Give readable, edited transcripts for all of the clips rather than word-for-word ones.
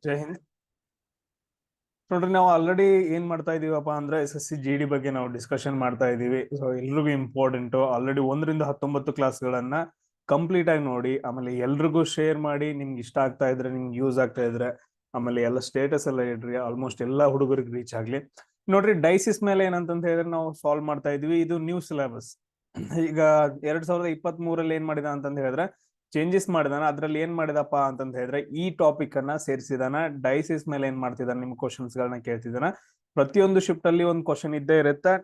ಜೈ ಹಿಂದ್. ನೋಡ್ರಿ, ನಾವು ಆಲ್ರೆಡಿ ಏನ್ ಮಾಡ್ತಾ ಇದೀವಪ್ಪ ಅಂದ್ರೆ SSC GD ಬಗ್ಗೆ ನಾವು ಡಿಸ್ಕಷನ್ ಮಾಡ್ತಾ ಇದೀವಿ. ಸೊ ಎಲ್ರಿಗೂ ಇಂಪಾರ್ಟೆಂಟ್. ಆಲ್ರೆಡಿ 1ರಿಂದ 19 ಕ್ಲಾಸ್ಗಳನ್ನ ಕಂಪ್ಲೀಟ್ ಆಗಿ ನೋಡಿ, ಆಮೇಲೆ ಎಲ್ರಿಗೂ ಶೇರ್ ಮಾಡಿ. ನಿಮ್ಗೆ ಇಷ್ಟ ಆಗ್ತಾ ಇದ್ರೆ, ನಿಮ್ಗೆ ಯೂಸ್ ಆಗ್ತಾ ಇದ್ರೆ, ಆಮೇಲೆ ಎಲ್ಲ ಸ್ಟೇಟಸ್ ಎಲ್ಲ ಇಡ್ರಿ. ಆಲ್ಮೋಸ್ಟ್ ಎಲ್ಲಾ ಹುಡುಗರಿಗೆ ರೀಚ್ ಆಗ್ಲಿ. ನೋಡ್ರಿ, ಡೈಸಿಸ್ ಮೇಲೆ ಏನಂತ ಹೇಳಿದ್ರೆ ನಾವು ಸಾಲ್ವ್ ಮಾಡ್ತಾ ಇದೀವಿ. ಇದು ನ್ಯೂ ಸಿಲೆಬಸ್. ಈಗ 2023 ಏನ್ ಮಾಡಿದ ಅಂತಂದ ಹೇಳಿದ್ರೆ ಚೇಂಜಸ್ ಮಾಡಿದಾನ. ಅದ್ರಲ್ಲಿ ಏನ್ ಮಾಡಿದಪ್ಪ ಅಂತಂತ ಹೇಳಿದ್ರೆ ಈ ಟಾಪಿಕ್ ಅನ್ನ ಸೇರಿಸಿದಾನ. ಡೈಸಿಸ್ ಮೇಲೆ ಏನ್ ಮಾಡ್ತಿದಾನ, ನಿಮ್ ಕ್ವಶನ್ಸ್ ಗಳನ್ನ ಕೇಳ್ತಿದಾನ. ಪ್ರತಿಯೊಂದು ಶಿಫ್ಟ್ ಅಲ್ಲಿ ಒಂದು ಕ್ವಶನ್ ಇದ್ದೇ ಇರುತ್ತೆ.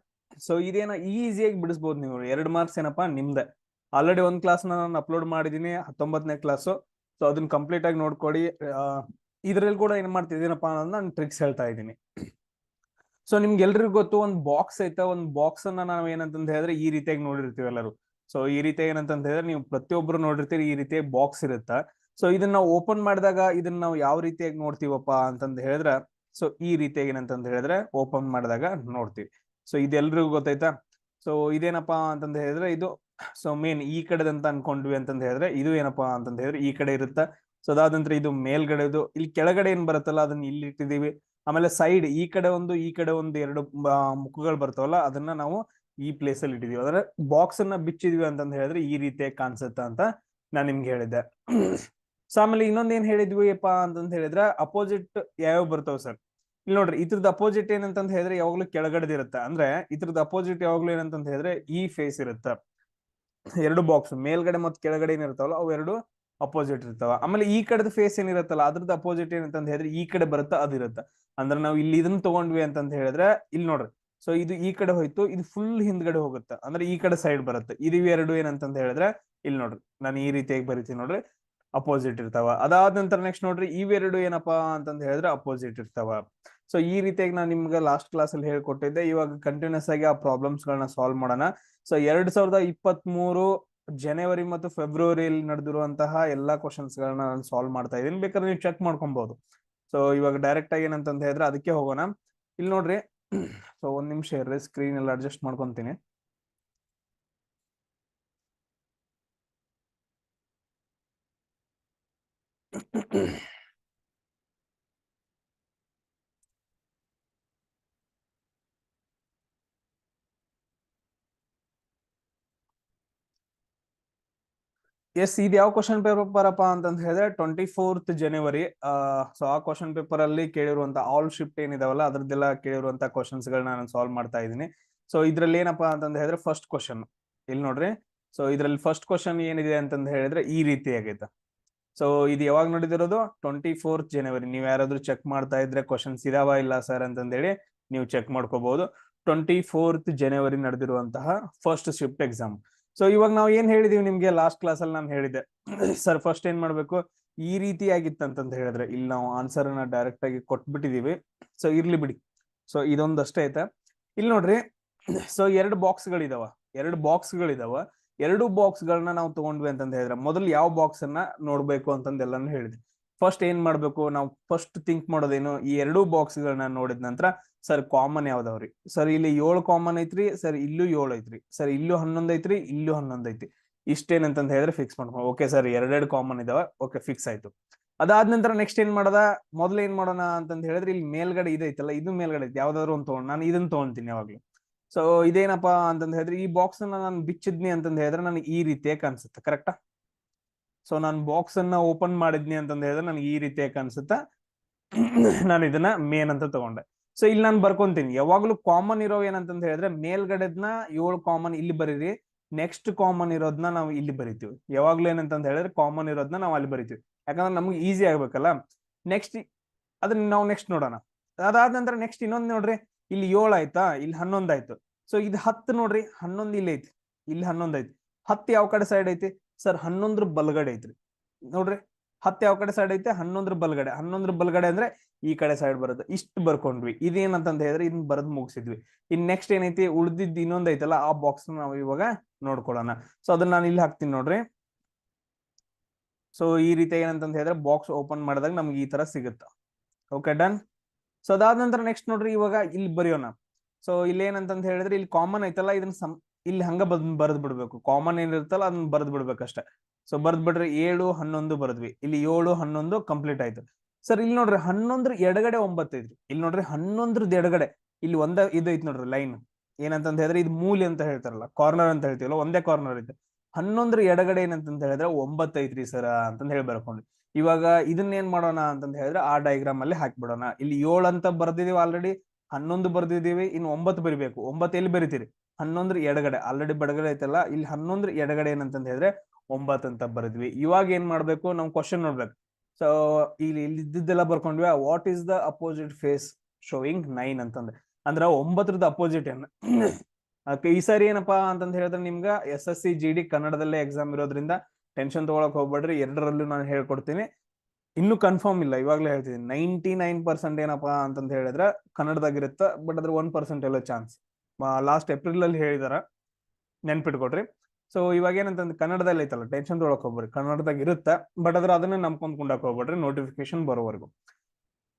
ಸೊ ಇದೇನ ಈಸಿಯಾಗಿ ಬಿಡಿಸಬಹುದು. ನೀವು 2 ಮಾರ್ಕ್ಸ್ ಏನಪ್ಪಾ ನಿಮ್ದೆ. ಆಲ್ರೆಡಿ ಒಂದ್ ಕ್ಲಾಸ್ ನಾನು ಅಪ್ಲೋಡ್ ಮಾಡಿದೀನಿ, 19ನೇ ಕ್ಲಾಸ್. ಸೊ ಅದನ್ನ ಕಂಪ್ಲೀಟ್ ಆಗಿ ನೋಡ್ಕೊಡಿ. ಇದ್ರಲ್ಲಿ ಕೂಡ ಏನ್ ಮಾಡ್ತಿದ್ದೀನಪ್ಪ ಅನ್ನೋದನ್ನ ನಾನು ಟ್ರಿಕ್ಸ್ ಹೇಳ್ತಾ ಇದ್ದೀನಿ. ಸೊ ನಿಮ್ಗೆ ಎಲ್ರಿಗೂ ಗೊತ್ತು, ಒಂದು ಬಾಕ್ಸ್ ಐತೆ. ಒಂದು ಬಾಕ್ಸ್ ಅನ್ನ ನಾವು ಏನಂತಂದ ಹೇಳಿದ್ರೆ ಈ ರೀತಿಯಾಗಿ ನೋಡಿರ್ತೀವಿ ಎಲ್ಲರೂ. ಸೊ ಈ ರೀತಿ ಏನಂತಂತ ಹೇಳಿದ್ರೆ ನೀವು ಪ್ರತಿಯೊಬ್ರು ನೋಡಿರ್ತೀರಿ, ಈ ರೀತಿಯ ಬಾಕ್ಸ್ ಇರುತ್ತ. ಸೊ ಇದನ್ನ ನಾವು ಓಪನ್ ಮಾಡಿದಾಗ ಇದನ್ನ ನಾವು ಯಾವ ರೀತಿಯಾಗಿ ನೋಡ್ತೀವಪ್ಪ ಅಂತಂದ ಹೇಳಿದ್ರೆ, ಸೊ ಈ ರೀತಿಯಾಗಿ ಏನಂತಂದ ಹೇಳಿದ್ರೆ ಓಪನ್ ಮಾಡಿದಾಗ ನೋಡ್ತೀವಿ. ಸೊ ಇದೆಲ್ರಿಗೂ ಗೊತ್ತಾಯ್ತಾ. ಸೊ ಇದೇನಪ್ಪಾ ಅಂತಂದ ಹೇಳಿದ್ರೆ ಇದು ಸೊ ಮೇನ್ ಈ ಕಡೆದಂತ ಅನ್ಕೊಂಡ್ವಿ ಅಂತಂದ ಹೇಳಿದ್ರೆ ಇದು ಏನಪ್ಪಾ ಅಂತಂದ ಹೇಳಿದ್ರೆ ಈ ಕಡೆ ಇರುತ್ತ. ಸೊ ಅದಾದ ನಂತರ ಇದು ಮೇಲ್ಗಡೆದು, ಇಲ್ಲಿ ಕೆಳಗಡೆ ಏನ್ ಬರುತ್ತಲ್ಲ ಅದನ್ನ ಇಲ್ಲಿ ಇಟ್ಟಿದೀವಿ. ಆಮೇಲೆ ಸೈಡ್ ಈ ಕಡೆ ಒಂದು ಈ ಕಡೆ ಒಂದು ಎರಡು ಮುಖಗಳು ಬರ್ತಾವಲ್ಲ, ಅದನ್ನ ನಾವು ಈ ಪ್ಲೇಸ್ ಅಲ್ಲಿ ಇಟ್ಟಿದೀವಿ. ಅಂದ್ರೆ ಬಾಕ್ಸ್ ಅನ್ನ ಬಿಚ್ಚಿದ್ವಿ ಅಂತಂದ ಹೇಳಿದ್ರೆ ಈ ರೀತಿಯಾಗಿ ಕಾಣಿಸುತ್ತ ಅಂತ ನಾನ್ ನಿಮ್ಗೆ ಹೇಳಿದ್ದೆ. ಸೊ ಆಮೇಲೆ ಇನ್ನೊಂದ್ ಏನ್ ಹೇಳಿದ್ವಿಪ್ಪ ಅಂತಂತ ಹೇಳಿದ್ರೆ ಅಪೋಸಿಟ್ ಯಾವ ಬರ್ತಾವ ಸರ್. ಇಲ್ಲಿ ನೋಡ್ರಿ, ಇದ್ರದ್ದು ಅಪೋಸಿಟ್ ಏನಂತಂತ ಹೇಳಿದ್ರೆ ಯಾವಾಗ್ಲೂ ಕೆಳಗಡೆದಿರುತ್ತೆ. ಅಂದ್ರೆ ಇದ್ರದ್ದು ಅಪೋಸಿಟ್ ಯಾವಾಗ್ಲೂ ಏನಂತಂತ ಹೇಳಿದ್ರೆ ಈ ಫೇಸ್ ಇರುತ್ತೆ. ಎರಡು ಬಾಕ್ಸ್ ಮೇಲ್ಗಡೆ ಮತ್ತು ಕೆಳಗಡೆ ಏನಿರ್ತಾವಲ್ಲ ಅವು ಎರಡು ಅಪೋಸಿಟ್ ಇರ್ತಾವ. ಆಮೇಲೆ ಈ ಕಡೆದ ಫೇಸ್ ಏನಿರುತ್ತಲ್ಲ ಅದ್ರದ್ದು ಅಪೋಸಿಟ್ ಏನಂತ ಹೇಳಿದ್ರೆ ಈ ಕಡೆ ಬರುತ್ತಾ ಅದಿರುತ್ತೆ. ಅಂದ್ರೆ ನಾವು ಇಲ್ಲಿ ಇದನ್ನ ತಗೊಂಡ್ವಿ ಅಂತಂತ ಹೇಳಿದ್ರೆ ಇಲ್ಲಿ ನೋಡ್ರಿ, ಸೊ ಇದು ಈ ಕಡೆ ಹೋಯ್ತು, ಇದು ಫುಲ್ ಹಿಂದ್ಗಡೆ ಹೋಗುತ್ತೆ. ಅಂದ್ರೆ ಈ ಕಡೆ ಸೈಡ್ ಬರುತ್ತೆ. ಇದು ಎರಡು ಏನಂತಂತ ಹೇಳಿದ್ರೆ ಇಲ್ಲಿ ನೋಡ್ರಿ, ನಾನು ಈ ರೀತಿಯಾಗಿ ಬರಿತೀನಿ ನೋಡ್ರಿ, ಅಪೋಸಿಟ್ ಇರ್ತಾವ. ಅದಾದ ನಂತರ ನೆಕ್ಸ್ಟ್ ನೋಡ್ರಿ, ಇವೆರಡು ಏನಪ್ಪಾ ಅಂತಂದ ಹೇಳಿದ್ರೆ ಅಪೋಸಿಟ್ ಇರ್ತಾವ. ಸೊ ಈ ರೀತಿಯಾಗಿ ನಾನು ನಿಮ್ಗೆ ಲಾಸ್ಟ್ ಕ್ಲಾಸ್ ಅಲ್ಲಿ ಹೇಳ್ಕೊಟ್ಟಿದ್ದೆ. ಇವಾಗ ಕಂಟಿನ್ಯೂಸ್ ಆಗಿ ಆ ಪ್ರಾಬ್ಲಮ್ಸ್ ಗಳನ್ನ ಸಾಲ್ವ್ ಮಾಡೋಣ. ಸೊ 2023 ಜನವರಿ ಮತ್ತು ಫೆಬ್ರವರಿಯಲ್ಲಿ ನಡೆದಿರುವಂತಹ ಎಲ್ಲಾ ಕ್ವಶನ್ಸ್ ಗಳನ್ನ ನಾನು ಸಾಲ್ವ್ ಮಾಡ್ತಾ ಇದ್ದೀನಿ. ಬೇಕಾದ್ರೆ ನೀವು ಚೆಕ್ ಮಾಡ್ಕೊಬಹುದು. ಸೊ ಇವಾಗ ಡೈರೆಕ್ಟ್ ಆಗಿ ಏನಂತಂತ ಹೇಳಿದ್ರೆ ಅದಕ್ಕೆ ಹೋಗೋಣ. ಇಲ್ಲಿ ನೋಡ್ರಿ, ಸೊ ಒಂದ್ ನಿಮಿಷ ಇರ್ರಿ, ಸ್ಕ್ರೀನ್ ಎಲ್ಲ ಅಡ್ಜಸ್ಟ್ ಮಾಡ್ಕೊಂತೀನಿ. ಎಸ್, ಇದು ಯಾವ ಕ್ವಶನ್ ಪೇಪರ್ ಅಪ್ಪ ಅಂತಂತ ಹೇಳಿದ್ರೆ 24th ಜನವರಿ. ಸೊ ಆ ಕ್ವಶನ್ ಪೇಪರ್ ಅಲ್ಲಿ ಕೇಳಿರುವಂತ ಆಲ್ ಶಿಫ್ಟ್ ಏನಿದಾವಲ್ಲ ಅದ್ರದ್ದೆಲ್ಲ ಕೇಳಿರುವಂತ ಕ್ವಶನ್ಸ್ ಗಳನ್ನ ನಾನು ಸಾಲ್ವ್ ಮಾಡ್ತಾ ಇದ್ದೀನಿ. ಸೊ ಇದ್ರಲ್ಲಿ ಏನಪ್ಪಾ ಅಂತಂದ ಹೇಳಿದ್ರೆ ಫಸ್ಟ್ ಕ್ವಶನ್ ಇಲ್ಲಿ ನೋಡ್ರಿ. ಸೊ ಇದ್ರಲ್ಲಿ ಫಸ್ಟ್ ಕ್ವಶನ್ ಏನಿದೆ ಅಂತಂದ ಹೇಳಿದ್ರೆ ಈ ರೀತಿ ಆಗೈತೆ. ಸೊ ಇದು ಯಾವಾಗ ನಡೆದಿರೋದು? 24th ಜನವರಿ. ನೀವು ಯಾರಾದ್ರೂ ಚೆಕ್ ಮಾಡ್ತಾ ಇದ್ರೆ ಕ್ವಶನ್ಸ್ ಇದಾವ ಇಲ್ಲ ಸರ್ ಅಂತಂದೇಳಿ ನೀವು ಚೆಕ್ ಮಾಡ್ಕೋಬಹುದು. 24th ಜನವರಿ ನಡೆದಿರುವಂತಹ ಫಸ್ಟ್ ಶಿಫ್ಟ್ ಎಕ್ಸಾಮ್. ಸೊ ಇವಾಗ ನಾವು ಏನ್ ಹೇಳಿದೀವಿ ನಿಮ್ಗೆ ಲಾಸ್ಟ್ ಕ್ಲಾಸ್ ಅಲ್ಲಿ ನಾನು ಹೇಳಿದ್ದೆ, ಸರ್ ಫಸ್ಟ್ ಏನ್ ಮಾಡ್ಬೇಕು, ಈ ರೀತಿ ಆಗಿತ್ತಂತ ಹೇಳಿದ್ರೆ ಇಲ್ಲಿ ನಾವು ಆನ್ಸರ್ ಅನ್ನ ಡೈರೆಕ್ಟ್ ಆಗಿ ಕೊಟ್ಬಿಟ್ಟಿದೀವಿ. ಸೊ ಇರ್ಲಿ ಬಿಡಿ. ಸೊ ಇದೊಂದಷ್ಟೇ ಐತೆ. ಇಲ್ಲಿ ನೋಡ್ರಿ, ಸೊ ಎರಡು ಬಾಕ್ಸ್ ಗಳಿದಾವ. ಎರಡು ಬಾಕ್ಸ್ ಗಳನ್ನ ನಾವು ತಗೊಂಡ್ವಿ ಅಂತಂದ ಹೇಳಿದ್ರೆ ಮೊದಲು ಯಾವ ಬಾಕ್ಸ್ ಅನ್ನ ನೋಡ್ಬೇಕು ಅಂತಂದೆಲ್ಲಾನು ಹೇಳಿದ್ವಿ. ಫಸ್ಟ್ ಏನ್ ಮಾಡ್ಬೇಕು, ನಾವು ಫಸ್ಟ್ ಥಿಂಕ್ ಮಾಡೋದೇನು, ಈ ಎರಡೂ ಬಾಕ್ಸ್ ಗಳನ್ನ ನೋಡಿದ ನಂತರ ಸರ್ ಕಾಮನ್ ಯಾವ್ದಾವ್ರಿ, ಸರ್ ಇಲ್ಲಿ 7 ಕಾಮನ್ ಐತ್ರಿ, ಸರ್ ಇಲ್ಲೂ 7 ಐತ್ರಿ, ಸರ್ ಇಲ್ಲೂ 11 ಐತ್ರಿ, ಇಲ್ಲೂ 11 ಐತಿ. ಇಷ್ಟೇನಂತಂದ ಹೇಳಿದ್ರೆ ಫಿಕ್ಸ್ ಮಾಡ್ಕೊಂಡು, ಓಕೆ ಸರ್ ಎರಡೆರಡು ಕಾಮನ್ ಇದಾವ, ಓಕೆ ಫಿಕ್ಸ್ ಆಯ್ತು. ಅದಾದ ನಂತರ ನೆಕ್ಸ್ಟ್ ಏನ್ ಮಾಡೋದ, ಮೊದಲು ಏನ್ ಮಾಡೋಣ ಅಂತಂದ ಹೇಳಿದ್ರೆ ಇಲ್ಲಿ ಮೇಲ್ಗಡೆ ಇದೈತಲ್ಲ, ಇದು ಮೇಲ್ಗಡೆ ಐತಿ, ಯಾವ್ದಾದ್ರು ಒಂದು ತಗೊಂಡು ನಾನು ಇದನ್ನ ತಗೊಂತೀನಿ ಯಾವಾಗ್ಲೂ. ಸೊ ಇದೇನಪ್ಪಾ ಅಂತಂದ ಹೇಳಿದ್ರೆ ಈ ಬಾಕ್ಸ್ ಅನ್ನ ನಾನು ಬಿಚ್ಚಿದ್ನಿ ಅಂತಂದ ಹೇಳಿದ್ರೆ ನನಗೆ ಈ ರೀತಿಯಾಗಿ ಕಾಣಿಸುತ್ತೆ. ಕರೆಕ್ಟಾ? ಸೊ ನಾನು ಬಾಕ್ಸ್ ಅನ್ನ ಓಪನ್ ಮಾಡಿದ್ನಿ ಅಂತಂದ ಹೇಳಿದ್ರೆ ನನಗೆ ಈ ರೀತಿಯಾಗಿ ಕಾಣಿಸುತ್ತೆ. ನಾನು ಇದನ್ನ ಮೇನ್ ಅಂತ ತಗೊಂಡೆ. ಸೊ ಇಲ್ಲಿ ನಾನು ಬರ್ಕೊಂತೀನಿ, ಯಾವಾಗ್ಲೂ ಕಾಮನ್ ಇರೋ ಏನಂತಂದ ಹೇಳಿದ್ರೆ ಮೇಲ್ಗಡೆದ್ನ 7 ಕಾಮನ್ ಇಲ್ಲಿ ಬರೀರಿ, ನೆಕ್ಸ್ಟ್ ಕಾಮನ್ ಇರೋದನ್ನ ನಾವು ಇಲ್ಲಿ ಬರಿತೀವಿ. ಯಾವಾಗ್ಲೂ ಏನಂತಂದ ಹೇಳಿದ್ರೆ ಕಾಮನ್ ಇರೋದನ್ನ ನಾವು ಅಲ್ಲಿ ಬರಿತೀವಿ, ಯಾಕಂದ್ರೆ ನಮ್ಗೆ ಈಸಿ ಆಗ್ಬೇಕಲ್ಲ. ನೆಕ್ಸ್ಟ್ ಅದನ್ನ ನಾವು ನೆಕ್ಸ್ಟ್ ನೋಡೋಣ. ಅದಾದ ನಂತರ ನೆಕ್ಸ್ಟ್ ಇನ್ನೊಂದು ನೋಡ್ರಿ, ಇಲ್ಲಿ 7 ಆಯ್ತಾ, ಇಲ್ಲಿ 11 ಆಯ್ತು. ಸೊ ಇದು 10 ನೋಡ್ರಿ, 11 ಇಲ್ಲಿ ಐತಿ, ಇಲ್ಲಿ 11 ಐತಿ. 10 ಯಾವ ಕಡೆ ಸೈಡ್ ಐತಿ ಸರ್? 11 ಬಲಗಡೆ ಐತ್ರಿ. ನೋಡ್ರಿ 10 ಯಾವ ಕಡೆ ಸೈಡ್ ಐತೆ? 11 ಬಲಗಡೆ. 11 ಬಲಗಡೆ ಅಂದ್ರೆ ಈ ಕಡೆ ಸೈಡ್ ಬರುತ್ತೆ. ಇಷ್ಟು ಬರ್ಕೊಂಡ್ವಿ. ಇದೇನಂತಂದ ಹೇಳಿದ್ರೆ ಇದನ್ನ ಬರದ್ ಮುಗಿಸಿದ್ವಿ. ಇನ್ ನೆಕ್ಸ್ಟ್ ಏನೈತಿ, ಉಳ್ದಿದ್ದು ಇನ್ನೊಂದ್ ಐತಲ್ಲ, ಆ ಬಾಕ್ಸ್ ನಾವು ಇವಾಗ ನೋಡ್ಕೊಳ್ಳೋಣ. ಸೊ ಅದನ್ನ ನಾನು ಇಲ್ಲಿ ಹಾಕ್ತೀನಿ ನೋಡ್ರಿ. ಸೊ ಈ ರೀತಿ ಏನಂತಂದ ಹೇಳಿದ್ರೆ ಬಾಕ್ಸ್ ಓಪನ್ ಮಾಡಿದಾಗ ನಮ್ಗೆ ಈ ತರ ಸಿಗುತ್ತ. Okay done. ಸೊ ಅದಾದ ನಂತರ ನೆಕ್ಸ್ಟ್ ನೋಡ್ರಿ, ಇವಾಗ ಇಲ್ಲಿ ಬರೆಯೋಣ. ಸೊ ಇಲ್ಲಿ ಏನಂತಂತ ಹೇಳಿದ್ರೆ ಇಲ್ಲಿ ಕಾಮನ್ ಐತಲ್ಲ, ಇದನ್ನ ಇಲ್ಲಿ ಹಂಗ ಬರೆದ್ ಬಿಡ್ಬೇಕು. ಕಾಮನ್ ಏನಿರುತ್ತಲ್ಲ ಅದನ್ನ ಬರೆದ್ ಬಿಡ್ಬೇಕಷ್ಟೇ. ಸೊ ಬರ್ದ್ ಬಿಡ್ರಿ, 7 11 ಬರದ್ವಿ. ಇಲ್ಲಿ 7 11 ಕಂಪ್ಲೀಟ್ ಆಯ್ತು. ಸರ್ ಇಲ್ಲಿ ನೋಡ್ರಿ 11 ಎಡಗಡೆ 9 ಐತ್ರಿ. ಇಲ್ಲಿ ನೋಡ್ರಿ 11 ಎಡಗಡೆ ಇಲ್ಲಿ ಒಂದ ಇದು ಐತಿ ನೋಡ್ರಿ ಲೈನ್, ಏನಂತಂದ ಹೇಳಿದ್ರೆ ಇದು ಮೂಲೆ ಅಂತ ಹೇಳ್ತಾರಲ್ಲ, ಕಾರ್ನರ್ ಅಂತ ಹೇಳ್ತೀವಲ್ಲ, ಒಂದೇ ಕಾರ್ನರ್ ಐತೆ. 11 ಎಡಗಡೆ ಏನಂತಂದ ಹೇಳಿದ್ರೆ 9 ಐತ್ರಿ ಸರ ಅಂತಂದ್ ಹೇಳಿ ಬರ್ಕೊಂಡ್ರಿ. ಇವಾಗ ಇದನ್ನ ಏನ್ ಮಾಡೋಣ ಅಂತಂದ ಹೇಳಿದ್ರೆ ಆ ಡಯಾಗ್ರಾಮ್ ಅಲ್ಲಿ ಹಾಕ್ಬಿಡೋಣ. ಇಲ್ಲಿ 7 ಅಂತ ಬರ್ದಿದೀವಿ ಆಲ್ರೆಡಿ, 11 ಬರ್ದಿದೀವಿ, ಇನ್ನು 9 ಬರಿಬೇಕು. 9 ಎಲ್ಲಿ ಬರಿತೀರಿ? 11 ಎಡಗಡೆ ಆಲ್ರೆಡಿ ಬಡಗಡೆ ಐತಲ್ಲ, ಇಲ್ಲಿ 11 ಎಡಗಡೆ ಏನಂತಂದ ಹೇಳಿದ್ರೆ 9 ಅಂತ ಬರೆದ್ವಿ. ಇವಾಗ ಏನ್ ಮಾಡ್ಬೇಕು, ನಾವು ಕ್ವಶನ್ ನೋಡ್ಬೇಕು. ಸೊ ಇಲ್ಲಿ ಇದ್ದಿದ್ದೆಲ್ಲ ಬರ್ಕೊಂಡ್ವಿ. What is the opposite face showing 9 ಅಂತಂದ್ರೆ, ಅಂದ್ರ 9ರದ ಅಪೋಸಿಟ್ ಏನ್ ಈ ಸಾರಿ ಏನಪ್ಪಾ ಅಂತಂದ ಹೇಳಿದ್ರೆ ನಿಮ್ಗ SSC GD ಕನ್ನಡದಲ್ಲೇ ಎಕ್ಸಾಮ್ ಇರೋದ್ರಿಂದ ಟೆನ್ಷನ್ ತಗೊಳಕ್ ಹೋಗ್ಬೇಡ್ರಿ, ಎರಡರಲ್ಲೂ ನಾನು ಹೇಳ್ಕೊಡ್ತೀನಿ. ಇನ್ನು ಕನ್ಫರ್ಮ್ ಇಲ್ಲ, ಇವಾಗ್ಲೇ ಹೇಳ್ತೀನಿ. 99% ಏನಪ್ಪಾ ಅಂತಂದ ಹೇಳಿದ್ರೆ ಕನ್ನಡದಾಗಿರುತ್ತ, ಬಟ್ ಅದ್ರ 1% ಎಲ್ಲ ಚಾನ್ಸ್. ಲಾಸ್ಟ್ ಏಪ್ರಿಲ್ ಅಲ್ಲಿ ಹೇಳಿದಾರ, ನೆನ್ಪಿಟ್ಕೊಡ್ರಿ. ಸೊ ಇವಾಗ ಏನಂತಂದ್ರೆ ಕನ್ನಡದಲ್ಲಿ ಐತಲ್ಲ, ಟೆನ್ಷನ್ ತೊಗೊಳಕ್ ಹೋಗ್ಬೇಡ್ರಿ, ಕನ್ನಡದಾಗ ಇರುತ್ತೆ, ಬಟ್ ಅದ್ರ ಅದನ್ನ ನಂಬ್ಕೊಂಡ್ ಕುಂಡಾಕ್ ಹೋಗ್ಬೇಡ್ರಿ ನೋಟಿಫಿಕೇಶನ್ ಬರೋವರೆಗೂ.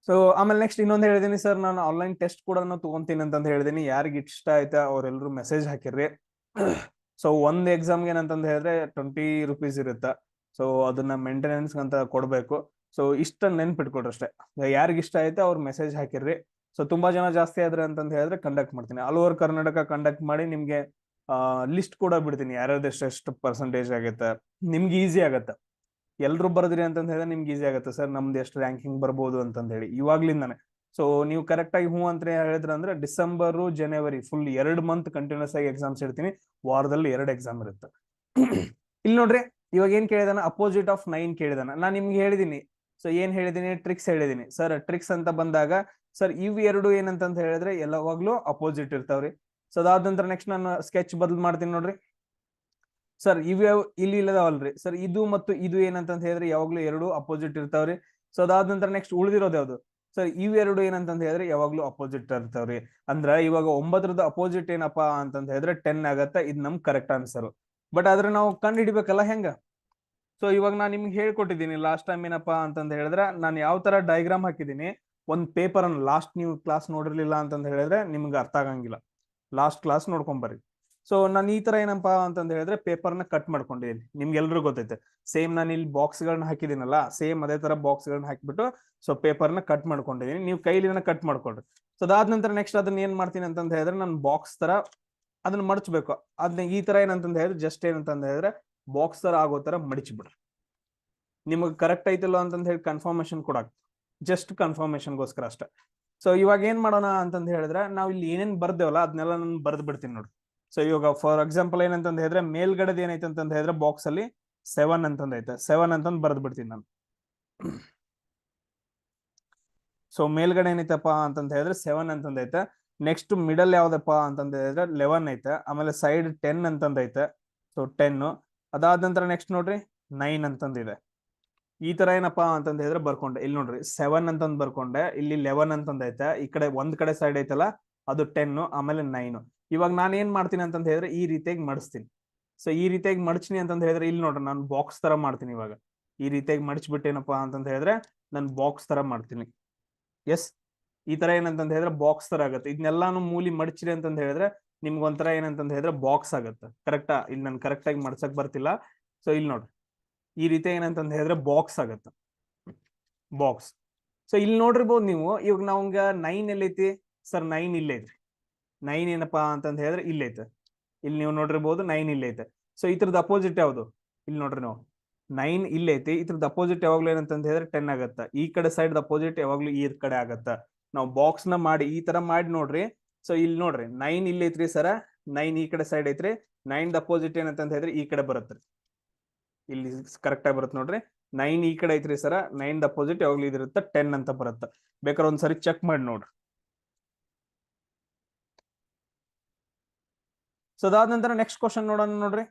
ಸೊ ಆಮೇಲೆ ನೆಕ್ಸ್ಟ್ ಇನ್ನೊಂದು ಹೇಳಿದೀನಿ ಸರ್, ನಾನು ಆನ್ಲೈನ್ ಟೆಸ್ಟ್ ಕೂಡ ತಗೊಂತೀನಿ ಅಂತ ಹೇಳಿದೀನಿ. ಯಾರಿಗೆ ಇಷ್ಟ ಆಯ್ತಾ ಅವ್ರೆಲ್ರು ಮೆಸೇಜ್ ಹಾಕಿರ್ರಿ. ಸೊ ಒಂದ್ ಎಕ್ಸಾಮ್ಗೆ ಏನಂತಂದ್ ಹೇಳಿದ್ರೆ 20 ರೂಪೀಸ್ ಇರುತ್ತೆ. ಸೊ ಅದನ್ನ ಮೇಂಟೆನೆನ್ಸ್ ಅಂತ ಕೊಡ್ಬೇಕು. ಸೊ ಇಷ್ಟ ನೆನ್ಪಿಟ್ಕೊಡ್ರಿ ಅಷ್ಟೇ. ಯಾರಿಗ ಇಷ್ಟ ಆಯ್ತಾ ಅವ್ರು ಮೆಸೇಜ್ ಹಾಕಿರ್ರಿ. ಸೊ ತುಂಬಾ ಜನ ಜಾಸ್ತಿ ಆದ್ರೆ ಅಂತಂದ್ ಹೇಳಿದ್ರೆ ಕಂಡಕ್ಟ್ ಮಾಡ್ತೀನಿ, ಆಲ್ ಓವರ್ ಕರ್ನಾಟಕ ಕಂಡಕ್ಟ್ ಮಾಡಿ ನಿಮ್ಗೆ ಲಿಸ್ಟ್ ಕೂಡ ಬಿಡ್ತೀನಿ, ಯಾರ್ಯಾವ್ದು ಎಷ್ಟು ಪರ್ಸೆಂಟೇಜ್ ಆಗುತ್ತೆ, ನಿಮ್ಗೆ ಈಸಿ ಆಗತ್ತೆ. ಎಲ್ರು ಬರ್ದ್ರಿ ಅಂತಂದ್ ಹೇಳಿದ್ರೆ ನಿಮ್ಗೆ ಈಸಿ ಆಗುತ್ತೆ ಸರ್, ನಮ್ದು ಎಷ್ಟು ರ್ಯಾಂಕಿಂಗ್ ಬರ್ಬೋದು ಅಂತಂದ್ ಹೇಳಿ ಇವಾಗ್ಲಿಂದಾನೆ. ಸೊ ನೀವು ಕರೆಕ್ಟ್ ಆಗಿ ಹೂ ಅಂತ ಹೇಳಿದ್ರ ಅಂದ್ರೆ ಡಿಸೆಂಬರ್ ಜನವರಿ ಫುಲ್ 2 ಮಂತ್ ಕಂಟಿನ್ಯೂಸ್ ಆಗಿ ಎಕ್ಸಾಮ್ಸ್ ಇಡ್ತೀನಿ, ವಾರದಲ್ಲಿ 2 ಎಕ್ಸಾಮ್ ಇರುತ್ತೆ. ಇಲ್ಲಿ ನೋಡ್ರಿ, ಇವಾಗ ಏನ್ ಕೇಳಿದಾನ, ಅಪೋಸಿಟ್ ಆಫ್ 9 ಕೇಳಿದಾನ. ನಾನ್ ನಿಮ್ಗೆ ಹೇಳಿದೀನಿ. ಸೊ ಏನ್ ಹೇಳಿದೀನಿ, ಟ್ರಿಕ್ಸ್ ಹೇಳಿದೀನಿ ಸರ್. ಟ್ರಿಕ್ಸ್ ಅಂತ ಬಂದಾಗ ಸರ್ ಇವ್ ಎರಡು ಏನಂತಂತ ಹೇಳಿದ್ರೆ ಎಲ್ಲವಾಗ್ಲೂ ಅಪೋಸಿಟ್ ಇರ್ತಾವ್ರಿ. ಸೊ ಅದಾದ ನಂತರ ನೆಕ್ಸ್ಟ್ ನಾನು ಸ್ಕೆಚ್ ಬದಲ್ ಮಾಡ್ತೀನಿ ನೋಡ್ರಿ. ಸರ್ ಇವ್ಯಾವ ಇಲ್ಲಿ ಇಲ್ಲದಾವಲ್ರಿ ಸರ್, ಇದು ಮತ್ತು ಇದು ಏನಂತ ಹೇಳಿದ್ರೆ ಯಾವಾಗ್ಲೂ ಎರಡು ಅಪೋಸಿಟ್ ಇರ್ತಾವ್ರಿ. ಸೊ ಅದಾದ ನಂತರ ನೆಕ್ಸ್ಟ್ ಉಳಿದಿರೋದು ಯಾವ್ದು ಸರ್, ಇವೆರಡು ಏನಂತ ಹೇಳಿದ್ರೆ ಯಾವಾಗ್ಲೂ ಅಪೋಸಿಟ್ ಇರ್ತಾವ್ರಿ. ಅಂದ್ರ ಇವಾಗ 9ರದ ಅಪೋಸಿಟ್ ಏನಪ್ಪಾ ಅಂತಂತ ಹೇಳಿದ್ರೆ 10 ಆಗತ್ತ. ಇದು ನಮ್ ಕರೆಕ್ಟ್ ಆನ್ಸರ್. ಬಟ್ ಆದ್ರೆ ನಾವು ಕಂಡು ಹಿಡಿಬೇಕಲ್ಲ ಹೆಂಗ. ಸೊ ಇವಾಗ ನಾನು ನಿಮ್ಗೆ ಹೇಳ್ಕೊಟ್ಟಿದ್ದೀನಿ ಲಾಸ್ಟ್ ಟೈಮ್ ಏನಪ್ಪಾ ಅಂತಂದ ಹೇಳಿದ್ರೆ, ನಾನು ಯಾವ ತರ ಡಯಾಗ್ರಾಮ್ ಹಾಕಿದ್ದೀನಿ. ಒಂದ್ ಪೇಪರ್ ಅನ್ನು ಲಾಸ್ಟ್ ನೀವು ಕ್ಲಾಸ್ ನೋಡಿರ್ಲಿಲ್ಲ ಅಂತಂದ ಹೇಳಿದ್ರೆ ನಿಮ್ಗೆ ಅರ್ಥ ಆಗಂಗಿಲ್ಲ, ಲಾಸ್ಟ್ ಕ್ಲಾಸ್ ನೋಡ್ಕೊಂಬರ್ರಿ. ಸೊ ನಾನು ಈ ತರ ಏನಪ್ಪಾ ಅಂತಂದ ಹೇಳಿದ್ರೆ ಪೇಪರ್ನ ಕಟ್ ಮಾಡ್ಕೊಂಡಿದ್ದೀನಿ, ನಿಮ್ಗೆಲ್ರಿಗೂ ಗೊತ್ತೈತೆ. ಸೇಮ್ ನಾನು ಇಲ್ಲಿ ಬಾಕ್ಸ್ ಗಳನ್ನ ಹಾಕಿದ್ದೀನಲ್ಲ, ಸೇಮ್ ಅದೇ ತರ ಬಾಕ್ಸ್ ಗಳನ್ನ ಹಾಕ್ಬಿಟ್ಟು ಸೊ ಪೇಪರ್ನ ಕಟ್ ಮಾಡ್ಕೊಂಡಿದ್ದೀನಿ. ನೀವು ಕೈಲಿನ ಕಟ್ ಮಾಡ್ಕೊಳ್ರಿ. ಸೊ ಅದಾದ ನಂತರ ನೆಕ್ಸ್ಟ್ ಅದನ್ನ ಏನ್ ಮಾಡ್ತೀನಿ ಅಂತಂದ ಹೇಳಿದ್ರೆ, ನಾನು ಬಾಕ್ಸ್ ತರ ಅದನ್ನ ಮಡಚ್ಬೇಕು. ಅದನ್ನ ಈ ತರ ಏನಂತಂದ ಹೇಳಿದ್ರೆ ಜಸ್ಟ್ ಏನಂತಂದ ಹೇಳಿದ್ರೆ ಬಾಕ್ಸ್ ತರ ಆಗೋ ತರ ಮಡಿಚ್ಬಿಡ್ರಿ. ನಿಮಗೆ ಕರೆಕ್ಟ್ ಐತಲ್ಲ ಅಂತಂದ ಹೇಳಿ ಕನ್ಫರ್ಮೇಶನ್ ಕೊಡಕ್, ಜಸ್ಟ್ ಕನ್ಫರ್ಮೇಶನ್ಗೋಸ್ಕರ ಅಷ್ಟೇ. ಸೊ ಇವಾಗ ಏನ್ ಮಾಡೋಣ ಅಂತಂದ ಹೇಳಿದ್ರೆ, ನಾವು ಇಲ್ಲಿ ಏನೇನ್ ಬರ್ದೇವಲ್ಲ ಅದನ್ನೆಲ್ಲ ನಾನು ಬರ್ದ್ ಬಿಡ್ತೀನಿ ನೋಡಿ. ಸೊ ಇವಾಗ ಫಾರ್ ಎಕ್ಸಾಂಪಲ್ ಏನಂತಂದ ಹೇಳಿದ್ರೆ, ಮೇಲ್ಗಡೆದ ಏನೈತೆ ಅಂತಂದ ಹೇಳಿದ್ರೆ ಬಾಕ್ಸ್ ಅಲ್ಲಿ 7 ಅಂತಂದ ಐತೆ, 7 ಅಂತಂದ್ ಬರ್ದ್ ಬಿಡ್ತೀನಿ ನಾನು. ಸೊ ಮೇಲ್ಗಡೆ ಏನೈತಪ್ಪ ಅಂತಂದ ಹೇಳಿದ್ರೆ 7 ಅಂತಂದ ಐತೆ. ನೆಕ್ಸ್ಟ್ ಮಿಡಲ್ ಯಾವ್ದಪ್ಪ ಅಂತಂದ ಹೇಳಿದ್ರೆ 11 ಐತೆ. ಆಮೇಲೆ ಸೈಡ್ 10 ಅಂತಂದ ಐತೆ. ಸೊ 10. ಅದಾದ ನಂತರ ನೆಕ್ಸ್ಟ್ ನೋಡ್ರಿ 9 ಅಂತಂದಿದೆ. ಈ ತರ ಏನಪ್ಪಾ ಅಂತಂದ ಹೇಳಿದ್ರೆ ಬರ್ಕೊಂಡೆ. ಇಲ್ಲಿ ನೋಡ್ರಿ 7 ಅಂತಂದ್ ಬರ್ಕೊಂಡೆ, ಇಲ್ಲಿ 11 ಅಂತಂದ ಐತೆ, ಈ ಕಡೆ ಒಂದ್ ಕಡೆ ಸೈಡ್ ಐತಲ್ಲ ಅದು 10, ಆಮೇಲೆ 9. ಇವಾಗ ನಾನು ಏನ್ ಮಾಡ್ತೀನಿ ಅಂತಂದ ಹೇಳಿದ್ರೆ ಈ ರೀತಿಯಾಗಿ ಮಡಿಸ್ತೀನಿ. ಸೊ ಈ ರೀತಿಯಾಗಿ ಮಡಚ್ನಿ ಅಂತಂದ ಹೇಳಿದ್ರೆ ಇಲ್ಲಿ ನೋಡ್ರಿ ನಾನು ಬಾಕ್ಸ್ ತರ ಮಾಡ್ತೀನಿ. ಇವಾಗ ಈ ರೀತಿಯಾಗಿ ಮಡಚ್ಬಿಟ್ಟೇನಪ್ಪಾ ಅಂತಂದ ಹೇಳಿದ್ರೆ ನಾನು ಬಾಕ್ಸ್ ತರ ಮಾಡ್ತೀನಿ. ಎಸ್, ಈ ತರ ಏನಂತಂದ ಹೇಳಿದ್ರೆ ಬಾಕ್ಸ್ ತರ ಆಗತ್ತೆ. ಇದನ್ನೆಲ್ಲಾನು ಮೂಲಿ ಮಡಚ್ರಿ ಅಂತಂದ ಹೇಳಿದ್ರೆ ನಿಮ್ಗೆ ಒಂಥರ ಏನಂತಂದ ಹೇಳಿದ್ರೆ ಬಾಕ್ಸ್ ಆಗತ್ತೆ. ಕರೆಕ್ಟಾ? ಇಲ್ಲಿ ನಾನು ಕರೆಕ್ಟ್ ಆಗಿ ಮಡ್ಸಕ್ ಬರ್ತಿಲ್ಲ. ಸೊ ಇಲ್ಲಿ ನೋಡ್ರಿ ಈ ರೀತಿ ಏನಂತಂದ ಹೇಳಿದ್ರೆ ಬಾಕ್ಸ್ ಆಗತ್ತೆ, ಬಾಕ್ಸ್. ಸೊ ಇಲ್ಲಿ ನೋಡಿರ್ಬೋದು ನೀವು. ಇವಾಗ ನಾವಂಗ 9 ಎಲ್ಲೈತಿ ಸರ್? 9 ಇಲ್ಲೈತ್ರಿ. 9 ಏನಪ್ಪಾ ಅಂತಂದ ಹೇಳಿದ್ರೆ ಇಲ್ಲೈತೆ. ಇಲ್ಲಿ ನೀವು ನೋಡಿರ್ಬೋದು 9 ಇಲ್ಲೈತೆ. ಸೊ ಇದ್ರದ್ದು ಅಪೋಸಿಟ್ ಯಾವ್ದು? ಇಲ್ಲಿ ನೋಡ್ರಿ ನಾವು 9 ಇಲ್ಲೈತಿ, ಇದ್ರದ್ದು ಅಪೋಸಿಟ್ ಯಾವಾಗ್ಲೂ ಏನಂತಂದ ಹೇಳಿದ್ರೆ 10 ಆಗತ್ತ. ಈ ಕಡೆ ಸೈಡ್ ಅಪೋಸಿಟ್ ಯಾವಾಗ್ಲೂ ಈ ಕಡೆ ಆಗತ್ತ. ನಾವು ಬಾಕ್ಸ್ ನ ಮಾಡಿ ಈ ತರ ಮಾಡಿ ನೋಡ್ರಿ. ಸೊ ಇಲ್ಲಿ ನೋಡ್ರಿ 9 ಇಲ್ಲೈತ್ರಿ ಸರ, 9 ಈ ಕಡೆ ಸೈಡ್ ಐತ್ರಿ. 9 ಅಪೋಸಿಟ್ ಏನಂತಂದ ಹೇಳಿದ್ರೆ ಈ ಕಡೆ ಬರುತ್ತೆ. ಇಲ್ಲಿ ಕರೆಕ್ಟ್ ಆಗಿ ಬರುತ್ತೆ ನೋಡ್ರಿ. 9 ಈ ಕಡೆ ಐತ್ರಿ ಸರ, 9 ಅಪೋಸಿಟ್ ಯಾವಾಗ್ಲೂ ಇದಿರುತ್ತೆ 10 ಅಂತ ಬರುತ್ತೆ. ಬೇಕಾದ್ರೆ ಒಂದ್ಸರಿ ಚೆಕ್ ಮಾಡಿ ನೋಡ್ರಿ. ಸೊ ಅದಾದ ನಂತರ ನೆಕ್ಸ್ಟ್ ಕ್ವಶನ್ ನೋಡೋಣ ನೋಡ್ರಿ.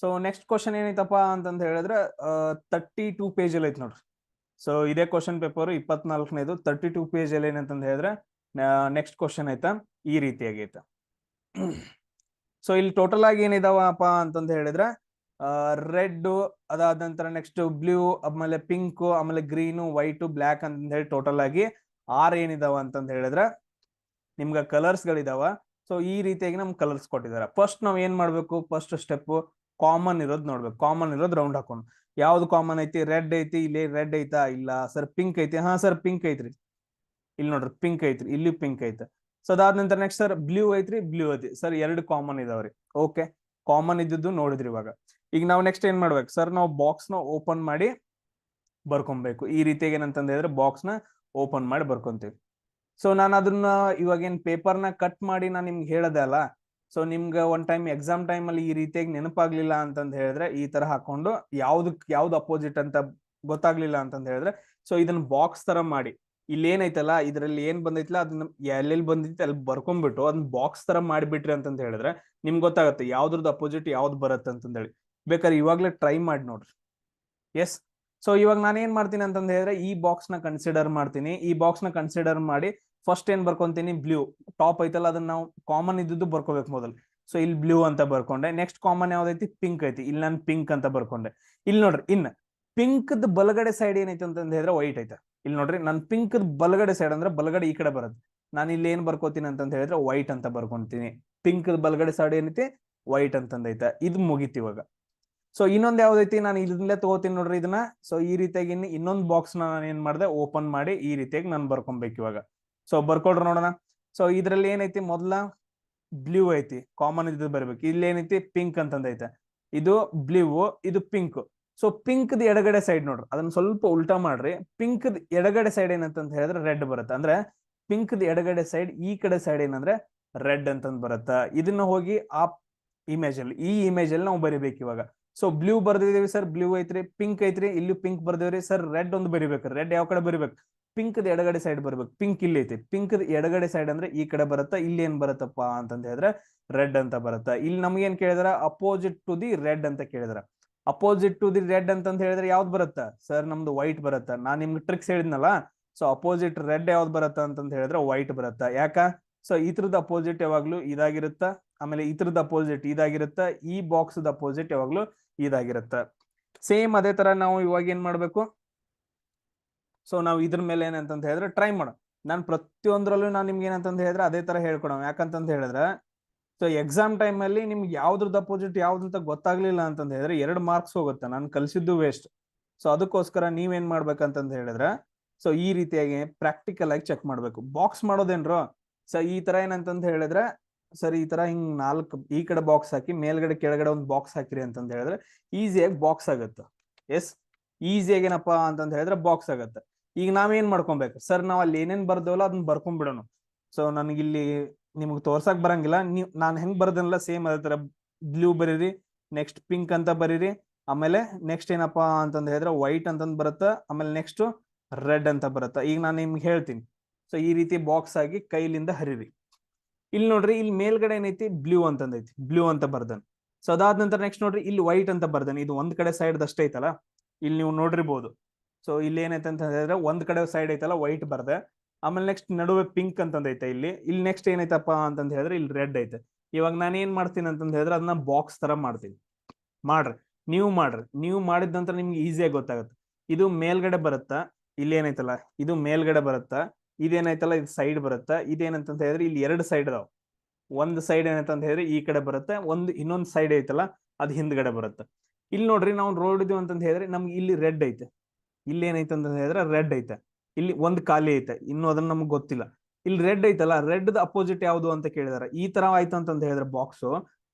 ಸೊ ನೆಕ್ಸ್ಟ್ ಕ್ವಶನ್ ಏನೈತಪ್ಪ ಅಂತಂದ ಹೇಳಿದ್ರೆ 32 ಪೇಜ್ ಅಲ್ಲಿ ಐತಿ ನೋಡ್ರಿ. ಸೊ ಇದೇ ಕ್ವಶನ್ ಪೇಪರ್ 24ನೇದು 32 ಪೇಜ್ ಅಲ್ಲಿ ಏನಂತಂದ ಹೇಳಿದ್ರೆ ನೆಕ್ಸ್ಟ್ ಕ್ವಶನ್ ಐತಾ ಈ ರೀತಿಯಾಗಿ ಐತ. ಸೊ ಇಲ್ಲಿ ಟೋಟಲ್ ಆಗಿ ಏನಿದಾವಪ್ಪ ಅಂತಂದ ಹೇಳಿದ್ರೆ ರೆಡ್, ಅದಾದ ನಂತರ ನೆಕ್ಸ್ಟ್ ಬ್ಲೂ, ಆಮೇಲೆ ಪಿಂಕ್, ಆಮೇಲೆ ಗ್ರೀನು, ವೈಟ್, ಬ್ಲಾಕ್ ಅಂತ ಹೇಳಿ ಟೋಟಲ್ ಆಗಿ 6 ಏನಿದಾವ ಅಂತಂದ ಹೇಳಿದ್ರೆ ನಿಮ್ಗ ಕಲರ್ಸ್ ಗಳಿದಾವ. ಸೊ ಈ ರೀತಿಯಾಗಿ ನಮ್ಗೆ ಕಲರ್ಸ್ ಕೊಟ್ಟಿದ್ದಾರೆ. ಫಸ್ಟ್ ನಾವ್ ಏನ್ ಮಾಡ್ಬೇಕು, ಫಸ್ಟ್ ಸ್ಟೆಪ್ ಕಾಮನ್ ಇರೋದ್ ನೋಡ್ಬೇಕು. ಕಾಮನ್ ಇರೋದ್ ರೌಂಡ್ ಹಾಕೊಂಡು. ಯಾವ್ದು ಕಾಮನ್ ಐತಿ? ರೆಡ್ ಐತಿ, ಇಲ್ಲಿ ರೆಡ್ ಐತಾ? ಇಲ್ಲ ಸರ್. ಪಿಂಕ್ ಐತಿ? ಹಾ ಸರ್ ಪಿಂಕ್ ಐತ್ರಿ. ಇಲ್ಲಿ ನೋಡ್ರಿ ಪಿಂಕ್ ಐತ್ರಿ, ಇಲ್ಲಿ ಪಿಂಕ್ ಐತೆ. ಸೊ ಅದಾದ ನಂತರ ನೆಕ್ಸ್ಟ್ ಸರ್ ಬ್ಲೂ ಐತ್ರಿ, ಬ್ಲೂ ಐತಿ ಸರ್. ಎರಡು ಕಾಮನ್ ಇದಾವ್ರಿ. ಓಕೆ, ಕಾಮನ್ ಇದ್ದದ್ದು ನೋಡಿದ್ರಿ. ಇವಾಗ ಈಗ ನಾವು ನೆಕ್ಸ್ಟ್ ಏನ್ ಮಾಡ್ಬೇಕು ಸರ್? ನಾವು ಬಾಕ್ಸ್ ನ ಓಪನ್ ಮಾಡಿ ಬರ್ಕೊಬೇಕು. ಈ ರೀತಿಯಾಗಿ ಏನಂತಂದ ಹೇಳಿದ್ರೆ ಬಾಕ್ಸ್ ನ ಓಪನ್ ಮಾಡಿ ಬರ್ಕೊಂತೀವಿ. ಸೊ ನಾನು ಅದನ್ನ ಇವಾಗ ಏನ್ ಪೇಪರ್ನ ಕಟ್ ಮಾಡಿ ನಾನು ನಿಮ್ಗೆ ಹೇಳದೆ ಅಲ್ಲ. ಸೊ ನಿಮ್ಗೆ ಒನ್ ಟೈಮ್ ಎಕ್ಸಾಮ್ ಟೈಮ್ ಅಲ್ಲಿ ಈ ರೀತಿಯಾಗಿ ನೆನಪಾಗ್ಲಿಲ್ಲ ಅಂತಂದ ಹೇಳಿದ್ರೆ ಈ ತರ ಹಾಕೊಂಡು ಯಾವ್ದು ಅಪೋಸಿಟ್ ಅಂತ ಗೊತ್ತಾಗ್ಲಿಲ್ಲ ಅಂತಂದ ಹೇಳಿದ್ರೆ, ಸೊ ಇದನ್ನ ಬಾಕ್ಸ್ ತರ ಮಾಡಿ, ಇಲ್ಲಿ ಏನೈತಲ್ಲ ಇದ್ರಲ್ಲಿ ಏನ್ ಬಂದೈತಿಲ್ಲ ಅದನ್ನ ಎಲ್ಲೆಲ್ಲಿ ಬಂದೈತಿ ಅಲ್ಲಿ ಬರ್ಕೊಂಡ್ಬಿಟ್ಟು ಅದನ್ನ ಬಾಕ್ಸ್ ತರ ಮಾಡಿಬಿಟ್ರಿ ಅಂತಂದ ಹೇಳಿದ್ರೆ ನಿಮ್ಗೆ ಗೊತ್ತಾಗುತ್ತೆ ಯಾವ್ದ್ರದ್ದು ಅಪೋಸಿಟ್ ಯಾವ್ದು ಬರುತ್ತೆ ಅಂತಂದ ಹೇಳಿ. ಬೇಕಾದ್ರೆ ಇವಾಗ್ಲೇ ಟ್ರೈ ಮಾಡಿ ನೋಡ್ರಿ. ಎಸ್. ಸೊ ಇವಾಗ ನಾನು ಏನ್ ಮಾಡ್ತೀನಿ ಅಂತಂದ ಹೇಳಿದ್ರೆ ಈ ಬಾಕ್ಸ್ ನ ಕನ್ಸಿಡರ್ ಮಾಡ್ತೀನಿ. ಈ ಬಾಕ್ಸ್ ನ ಕನ್ಸಿಡರ್ ಮಾಡಿ ಫಸ್ಟ್ ಏನ್ ಬರ್ಕೊಂತೀನಿ? ಬ್ಲೂ ಟಾಪ್ ಐತಲ್ಲ ಅದನ್ನ ನಾವು ಕಾಮನ್ ಇದ್ದು ಬರ್ಕೋಬೇಕು ಮೊದಲು. ಸೊ ಇಲ್ಲಿ ಬ್ಲೂ ಅಂತ ಬರ್ಕೊಂಡೆ. ನೆಕ್ಸ್ಟ್ ಕಾಮನ್ ಯಾವ್ದೈತಿ? ಪಿಂಕ್ ಐತಿ. ಇಲ್ಲಿ ನಾನು ಪಿಂಕ್ ಅಂತ ಬರ್ಕೊಂಡೆ. ಇಲ್ಲಿ ನೋಡ್ರಿ, ಇನ್ ಪಿಂಕ್ ಬಲಗಡೆ ಸೈಡ್ ಏನೈತಿ ಅಂತಂದ ಹೇಳಿದ್ರೆ ವೈಟ್ ಐತೆ. ಇಲ್ಲಿ ನೋಡ್ರಿ, ನನ್ ಪಿಂಕ್ ಬಲಗಡೆ ಸೈಡ್ ಅಂದ್ರೆ ಬಲಗಡೆ ಈ ಕಡೆ ಬರುತ್ತೆ. ನಾನು ಇಲ್ಲಿ ಏನ್ ಬರ್ಕೋತೀನಿ ಅಂತಂದ ಹೇಳಿದ್ರೆ ವೈಟ್ ಅಂತ ಬರ್ಕೊಂತೀನಿ. ಪಿಂಕ್ ಬಲಗಡೆ ಸೈಡ್ ಏನೈತಿ? ವೈಟ್ ಅಂತಂದೈತೆ. ಇದು ಮುಗೀತಿ ಇವಾಗ. ಸೊ ಇನ್ನೊಂದ್ ಯಾವ್ದೈತಿ? ನಾನು ಇಲ್ಲೇ ತಗೋತೀನಿ ನೋಡ್ರಿ ಇದನ್ನ. ಸೊ ಈ ರೀತಿಯಾಗಿ ಇನ್ನೊಂದು ಬಾಕ್ಸ್ ನಾನು ಏನ್ ಮಾಡಿದೆ? ಓಪನ್ ಮಾಡಿ ಈ ರೀತಿಯಾಗಿ ನಾನು ಬರ್ಕೊಬೇಕು ಇವಾಗ. ಸೊ ಬರ್ಕೊಡ್ರಿ ನೋಡೋಣ. ಸೊ ಇದ್ರಲ್ಲಿ ಏನೈತಿ? ಮೊದ್ಲ ಬ್ಲೂ ಐತಿ, ಕಾಮನ್ ಇದ್ದು ಬರ್ಬೇಕು. ಇಲ್ಲಿ ಏನೈತಿ? ಪಿಂಕ್ ಅಂತಂದೈತೆ. ಇದು ಬ್ಲೂ, ಇದು ಪಿಂಕ್. ಸೊ ಪಿಂಕ್ ಎಡಗಡೆ ಸೈಡ್ ನೋಡ್ರಿ, ಅದನ್ನ ಸ್ವಲ್ಪ ಉಲ್ಟಾ ಮಾಡ್ರಿ. ಪಿಂಕ್ ಎಡಗಡೆ ಸೈಡ್ ಏನಂತ ಹೇಳಿದ್ರೆ ರೆಡ್ ಬರುತ್ತೆ. ಅಂದ್ರೆ ಪಿಂಕ್ ಎಡಗಡೆ ಸೈಡ್ ಈ ಕಡೆ ಸೈಡ್ ಏನಂದ್ರೆ ರೆಡ್ ಅಂತಂದ್ ಬರುತ್ತ. ಇದನ್ನ ಹೋಗಿ ಆ ಇಮೇಜ್ ಅಲ್ಲಿ, ಈ ಇಮೇಜ್ ಅಲ್ಲಿ ನಾವು ಬರಿಬೇಕು ಇವಾಗ. ಸೊ ಬ್ಲೂ ಬರ್ದಿದೀವಿ ಸರ್, ಬ್ಲೂ ಐತ್ರಿ. ಪಿಂಕ್ ಐತ್ರಿ, ಇಲ್ಲಿ ಪಿಂಕ್ ಬರ್ದೇವ್ರಿ ಸರ್. ರೆಡ್ ಒಂದು ಬರಿಬೇಕು. ರೆಡ್ ಯಾವ ಕಡೆ ಬರಿಬೇಕು? ಪಿಂಕ್ ಎಡಗಡೆ ಸೈಡ್ ಬರ್ಬೇಕು. ಪಿಂಕ್ ಇಲ್ಲಿ ಐತಿ. ಪಿಂಕ್ ಎಡಗಡೆ ಸೈಡ್ ಅಂದ್ರೆ ಈ ಕಡೆ ಬರುತ್ತಾ. ಇಲ್ಲಿ ಏನ್ ಬರುತ್ತಪ್ಪ ಅಂತಂದ ಹೇಳಿದ್ರೆ ರೆಡ್ ಅಂತ ಬರುತ್ತ. ಇಲ್ಲಿ ನಮ್ಗೆ ಏನ್ ಕೇಳಿದ್ರ? ಅಪೋಸಿಟ್ ಟು ದಿ ರೆಡ್ ಅಂತ ಕೇಳಿದ್ರ. ಅಪೋಸಿಟ್ ಟು ದಿ ರೆಡ್ ಅಂತಂದ ಹೇಳಿದ್ರೆ ಯಾವ್ದು ಬರುತ್ತ ಸರ್? ನಮ್ದು ವೈಟ್ ಬರುತ್ತ. ನಾನ್ ನಿಮ್ಗೆ ಟ್ರಿಕ್ಸ್ ಹೇಳಿದ್ನಲ್ಲ. ಸೊ ಅಪೋಸಿಟ್ ರೆಡ್ ಯಾವ್ದು ಬರುತ್ತ ಅಂತಂದ ಹೇಳಿದ್ರೆ ವೈಟ್ ಬರುತ್ತ. ಯಾಕ? ಸೊ ಇದ್ರದ್ದು ಅಪೋಸಿಟ್ ಯಾವಾಗ್ಲೂ ಇದಾಗಿರುತ್ತ. ಆಮೇಲೆ ಇದ್ರದ್ದು ಅಪೋಸಿಟ್ ಇದಾಗಿರುತ್ತ. ಈ ಬಾಕ್ಸ್ ಅಪೋಸಿಟ್ ಯಾವಾಗ್ಲೂ ಇದಾಗಿರುತ್ತ. ಸೇಮ್ ಅದೇ ತರ ನಾವು ಇವಾಗ ಏನ್ ಮಾಡ್ಬೇಕು? ಸೊ ನಾವು ಇದ್ರ ಮೇಲೆ ಏನಂತ ಹೇಳಿದ್ರೆ ಟ್ರೈ ಮಾಡೋಣ. ನಾನು ಪ್ರತಿಯೊಂದ್ರಲ್ಲೂ ನಾನು ನಿಮ್ಗೆ ಏನಂತ ಹೇಳಿದ್ರೆ ಅದೇ ತರ ಹೇಳ್ಕೊಡೋಣ. ಯಾಕಂತಂದ ಹೇಳಿದ್ರೆ ಸೊ ಎಕ್ಸಾಮ್ ಟೈಮ್ ಅಲ್ಲಿ ನಿಮ್ಗೆ ಯಾವ್ದ್ರದ್ದು ಅಪೋಸಿಟ್ ಯಾವ್ದಂತ ಗೊತ್ತಾಗ್ಲಿಲ್ಲ ಅಂತಂದ ಹೇಳಿದ್ರೆ 2 ಮಾರ್ಕ್ಸ್ ಹೋಗುತ್ತೆ. ನಾನು ಕಲ್ಸಿದ್ದು ವೇಸ್ಟ್. ಸೊ ಅದಕ್ಕೋಸ್ಕರ ನೀವೇನ್ ಮಾಡ್ಬೇಕಂತಂದ ಹೇಳಿದ್ರೆ ಸೊ ಈ ರೀತಿಯಾಗಿ ಪ್ರಾಕ್ಟಿಕಲ್ ಆಗಿ ಚೆಕ್ ಮಾಡ್ಬೇಕು. ಬಾಕ್ಸ್ ಮಾಡೋದೇನ್ರು? ಸೊ ಈ ತರ ಏನಂತಂದ ಹೇಳಿದ್ರೆ ಸರ್ ಈ ತರ ಹಿಂಗ್ 4 ಈ ಕಡೆ ಬಾಕ್ಸ್ ಹಾಕಿ ಮೇಲ್ಗಡೆ ಕೆಳಗಡೆ ಒಂದು ಬಾಕ್ಸ್ ಹಾಕಿರಿ ಅಂತಂದ ಹೇಳಿದ್ರೆ ಈಸಿಯಾಗಿ ಬಾಕ್ಸ್ ಆಗುತ್ತೆ. ಎಸ್, ಈಸಿಯಾಗಿ ಏನಪ್ಪಾ ಅಂತಂದ ಹೇಳಿದ್ರೆ ಬಾಕ್ಸ್ ಆಗುತ್ತೆ. ಈಗ ನಾವೇನ್ ಮಾಡ್ಕೊಬೇಕು ಸರ್? ನಾವ್ ಅಲ್ಲಿ ಏನೇನ್ ಬರ್ದೇವಲ್ಲ ಅದನ್ನ ಬರ್ಕೊಂಡ್ಬಿಡೋಣ. ಸೊ ನನಗಿಲ್ಲಿ ನಿಮ್ಗೆ ತೋರ್ಸಕ್ ಬರಂಗಿಲ್ಲ. ನಾನ್ ಹೆಂಗ್ ಬರ್ದನಲ್ಲ ಸೇಮ್ ಅದೇ ತರ ಬ್ಲೂ ಬರೀರಿ, ನೆಕ್ಸ್ಟ್ ಪಿಂಕ್ ಅಂತ ಬರೀರಿ, ಆಮೇಲೆ ನೆಕ್ಸ್ಟ್ ಏನಪ್ಪಾ ಅಂತಂದ ಹೇಳಿದ್ರೆ ವೈಟ್ ಅಂತಂದ್ ಬರುತ್ತ, ಆಮೇಲೆ ನೆಕ್ಸ್ಟ್ ರೆಡ್ ಅಂತ ಬರುತ್ತ. ಈಗ ನಾನು ನಿಮ್ಗೆ ಹೇಳ್ತೀನಿ. ಸೊ ಈ ರೀತಿ ಬಾಕ್ಸ್ ಆಗಿ ಕೈಲಿಂದ ಹರಿರಿ. ಇಲ್ಲಿ ನೋಡ್ರಿ, ಇಲ್ಲಿ ಮೇಲ್ಗಡೆ ಏನೈತಿ? ಬ್ಲೂ ಅಂತಂದೈತಿ. ಬ್ಲೂ ಅಂತ ಬರ್ದನ್. ಸೊ ಅದಾದ ನಂತರ ನೆಕ್ಸ್ಟ್ ನೋಡ್ರಿ, ಇಲ್ಲಿ ವೈಟ್ ಅಂತ ಬರ್ದನ್. ಇದು ಒಂದ್ ಕಡೆ ಸೈಡ್ ದಷ್ಟೇ ಐತಲ್ಲ, ಇಲ್ಲಿ ನೀವು ನೋಡಿರ್ಬೋದು. ಸೊ ಇಲ್ಲಿ ಏನೈತೆ ಅಂತ ಹೇಳಿದ್ರೆ ಒಂದ್ ಕಡೆ ಸೈಡ್ ಐತಲ್ಲ ವೈಟ್ ಬರ್ದೆ. ಆಮೇಲೆ ನೆಕ್ಸ್ಟ್ ನಡುವೆ ಪಿಂಕ್ ಅಂತಂದೈತೆ. ಇಲ್ಲಿ ನೆಕ್ಸ್ಟ್ ಏನೈತಪ್ಪ ಅಂತಂದ ಹೇಳಿದ್ರೆ ಇಲ್ಲಿ ರೆಡ್ ಐತೆ. ಇವಾಗ ನಾನು ಏನ್ ಮಾಡ್ತೀನಿ ಅಂತಂದ ಹೇಳಿದ್ರೆ ಅದನ್ನ ಬಾಕ್ಸ್ ತರ ಮಾಡ್ತೀನಿ. ಮಾಡ್ರಿ, ನೀವು ಮಾಡ್ರಿ. ನೀವು ಮಾಡಿದ ನಂತರ ನಿಮ್ಗೆ ಈಸಿಯಾಗಿ ಗೊತ್ತಾಗುತ್ತೆ. ಇದು ಮೇಲ್ಗಡೆ ಬರುತ್ತಾ, ಇಲ್ಲಿ ಏನೈತಲ್ಲ ಇದು ಮೇಲ್ಗಡೆ ಬರುತ್ತಾ, ಇದೇನೈತಲ್ಲ ಇದು ಸೈಡ್ ಬರುತ್ತಾ. ಇದೇನಂತ ಹೇಳಿದ್ರೆ ಇಲ್ಲಿ 2 ಸೈಡ್ ಅದಾವ. ಒಂದ್ ಸೈಡ್ ಏನಂತ ಹೇಳಿದ್ರೆ ಈ ಕಡೆ ಬರುತ್ತೆ, ಇನ್ನೊಂದ್ ಸೈಡ್ ಐತಲ್ಲ ಅದು ಹಿಂದ್ಗಡೆ ಬರುತ್ತೆ. ಇಲ್ಲಿ ನೋಡ್ರಿ, ನಾವು ನೋಡಿದ್ವಿ ಅಂತಂದ ಹೇಳಿದ್ರೆ ನಮ್ಗೆ ಇಲ್ಲಿ ರೆಡ್ ಐತೆ. ಇಲ್ಲಿ ಏನೈತೆ ಅಂತ ಹೇಳಿದ್ರೆ ರೆಡ್ ಐತೆ. ಇಲ್ಲಿ ಒಂದ್ ಖಾಲಿ ಐತೆ, ಇನ್ನು ಅದನ್ನ ನಮ್ಗೆ ಗೊತ್ತಿಲ್ಲ. ಇಲ್ಲಿ ರೆಡ್ ಐತಲ್ಲ, ರೆಡ್ ಅಪೋಸಿಟ್ ಯಾವ್ದು ಅಂತ ಕೇಳಿದಾರೆ. ಈ ತರ ಆಯ್ತು ಅಂತಂದ ಹೇಳಿದ್ರೆ ಬಾಕ್ಸ್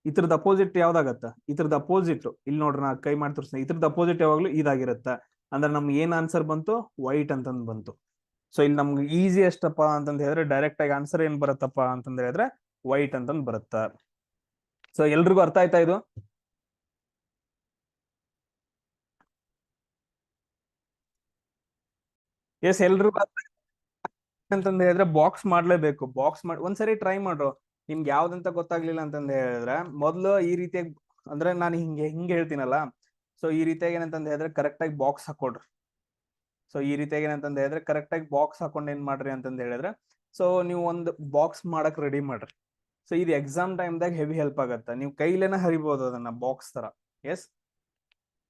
ಇದ್ರದ್ದು ಅಪೋಸಿಟ್ ಯಾವ್ದಾಗತ್ತ? ಇದ್ರದ್ದು ಅಪೋಸಿಟ್ ಇಲ್ಲಿ ನೋಡ್ರಿ, ನಾ ಕೈ ಮಾಡಿ ತೋರಿಸ್ತೀನಿ. ಇದ್ರದ್ದು ಅಪೋಸಿಟ್ ಯಾವಾಗ್ಲೂ ಇದಾಗಿರುತ್ತ. ಅಂದ್ರೆ ನಮ್ಗೆ ಏನ್ ಆನ್ಸರ್ ಬಂತು? ವೈಟ್ ಅಂತಂದ್ ಬಂತು. ಸೊ ಇಲ್ಲಿ ನಮ್ಗೆ ಈಸಿ ಎಷ್ಟಪ್ಪ ಅಂತಂದ ಹೇಳಿದ್ರೆ ಡೈರೆಕ್ಟ್ ಆಗಿ ಆನ್ಸರ್ ಏನ್ ಬರುತ್ತಪ್ಪ ಅಂತಂದ ಹೇಳಿದ್ರೆ ವೈಟ್ ಅಂತಂದ್ ಬರುತ್ತ. ಸೊ ಎಲ್ರಿಗೂ ಅರ್ಥ ಆಯ್ತಾ ಇದು? ಎಸ್, ಎಲ್ರಿಗೂ ಅಂತಂದ ಹೇಳಿದ್ರೆ ಬಾಕ್ಸ್ ಮಾಡ್ಲೇಬೇಕು. ಬಾಕ್ಸ್ ಮಾಡಿ ಒಂದ್ಸರಿ ಟ್ರೈ ಮಾಡ್ರು. ನಿಮ್ಗೆ ಯಾವ್ದಂತ ಗೊತ್ತಾಗ್ಲಿಲ್ಲ ಅಂತಂದ ಹೇಳಿದ್ರೆ ಮೊದ್ಲು ಈ ರೀತಿಯಾಗಿ, ಅಂದ್ರೆ ನಾನು ಹಿಂಗೆ ಹೇಳ್ತೀನಲ್ಲ. ಸೊ ಈ ರೀತಿಯಾಗಿ ಏನಂತಂದ ಹೇಳಿದ್ರೆ ಕರೆಕ್ಟ್ ಆಗಿ ಬಾಕ್ಸ್ ಹಾಕೊಡ್ರಿ. ಸೊ ಈ ರೀತಿಯಾಗಿ ಏನಂತಂದ ಹೇಳಿದ್ರೆ ಕರೆಕ್ಟ್ ಆಗಿ ಬಾಕ್ಸ್ ಹಾಕೊಂಡ್ ಏನ್ ಮಾಡ್ರಿ ಅಂತಂದ ಹೇಳಿದ್ರೆ ಸೊ ನೀವು ಒಂದು ಬಾಕ್ಸ್ ಮಾಡಕ್ ರೆಡಿ ಮಾಡ್ರಿ. ಸೊ ಇದು ಎಕ್ಸಾಮ್ ಟೈಮ್ದಾಗ ಹೆವಿ ಹೆಲ್ಪ್ ಆಗತ್ತ. ನೀವು ಕೈಲೇನ ಹರಿಬಹುದು ಅದನ್ನ ಬಾಕ್ಸ್ ತರ. ಎಸ್.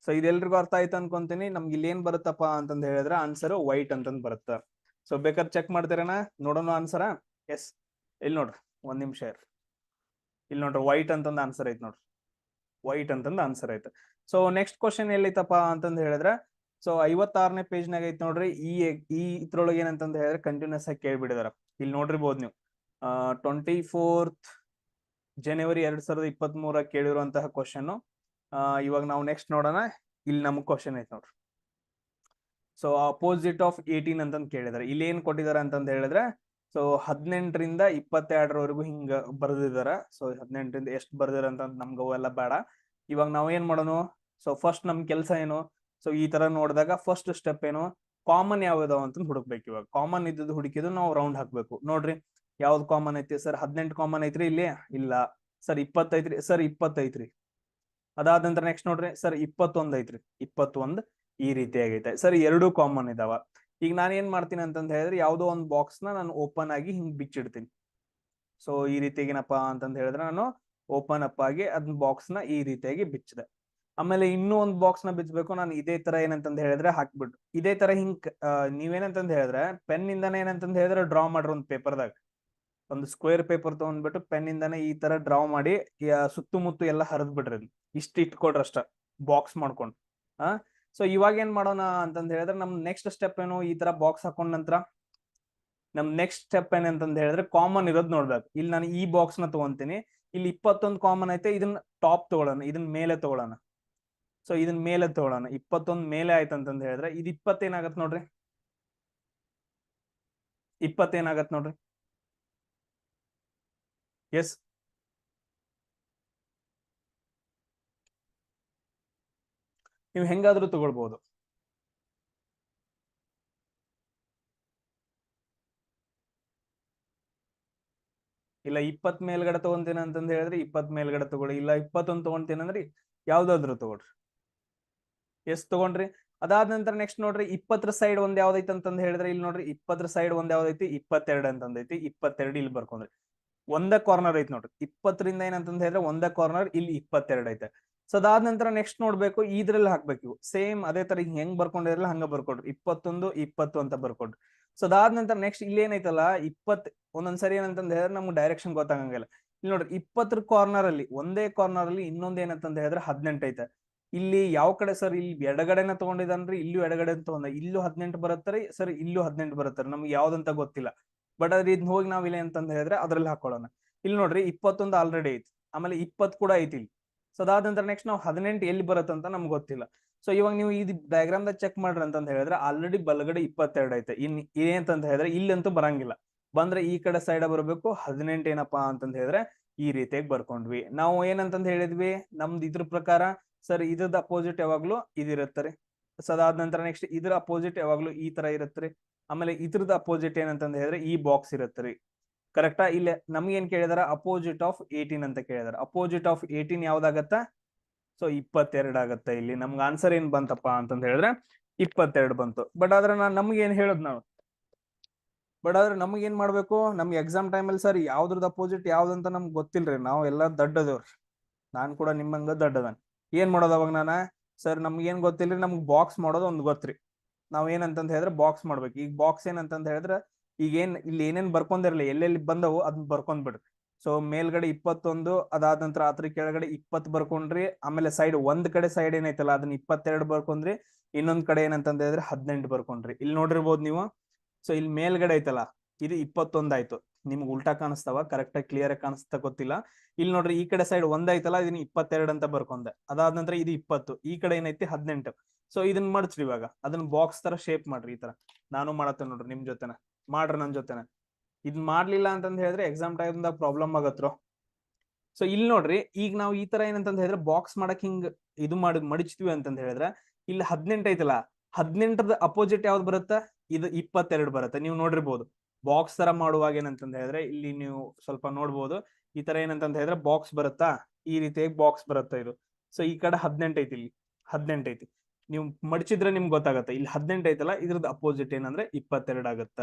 ಸೊ ಇದೆಲ್ರಿಗೂ ಅರ್ಥ ಆಯ್ತು ಅನ್ಕೊಂತೀನಿ. ನಮ್ಗೆ ಇಲ್ಲಿ ಏನ್ ಬರುತ್ತಪ್ಪ ಅಂತಂದ ಹೇಳಿದ್ರೆ ಆನ್ಸರ್ ವೈಟ್ ಅಂತಂದ್ ಬರುತ್ತ. ಸೊ ಬೇಕಾದ್ರೆ ಚೆಕ್ ಮಾಡ್ತೀರಣ, ನೋಡೋಣ ಆನ್ಸರ. ಎಸ್, ಇಲ್ಲಿ ನೋಡ್ರಿ, ಒಂದ್ ನಿಮಿಷ ಇರ್ರಿ. ಇಲ್ಲಿ ನೋಡ್ರಿ, ವೈಟ್ ಅಂತಂದ್ ಆನ್ಸರ್ ಐತ್ ನೋಡ್ರಿ. ವೈಟ್ ಅಂತಂದ್ ಆನ್ಸರ್ ಐತೆ. ಸೊ ನೆಕ್ಸ್ಟ್ ಕ್ವಶನ್ ಎಲ್ಲೈತಪ್ಪ ಅಂತಂದ್ ಹೇಳಿದ್ರೆ ಸೊ 56ನೇ ಪೇಜ್ನಾಗ ಐತಿ ನೋಡ್ರಿ. ಈ ಇದ್ರೊಳಗೆ ಏನಂತಂದ್ ಹೇಳಿದ್ರೆ ಕಂಟಿನ್ಯೂಸ್ ಆಗಿ ಕೇಳ್ಬಿಡಿದಾರ. ಇಲ್ಲಿ ನೋಡಿರ್ಬೋದು ನೀವು 24th ಜನವರಿ 2023 ಕೇಳಿರುವಂತಹ ಕ್ವಶನ್. ಇವಾಗ ನಾವು ನೆಕ್ಸ್ಟ್ ನೋಡೋಣ. ಇಲ್ಲಿ ನಮಗ್ ಕ್ವಶನ್ ಐತೆ ನೋಡ್ರಿ. ಸೊ ಅಪೋಸಿಟ್ ಆಫ್ 18 ಅಂತಂದ್ ಕೇಳಿದಾರೆ. ಇಲ್ಲಿ ಏನ್ ಕೊಟ್ಟಿದಾರೆ ಅಂತಂದ್ ಹೇಳಿದ್ರೆ ಸೊ 18ರಿಂದ 22ರವರೆಗೂ ಹಿಂಗ ಬರ್ದಿದಾರ. ಸೊ 18ರಿಂದ ಎಷ್ಟು ಬರ್ದಿರ ಅಂತ ನಮ್ಗೆ ಅವೆಲ್ಲ ಬೇಡ. ಇವಾಗ ನಾವ್ ಏನ್ ಮಾಡೋಣ, ಸೊ ಫಸ್ಟ್ ನಮ್ ಕೆಲಸ ಏನು, ಸೊ ಈ ತರ ನೋಡಿದಾಗ ಫಸ್ಟ್ ಸ್ಟೆಪ್ ಏನು, ಕಾಮನ್ ಯಾವ ಇದಾವ ಅಂತ ಹುಡುಕ್ಬೇಕು. ಇವಾಗ ಕಾಮನ್ ಇದ್ದದ್ದು ಹುಡುಕಿದ್ದು ನಾವು ರೌಂಡ್ ಹಾಕ್ಬೇಕು. ನೋಡ್ರಿ ಯಾವ್ದು ಕಾಮನ್ ಐತಿ ಸರ್? 18 ಕಾಮನ್ ಐತ್ರಿ ಇಲ್ಲಿ? ಇಲ್ಲ. ಸರ್ 20 ಐತ್ರಿ? ಸರ್ 20 ಐತ್ರಿ. ಅದಾದ ನಂತರ ನೆಕ್ಸ್ಟ್ ನೋಡ್ರಿ ಸರ್ 21 ಐತ್ರಿ. 21 ಈ ರೀತಿ ಆಗೈತೆ ಸರ್. ಎರಡು ಕಾಮನ್ ಇದಾವ. ಈಗ ನಾನು ಏನ್ ಮಾಡ್ತೀನಿ ಅಂತಂದ್ ಹೇಳಿದ್ರೆ ಯಾವ್ದೋ ಒಂದು ಬಾಕ್ಸ್ ನ ನಾನು ಓಪನ್ ಆಗಿ ಹಿಂಗ್ ಬಿಚ್ಚಿಡ್ತೀನಿ. ಸೊ ಈ ರೀತಿಯಾಗಿ ಏನಪ್ಪಾ ಅಂತಂದ್ ಹೇಳಿದ್ರೆ ನಾನು ಓಪನ್ ಅಪ್ ಆಗಿ ಅದನ್ನ ಬಾಕ್ಸ್ ನ ಈ ರೀತಿಯಾಗಿ ಬಿಚ್ಚಿದೆ. ಆಮೇಲೆ ಇನ್ನೂ ಒಂದು ಬಾಕ್ಸ್ ನ ಬಿಚ್ಚಬೇಕು. ನಾನು ಇದೇ ತರ ಏನಂತಂದ್ ಹೇಳಿದ್ರೆ ಹಾಕ್ಬಿಟ್ಟು ಇದೇ ತರ ಹಿಂಗ್ ನೀವೇನಂತಂದ್ ಹೇಳಿದ್ರೆ ಪೆನ್ ಇಂದಾನೆ ಏನಂತಂದ್ ಹೇಳಿದ್ರೆ ಡ್ರಾ ಮಾಡ್ರಿ. ಒಂದು ಪೇಪರ್ದಾಗ ಒಂದು ಸ್ಕ್ವೇರ್ ಪೇಪರ್ ತಗೊಂಡ್ಬಿಟ್ಟು ಪೆನ್ ಇಂದಾನೆ ಈ ತರ ಡ್ರಾ ಮಾಡಿ ಸುತ್ತಮುತ್ತ ಎಲ್ಲ ಹರಿದ್ ಬಿಡ್ರಿ. ಇಷ್ಟ ಇಟ್ಕೊಡ್ರಿ ಅಷ್ಟ ಬಾಕ್ಸ್ ಮಾಡ್ಕೊಂಡು. ಸೊ ಇವಾಗ ಏನ್ ಮಾಡೋಣ ಅಂತಂದ್ ಹೇಳಿದ್ರೆ ನಮ್ ನೆಕ್ಸ್ಟ್ ಸ್ಟೆಪ್ ಏನು, ಈ ತರ ಬಾಕ್ಸ್ ಹಾಕೊಂಡ್ ನಂತರ ನಮ್ ನೆಕ್ಸ್ಟ್ ಸ್ಟೆಪ್ ಏನಂತಂದ್ ಹೇಳಿದ್ರೆ ಕಾಮನ್ ಇರೋದ್ ನೋಡ್ಬೇಕು. ಇಲ್ಲಿ ನಾನು ಈ ಬಾಕ್ಸ್ ನ ತಗೊಂತೀನಿ. ಇಲ್ಲಿ 21 ಕಾಮನ್ ಐತೆ. ಇದನ್ನ ಟಾಪ್ ತಗೊಳ್ಳೋಣ, ಇದನ್ನ ಮೇಲೆ ತಗೊಳ್ಳೋಣ. ಸೊ ಇದನ್ನ ಮೇಲೆ ತಗೊಳ್ಳೋಣ. 21 ಮೇಲೆ ಆಯ್ತು ಅಂತಂದ್ ಹೇಳಿದ್ರೆ ಇದು 20 ಏನಾಗತ್ ನೋಡ್ರಿ. 20 ಏನಾಗತ್ ನೋಡ್ರಿ. ಎಸ್, ನೀವು ಹೆಂಗಾದ್ರೂ ತಗೊಳ್ಬಹುದು. ಇಲ್ಲ 20 ಮೇಲ್ಗಡೆ ತಗೊಂತೇನೆ ಅಂತಂದ್ ಹೇಳಿದ್ರೆ 20 ಮೇಲ್ಗಡೆ ತಗೊಳ್ಳಿ. ಇಲ್ಲ 21 ತಗೊಂತೇನೆ ಅಂದ್ರೆ ಯಾವ್ದಾದ್ರು ತಗೊಳ್ರಿ. ಎಸ್ ತಗೊಂಡ್ರಿ. ಅದಾದ ನಂತರ ನೆಕ್ಸ್ಟ್ ನೋಡ್ರಿ 20 ಸೈಡ್ ಒಂದ್ ಯಾವ್ದೈತಿ ಅಂತಂದ್ ಹೇಳಿದ್ರೆ ಇಲ್ಲಿ ನೋಡ್ರಿ 20 ಸೈಡ್ ಒಂದ್ ಯಾವ್ದೈತಿ 22 ಅಂತಂದೈತಿ. 22 ಇಲ್ಲಿ ಬರ್ಕೊಂಡ್ರಿ. ಒಂದೇ ಕಾರ್ನರ್ ಐತಿ ನೋಡ್ರಿ. 20ರಿಂದ ಏನಂತಂದ್ ಹೇಳಿದ್ರೆ ಒಂದೇ ಕಾರ್ನರ್ ಇಲ್ಲಿ 22 ಐತೆ. ಸೊ ಅದಾದ ನಂತರ ನೆಕ್ಸ್ಟ್ ನೋಡ್ಬೇಕು ಇದ್ರಲ್ಲಿ ಹಾಕ್ಬೇಕು. ಇವು ಸೇಮ್ ಅದೇ ತರ ಹೆಂಗ್ ಬರ್ಕೊಂಡಿರಲ್ಲ ಹಂಗ ಬರ್ಕೊಡ್ರಿ. 21 20 ಅಂತ ಬರ್ಕೊಡ್ರಿ. ಸೊ ಅದಾದ ನಂತರ ನೆಕ್ಸ್ಟ್ ಇಲ್ಲಿ ಏನೈತಲ್ಲ 20 ಒಂದೊಂದ್ಸರಿ ಏನಂತಂದ್ ಹೇಳಿದ್ರೆ ನಮ್ಗೆ ಡೈರೆಕ್ಷನ್ ಗೊತ್ತಾಗಂಗಿಲ್ಲ. ಇಲ್ಲಿ ನೋಡ್ರಿ 20 ಕಾರ್ನರ್ ಅಲ್ಲಿ ಒಂದೇ ಕಾರ್ನರ್ ಅಲ್ಲಿ ಇನ್ನೊಂದ್ ಏನಂತಂದ್ ಹೇಳಿದ್ರೆ 18 ಐತೆ. ಇಲ್ಲಿ ಯಾವ ಕಡೆ ಸರ್? ಇಲ್ಲಿ ಎಡಗಡೆನ ತಗೊಂಡಿದ್ದಾನ್ರಿ. ಇಲ್ಲೂ ಎಡಗಡೆ ತಗೊಂಡ. ಇಲ್ಲೂ 18 ಬರುತ್ತಾರೆ ಸರ್, ಇಲ್ಲೂ 18 ಬರುತ್ತಾರೆ. ನಮ್ಗೆ ಯಾವ್ದಂತ ಗೊತ್ತಿಲ್ಲ. ಬಟ್ ಅದ್ರ ಇದ್ ಹೋಗಿ ನಾವ್ ಇಲ್ಲ ಅಂತಂದ್ ಹೇಳಿದ್ರೆ ಅದ್ರಲ್ಲಿ ಹಾಕೊಳ್ಳೋಣ. ಇಲ್ಲಿ ನೋಡ್ರಿ 21 ಆಲ್ರೆಡಿ ಐತಿ. ಆಮೇಲೆ 20 ಕೂಡ ಐತಿ ಇಲ್ಲಿ. ಸೊ ಅದಾದ ನಂತರ ನೆಕ್ಸ್ಟ್ ನಾವು 18 ಎಲ್ಲಿ ಬರುತ್ತೆ ಅಂತ ನಮ್ಗೆ ಗೊತ್ತಿಲ್ಲ. ಸೊ ಇವಾಗ ನೀವು ಈ ಡಯಾಗ್ರಾಮ್ ದಾಗ ಚೆಕ್ ಮಾಡ್ರಿ ಅಂತಂದ್ ಹೇಳಿದ್ರೆ ಆಲ್ರೆಡಿ ಬಲಗಡೆ 22 ಐತೆ. ಏನಂತಂದ್ ಹೇಳಿದ್ರೆ ಇಲ್ಲಂತೂ ಬರಂಗಿಲ್ಲ. ಬಂದ್ರೆ ಈ ಕಡೆ ಸೈಡ್ ಬರಬೇಕು. 18 ಏನಪ್ಪಾ ಅಂತಂದ್ ಹೇಳಿದ್ರೆ ಈ ರೀತಿಯಾಗಿ ಬರ್ಕೊಂಡ್ವಿ. ನಾವು ಏನಂತಂದ್ ಹೇಳಿದ್ವಿ ನಮ್ದು ಇದ್ರ ಪ್ರಕಾರ ಸರ್ ಇದ್ರದ್ದು ಅಪೋಸಿಟ್ ಯಾವಾಗ್ಲೂ ಇದಿರುತ್ತಾರೆ. ಸೊ ಅದಾದ ನಂತರ ನೆಕ್ಸ್ಟ್ ಇದ್ರ ಅಪೋಸಿಟ್ ಯಾವಾಗ್ಲೂ ಈ ತರ ಇರುತ್ತಾರೆ. ಆಮೇಲೆ ಇದ್ರದ್ದು ಅಪೋಸಿಟ್ ಏನಂತಂದ್ ಹೇಳಿದ್ರೆ ಈ ಬಾಕ್ಸ್ ಇರುತ್ತಾರೆ. ಕರೆಕ್ಟಾ? ಇಲ್ಲಿ ನಮ್ಗೆ ಏನ್ ಕೇಳಿದಾರ? ಅಪೋಸಿಟ್ ಆಫ್ 18 ಅಂತ ಕೇಳಿದಾರೆ. ಅಪೋಸಿಟ್ ಆಫ್ 18 ಯಾವ್ದಾಗತ್ತ? ಸೊ 22 ಆಗತ್ತ. ಇಲ್ಲಿ ನಮ್ಗೆ ಆನ್ಸರ್ ಏನ್ ಬಂತಪ್ಪ ಅಂತಂದ್ ಹೇಳಿದ್ರೆ 22 ಬಂತು. ಬಟ್ ಆದ್ರೆ ನಮ್ಗೆ ಏನ್ ಹೇಳದ್ ನಾವು, ಬಟ್ ಆದ್ರೆ ನಮ್ಗೆ ಏನ್ ಮಾಡ್ಬೇಕು, ನಮ್ಗೆ ಎಕ್ಸಾಮ್ ಟೈಮಲ್ಲಿ ಸರ್ ಯಾವ್ದ್ರದ್ದು ಅಪೋಸಿಟ್ ಯಾವ್ದಂತ ನಮ್ಗೆ ಗೊತ್ತಿಲ್ರಿ. ನಾವು ಎಲ್ಲ ದಡ್ಡದೇವ್ರಿ. ನಾನ್ ಕೂಡ ನಿಮ್ಮಂಗ ದಡ್ಡದನ್. ಏನ್ ಮಾಡೋದು ಅವಾಗ ನಾನ? ಸರ್ ನಮ್ಗೆ ಏನ್ ಗೊತ್ತಿಲ್ರಿ, ನಮ್ಗ್ ಬಾಕ್ಸ್ ಮಾಡೋದು ಒಂದ್ ಗೊತ್ತ್ರಿ. ನಾವ್ ಏನಂತಂದ್ ಹೇಳಿದ್ರೆ ಬಾಕ್ಸ್ ಮಾಡ್ಬೇಕು. ಈಗ ಬಾಕ್ಸ್ ಏನಂತಂದ್ ಹೇಳಿದ್ರೆ ಈಗ ಇಲ್ಲಿ ಏನೇನ್ ಬರ್ಕೊಂಡಿರ್ಲಿ ಎಲ್ಲೆಲ್ಲಿ ಬಂದವು ಅದನ್ನ ಬರ್ಕೊಂಡ್ ಬಿಡ್ರಿ. ಸೊ ಮೇಲ್ಗಡೆ 21, ಅದಾದ ನಂತರ ಅದ್ರ ಕೆಳಗಡೆ 20 ಬರ್ಕೊಂಡ್ರಿ. ಆಮೇಲೆ ಸೈಡ್ ಒಂದ್ ಕಡೆ ಸೈಡ್ ಏನೈತಲ್ಲ ಅದನ್ನ 22 ಬರ್ಕೊಂಡ್ರಿ. ಇನ್ನೊಂದ್ ಕಡೆ ಏನಂತಂದ್ ಹೇಳಿದ್ರೆ 18 ಬರ್ಕೊಂಡ್ರಿ. ಇಲ್ಲಿ ನೋಡಿರ್ಬೋದು ನೀವು. ಸೊ ಇಲ್ಲಿ ಮೇಲ್ಗಡೆ ಐತಲ್ಲ ಇದು 21 ಆಯ್ತು. ನಿಮ್ಗೆ ಉಲ್ಟಾ ಕಾಣಿಸ್ತಾವ, ಕರೆಕ್ಟ್ ಆಗಿ ಕ್ಲಿಯರ್ ಆಗಿ ಕಾಣಿಸ್ತಾ ಗೊತ್ತಿಲ್ಲ. ಇಲ್ಲಿ ನೋಡ್ರಿ ಈ ಕಡೆ ಸೈಡ್ ಒಂದ್ ಐತಲ್ಲ ಇದನ್ನ 22 ಅಂತ ಬರ್ಕೊಂಡೆ. ಅದಾದ ನಂತರ ಇದು 20, ಈ ಕಡೆ ಏನೈತಿ 18. ಸೊ ಇದನ್ನ ಮಡ್ಚ್ರಿ. ಇವಾಗ ಅದನ್ನ ಬಾಕ್ಸ್ ತರ ಶೇಪ್ ಮಾಡ್ರಿ. ಈ ತರ ನಾನು ಮಾಡತ್ತೇನೆ ನೋಡ್ರಿ. ನಿಮ್ ಜೊತೆನ ಮಾಡ್ರಿ, ನನ್ ಜೊತೆನ. ಇದ್ ಮಾಡ್ಲಿಲ್ಲ ಅಂತಂದ್ ಹೇಳಿದ್ರೆ ಎಕ್ಸಾಮ್ ಟೈಮ್ ದಾಗ ಪ್ರಾಬ್ಲಮ್ ಆಗತ್ರು. ಸೊ ಇಲ್ಲಿ ನೋಡ್ರಿ ಈಗ ನಾವು ಈ ತರ ಏನಂತಂದ್ ಹೇಳಿದ್ರೆ ಬಾಕ್ಸ್ ಮಾಡಕ್ ಹಿಂಗ್ ಇದು ಮಡಿಚ್ತೀವಿ ಅಂತಂದ್ ಹೇಳಿದ್ರೆ ಇಲ್ಲಿ 18 ಐತಲ್ಲ 18ರದ ಅಪೋಸಿಟ್ ಯಾವ್ದು ಬರುತ್ತ? ಇದು 22 ಬರುತ್ತೆ. ನೀವು ನೋಡಿರ್ಬೋದು ಬಾಕ್ಸ್ ತರ ಮಾಡುವಾಗ ಏನಂತಂದ್ ಹೇಳಿದ್ರೆ ಇಲ್ಲಿ ನೀವು ಸ್ವಲ್ಪ ನೋಡ್ಬೋದು. ಈ ತರ ಏನಂತಂದ್ ಹೇಳಿದ್ರೆ ಬಾಕ್ಸ್ ಬರುತ್ತಾ, ಈ ರೀತಿಯಾಗಿ ಬಾಕ್ಸ್ ಬರುತ್ತೆ ಇದು. ಸೊ ಈ ಕಡೆ 18 ಐತಿ, ಇಲ್ಲಿ 18 ಐತಿ. ನೀವು ಮಡಿಚಿದ್ರೆ ನಿಮ್ಗೆ ಗೊತ್ತಾಗತ್ತೆ. ಇಲ್ಲಿ 18 ಐತಲ್ಲ ಇದ್ರದ್ದು ಅಪೋಸಿಟ್ ಏನಂದ್ರೆ 22 ಆಗತ್ತ.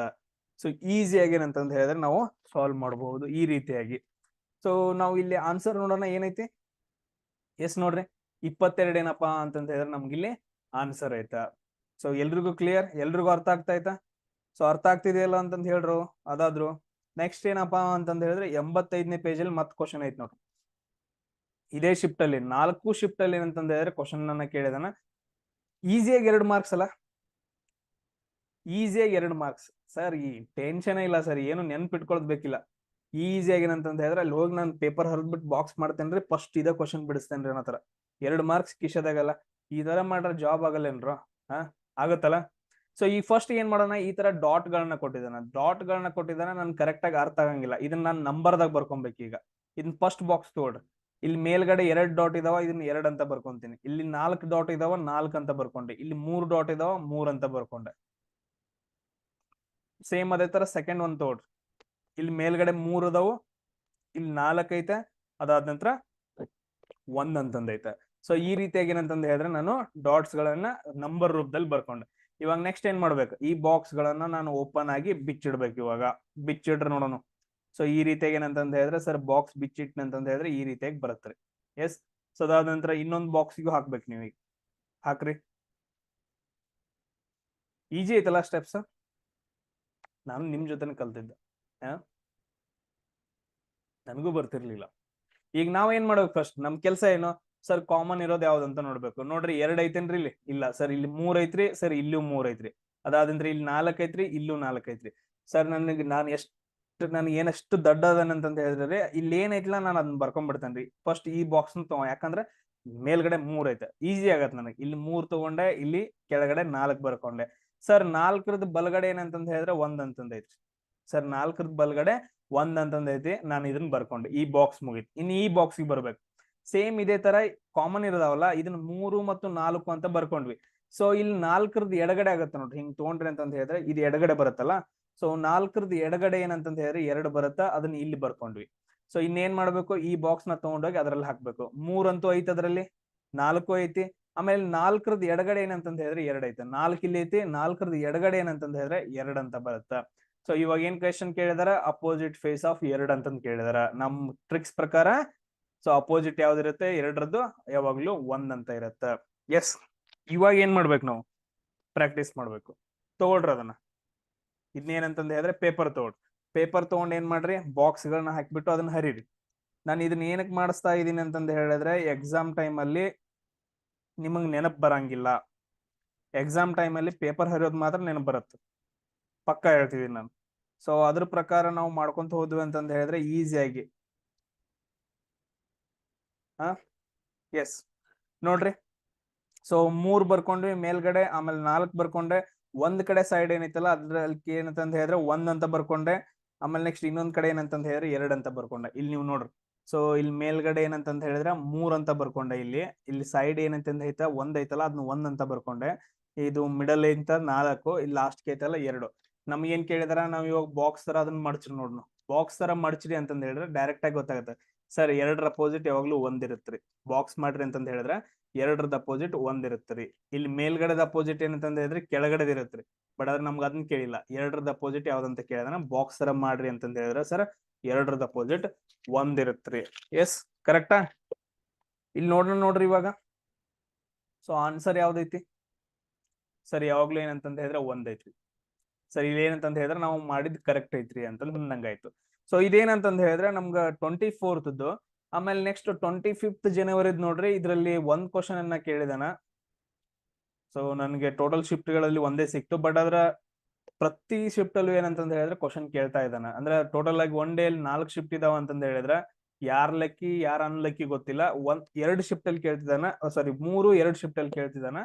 ಸೊ ಈಸಿಯಾಗಿ ಏನಂತಂದ್ ಹೇಳಿದ್ರೆ ನಾವು ಸಾಲ್ವ್ ಮಾಡಬಹುದು ಈ ರೀತಿಯಾಗಿ. ಸೊ ನಾವು ಇಲ್ಲಿ ಆನ್ಸರ್ ನೋಡೋಣ ಏನೈತಿ. ಎಸ್ ನೋಡ್ರಿ 22 ಏನಪ್ಪಾ ಅಂತಂತ ಹೇಳಿದ್ರೆ ನಮ್ಗಿಲ್ಲಿ ಆನ್ಸರ್ ಆಯ್ತಾ. ಸೊ ಎಲ್ರಿಗೂ ಕ್ಲಿಯರ್? ಎಲ್ರಿಗೂ ಅರ್ಥ ಆಗ್ತಾ ಆಯ್ತಾ? ಸೊ ಅರ್ಥ ಆಗ್ತಿದೆಯಲ್ಲ ಅಂತಂದ್ ಹೇಳ್ರು. ಅದಾದ್ರು ನೆಕ್ಸ್ಟ್ ಏನಪ್ಪಾ ಅಂತಂದ್ ಹೇಳಿದ್ರೆ 85ನೇ ಪೇಜಲ್ಲಿ ಮತ್ ಕ್ವಶನ್ ಐತ್ ನೋಡ್ರಿ. ಇದೇ ಶಿಫ್ಟ್ ಅಲ್ಲಿ 4 ಶಿಫ್ಟ್ ಅಲ್ಲಿ ಏನಂತಂದ ಹೇಳಿದ್ರೆ ಕ್ವಶನ್ ನನ್ನ ಕೇಳಿದಾನ, ಈಸಿಯಾಗಿ 2 ಮಾರ್ಕ್ಸ್ ಅಲ್ಲ, ಈಸಿಯಾಗಿ 2 ಮಾರ್ಕ್ಸ್ ಸರ್. ಈ ಟೆನ್ಷನ್ ಇಲ್ಲ ಸರ್, ಏನು ನೆನ್ಪಿಟ್ಕೊಳದ್ ಬೇಕಿಲ್ಲ. ಈಸಿಯಾಗಿ ಏನಂತಂದ ಹೇಳಿದ್ರೆ ಅಲ್ಲಿ ಹೋಗಿ ನಾನು ಪೇಪರ್ ಹರಿದ್ಬಿಟ್ಟು ಬಾಕ್ಸ್ ಮಾಡ್ತೇನ್ರಿ, ಫಸ್ಟ್ ಇದ ಕ್ವಶನ್ ಬಿಡಿಸ್ತೇನ್ರಿ ಅನ್ನೋ ತರ. 2 ಮಾರ್ಕ್ಸ್ ಕಿಶದಾಗಲ್ಲ. ಈ ತರ ಮಾಡ್ರ ಜಾಬ್ ಆಗಲ್ಲೇನ್ರ? ಹಾ, ಆಗತ್ತಲ್ಲ. ಸೊ ಈ ಫಸ್ಟ್ ಏನ್ ಮಾಡೋಣ, ಈ ತರ ಡಾಟ್ ಗಳನ್ನ ಕೊಟ್ಟಿದ್ದಾನೆ, ನನ್ ಕರೆಕ್ಟ್ ಆಗಿ ಅರ್ಥ ಆಗಂಗಿಲ್ಲ. ಇದನ್ನ ನಾನು ನಂಬರ್ದಾಗ ಬರ್ಕೊಬೇಕು. ಈಗ ಇದನ್ನ ಫಸ್ಟ್ ಬಾಕ್ಸ್ ತಗೊಳ್ರಿ. ಇಲ್ಲಿ ಮೇಲ್ಗಡೆ 2 ಡಾಟ್ ಇದಾವ, ಇದನ್ನ 2 ಅಂತ ಬರ್ಕೊಂತೀನಿ. ಇಲ್ಲಿ 4 ಡಾಟ್ ಇದಾವ, 4 ಅಂತ ಬರ್ಕೊಂಡೆ. ಇಲ್ಲಿ 3 ಡಾಟ್ ಇದಾವ, 3 ಅಂತ ಬರ್ಕೊಂಡೆ. ಸೇಮ್ ಅದೇ ತರ ಸೆಕೆಂಡ್ ಒಂದ್ ತಗೊಳ್ರಿ. ಇಲ್ಲಿ ಮೇಲ್ಗಡೆ 3 ಅದಾವು, ಇಲ್ಲಿ 4 ಐತೆ, ಅದಾದ ನಂತರ 1 ಅಂತಂದೈತೆ. ಸೊ ಈ ರೀತಿಯಾಗಿ ಏನಂತಂದ ಹೇಳಿದ್ರೆ ನಾನು ಡಾಟ್ಸ್ ಗಳನ್ನ ನಂಬರ್ ರೂಪದಲ್ಲಿ ಬರ್ಕೊಂಡೆ. ಇವಾಗ ನೆಕ್ಸ್ಟ್ ಏನ್ ಮಾಡ್ಬೇಕು, ಈ ಬಾಕ್ಸ್ ಗಳನ್ನ ನಾನು ಓಪನ್ ಆಗಿ ಬಿಚ್ಚಿಡ್ಬೇಕು. ಇವಾಗ ಬಿಚ್ಚಿಡ್ರೆ ನೋಡೋಣ. ಸೊ ಈ ರೀತಿಯಾಗಿ ಏನಂತಂದ ಹೇಳಿದ್ರೆ ಸರ್ ಬಾಕ್ಸ್ ಬಿಚ್ಚಿಟ್ನ ಅಂತಂದ ಹೇಳಿದ್ರೆ ಈ ರೀತಿಯಾಗಿ ಬರುತ್ತೆ. ಎಸ್. ಸೊ ಅದಾದ ನಂತರ ಇನ್ನೊಂದು ಬಾಕ್ಸ್ಗೂ ಹಾಕ್ಬೇಕು. ನೀವೀಗ ಹಾಕ್ರಿ. ಈಜಿ ಐತಲ್ಲ ಸ್ಟೆಪ್ಸ್? ನಾನು ನಿಮ್ ಜೊತೆನೆ ಕಲ್ತಿದ್ದೆ, ನನಗೂ ಬರ್ತಿರ್ಲಿಲ್ಲ. ಈಗ ನಾವ್ ಏನ್ ಮಾಡ್ಬೇಕು, ಫಸ್ಟ್ ನಮ್ ಕೆಲ್ಸ ಏನು ಸರ್, ಕಾಮನ್ ಇರೋದು ಯಾವ್ದಂತ ನೋಡ್ಬೇಕು. ನೋಡ್ರಿ 2 ಐತೇನ್ರಿ ಇಲ್ಲಿ? ಇಲ್ಲ ಸರ್, ಇಲ್ಲಿ 3 ಐತ್ರಿ ಸರ್, ಇಲ್ಲೂ 3 ಐತ್ರಿ. ಅದಾದಂದ್ರೆ ಇಲ್ಲಿ 4 ಐತ್ರಿ, ಇಲ್ಲೂ 4 ಐತ್ರಿ. ಸರ್ ನಾನು ಏನಷ್ಟು ದೊಡ್ಡ ಅದನ್ನಂತ ಹೇಳಿದ್ರೆ ಇಲ್ಲಿ ಏನೈತಿಲ್ಲ ನಾನು ಅದನ್ನ ಬರ್ಕೊಂಡ್ಬಿಡ್ತೇನ್ರಿ. ಫಸ್ಟ್ ಈ ಬಾಕ್ಸ್ ತಗೋ, ಯಾಕಂದ್ರೆ ಮೇಲ್ಗಡೆ 3 ಐತೆ, ಈಸಿ ಆಗತ್ ನನಗೆ. ಇಲ್ಲಿ 3 ತಗೊಂಡೆ, ಇಲ್ಲಿ ಕೆಳಗಡೆ 4 ಬರ್ಕೊಂಡೆ. ಸರ್ 4ರದ ಬಲಗಡೆ ಏನಂತಂದ ಹೇಳಿದ್ರೆ 1 ಅಂತಂದೈತಿ. ಸರ್ 4ರದ ಬಲಗಡೆ 1 ಅಂತಂದೈತಿ. ನಾನು ಇದನ್ನ ಬರ್ಕೊಂಡೆ, ಈ ಬಾಕ್ಸ್ ಮುಗಿತು. ಇನ್ನು ಈ ಬಾಕ್ಸ್ಗೆ ಬರ್ಬೇಕು. ಸೇಮ್ ಇದೇ ತರ ಕಾಮನ್ ಇರೋದಾವಲ್ಲ, ಇದನ್ನ 3 ಮತ್ತು 4 ಅಂತ ಬರ್ಕೊಂಡ್ವಿ. ಸೊ ಇಲ್ಲಿ 4ರದ ಎಡಗಡೆ ಆಗತ್ತೆ ನೋಡ್ರಿ, ಹಿಂಗ್ ತಗೊಂಡ್ರಿ ಅಂತಂದ ಹೇಳಿದ್ರೆ ಇದು ಎಡಗಡೆ ಬರುತ್ತಲ್ಲ. ಸೊ 4ರದ ಎಡಗಡೆ ಏನಂತಂದ ಹೇಳಿದ್ರೆ 2 ಬರುತ್ತಾ, ಅದನ್ನ ಇಲ್ಲಿ ಬರ್ಕೊಂಡ್ವಿ. ಸೊ ಇನ್ನೇನ್ ಮಾಡ್ಬೇಕು, ಈ ಬಾಕ್ಸ್ ನ ತಗೊಂಡೋಗಿ ಅದ್ರಲ್ಲಿ ಹಾಕ್ಬೇಕು. 3 ಅಂತೂ ಐತಿ, ಅದ್ರಲ್ಲಿ 4 ಐತಿ. ಆಮೇಲೆ 4ರದ ಎಡಗಡೆ ಏನಂತಂದ ಹೇಳಿದ್ರೆ 2 ಐತೆ, 4 ಇಲ್ಲಿ ಐತಿ. 4ರದ ಎಡಗಡೆ ಏನಂತಂದ ಹೇಳಿದ್ರೆ 2 ಅಂತ ಬರುತ್ತಾ. ಸೊ ಇವಾಗ ಏನ್ ಕ್ವೆಶನ್ ಕೇಳಿದಾರ, ಅಪೋಸಿಟ್ ಫೇಸ್ ಆಫ್ 2 ಅಂತಂದ್ ಕೇಳಿದಾರ. ನಮ್ ಟ್ರಿಕ್ಸ್ ಪ್ರಕಾರ ಸೊ ಅಪೋಸಿಟ್ ಯಾವ್ದಿರುತ್ತೆ, 2ರದ್ದು ಯಾವಾಗ್ಲೂ 1 ಅಂತ ಇರುತ್ತೆ. ಎಸ್. ಇವಾಗ ಏನ್ ಮಾಡ್ಬೇಕು, ನಾವು ಪ್ರಾಕ್ಟೀಸ್ ಮಾಡ್ಬೇಕು. ತಗೊಳ್ರಿ ಅದನ್ನ. ಇದನ್ನೇನಂತಂದ ಹೇಳಿದ್ರೆ ಪೇಪರ್ ತಗೊಳ್ರಿ. ಪೇಪರ್ ತಗೊಂಡ್ ಏನ್ ಮಾಡ್ರಿ, ಬಾಕ್ಸ್ ಗಳನ್ನ ಹಾಕ್ಬಿಟ್ಟು ಅದನ್ನ ಹರಿರಿ. ನಾನು ಇದನ್ನ ಏನಕ್ಕೆ ಮಾಡಿಸ್ತಾ ಇದೀನಿ ಅಂತಂದ ಹೇಳಿದ್ರೆ, ಎಕ್ಸಾಮ್ ಟೈಮ್ ಅಲ್ಲಿ ನಿಮಗ್ ನೆನಪು ಬರಂಗಿಲ್ಲ. ಎಕ್ಸಾಮ್ ಟೈಮ್ ಅಲ್ಲಿ ಪೇಪರ್ ಹರಿಯೋದು ಮಾತ್ರ ನೆನಪು ಬರುತ್ತೆ, ಪಕ್ಕ ಹೇಳ್ತಿದೀನಿ ನಾನು. ಸೊ ಅದ್ರ ಪ್ರಕಾರ ನಾವು ಮಾಡ್ಕೊಂತ ಹೋದ್ವಿ ಅಂತಂದ ಹೇಳಿದ್ರೆ ಈಸಿಯಾಗಿ. ಎಸ್. ನೋಡ್ರಿ, ಸೊ 3 ಬರ್ಕೊಂಡ್ವಿ ಮೇಲ್ಗಡೆ, ಆಮೇಲೆ 4 ಬರ್ಕೊಂಡೆ. ಒಂದ್ ಕಡೆ ಸೈಡ್ ಏನೈತಲ್ಲ ಅದ್ರಲ್ಲಿ ಏನಂತಂದ ಹೇಳಿದ್ರೆ 1 ಅಂತ ಬರ್ಕೊಂಡೆ. ಆಮೇಲೆ ನೆಕ್ಸ್ಟ್ ಇನ್ನೊಂದ್ ಕಡೆ ಏನಂತಂದ ಹೇಳಿದ್ರೆ 2 ಅಂತ ಬರ್ಕೊಂಡೆ. ಇಲ್ಲಿ ನೀವು ನೋಡ್ರಿ, ಸೊ ಇಲ್ಲಿ ಮೇಲ್ಗಡೆ ಏನಂತಂದ ಹೇಳಿದ್ರೆ 3 ಅಂತ ಬರ್ಕೊಂಡೆ. ಇಲ್ಲಿ ಸೈಡ್ ಏನಂತಂದ ಐತ 1 ಐತಲ್ಲ, ಅದನ್ನ 1 ಅಂತ ಬರ್ಕೊಂಡೆ. ಇದು ಮಿಡಲ್ ಐತ 4, ಇಲ್ಲಿ ಲಾಸ್ಟ್ ಐತಲ್ಲ 2. ನಮ್ಗೆ ಏನ್ ಕೇಳಿದಾರ, ನಾವ್ ಇವಾಗ ಬಾಕ್ಸ್ ತರ ಅದನ್ನ ಮಡ್ಚ್ರಿ ನೋಡ್ನು. ಬಾಕ್ಸ್ ತರ ಮಡ್ಚ್ರಿ ಅಂತಂದ ಹೇಳಿದ್ರೆ ಡೈರೆಕ್ಟ್ ಆಗಿ ಗೊತ್ತಾಗುತ್ತೆ ಸರ್, 2ರ ಅಪೋಸಿಟ್ ಯಾವಾಗ್ಲೂ 1 ಇರುತ್ತ್ರಿ. ಬಾಕ್ಸ್ ಮಾಡ್ರಿ ಅಂತಂದ ಹೇಳಿದ್ರೆ 2ರದ ಅಪೋಸಿಟ್ 1 ಇರುತ್ತ್ರಿ. ಇಲ್ಲಿ ಮೇಲ್ಗಡೆದ ಅಪೋಸಿಟ್ ಏನಂತಂದ ಹೇಳಿದ್ರೆ ಕೆಳಗಡೆದ ಇರುತ್ತ್ರಿ. ಬಟ್ ಆದ್ರೆ ನಮ್ಗೆ ಅದನ್ನ ಕೇಳಿಲ್ಲ, 2ರದ ಅಪೋಸಿಟ್ ಯಾವ್ದಂತ ಕೇಳಿದಾನ. ಬಾಕ್ಸ್ ತರ ಮಾಡ್ರಿ ಅಂತಂದ ಹೇಳಿದ್ರೆ ಸರ್ 2ರದ ಅಪೋಸಿಟ್ 1 ಇರುತ್ತ್ರಿ. ಎಸ್, ಕರೆಕ್ಟಾ? ಇಲ್ಲಿ ನೋಡ್ರಿ ಇವಾಗ. ಸೊ ಆನ್ಸರ್ ಯಾವ್ದೈತಿ ಸರ್, ಯಾವಾಗ್ಲೂ ಏನಂತಂದ ಹೇಳಿದ್ರೆ 1 ಐತ್ರಿ. ಸರ್ ಇಲ್ಲಿ ಏನಂತಂದ ಹೇಳಿದ್ರೆ ನಾವು ಮಾಡಿದ್ ಕರೆಕ್ಟ್ ಐತ್ರಿ ಅಂತಂದ್ ನಂಗಾಯ್ತು. ಸೊ ಇದೇನಂತಂದ ಹೇಳಿದ್ರೆ ನಮ್ಗ 24th. ಆಮೇಲೆ ನೆಕ್ಸ್ಟ್ 25th ಜನವರಿದ್ ನೋಡ್ರಿ, ಇದ್ರಲ್ಲಿ 1 ಕ್ವಶನ್ ಅನ್ನ ಕೇಳಿದಾನ. ಸೊ ನನ್ಗೆ ಟೋಟಲ್ ಶಿಫ್ಟ್ ಗಳಲ್ಲಿ ಒಂದೇ ಸಿಕ್ತು. ಬಟ್ ಅದ್ರ ಪ್ರತಿ ಶಿಫ್ಟ್ ಅಲ್ಲೂ ಏನಂತಂದ ಹೇಳಿದ್ರೆ ಕ್ವಶನ್ ಕೇಳ್ತಾ ಇದ್ದಾನ. ಅಂದ್ರೆ ಟೋಟಲ್ ಆಗಿ 1 ಡೇ ಅಲ್ಲಿ 4 ಶಿಫ್ಟ್ ಇದಾವ ಅಂತಂದ ಹೇಳಿದ್ರೆ ಯಾರ್ ಲಕ್ಕಿ ಯಾರ್ ಅನ್ಲಕ್ಕಿ ಗೊತ್ತಿಲ್ಲ. 2 ಶಿಫ್ಟ್ ಅಲ್ಲಿ ಕೇಳ್ತಿದಾನ, ಸಾರಿ 2 ಶಿಫ್ಟ್ ಅಲ್ಲಿ ಕೇಳ್ತಿದಾನ.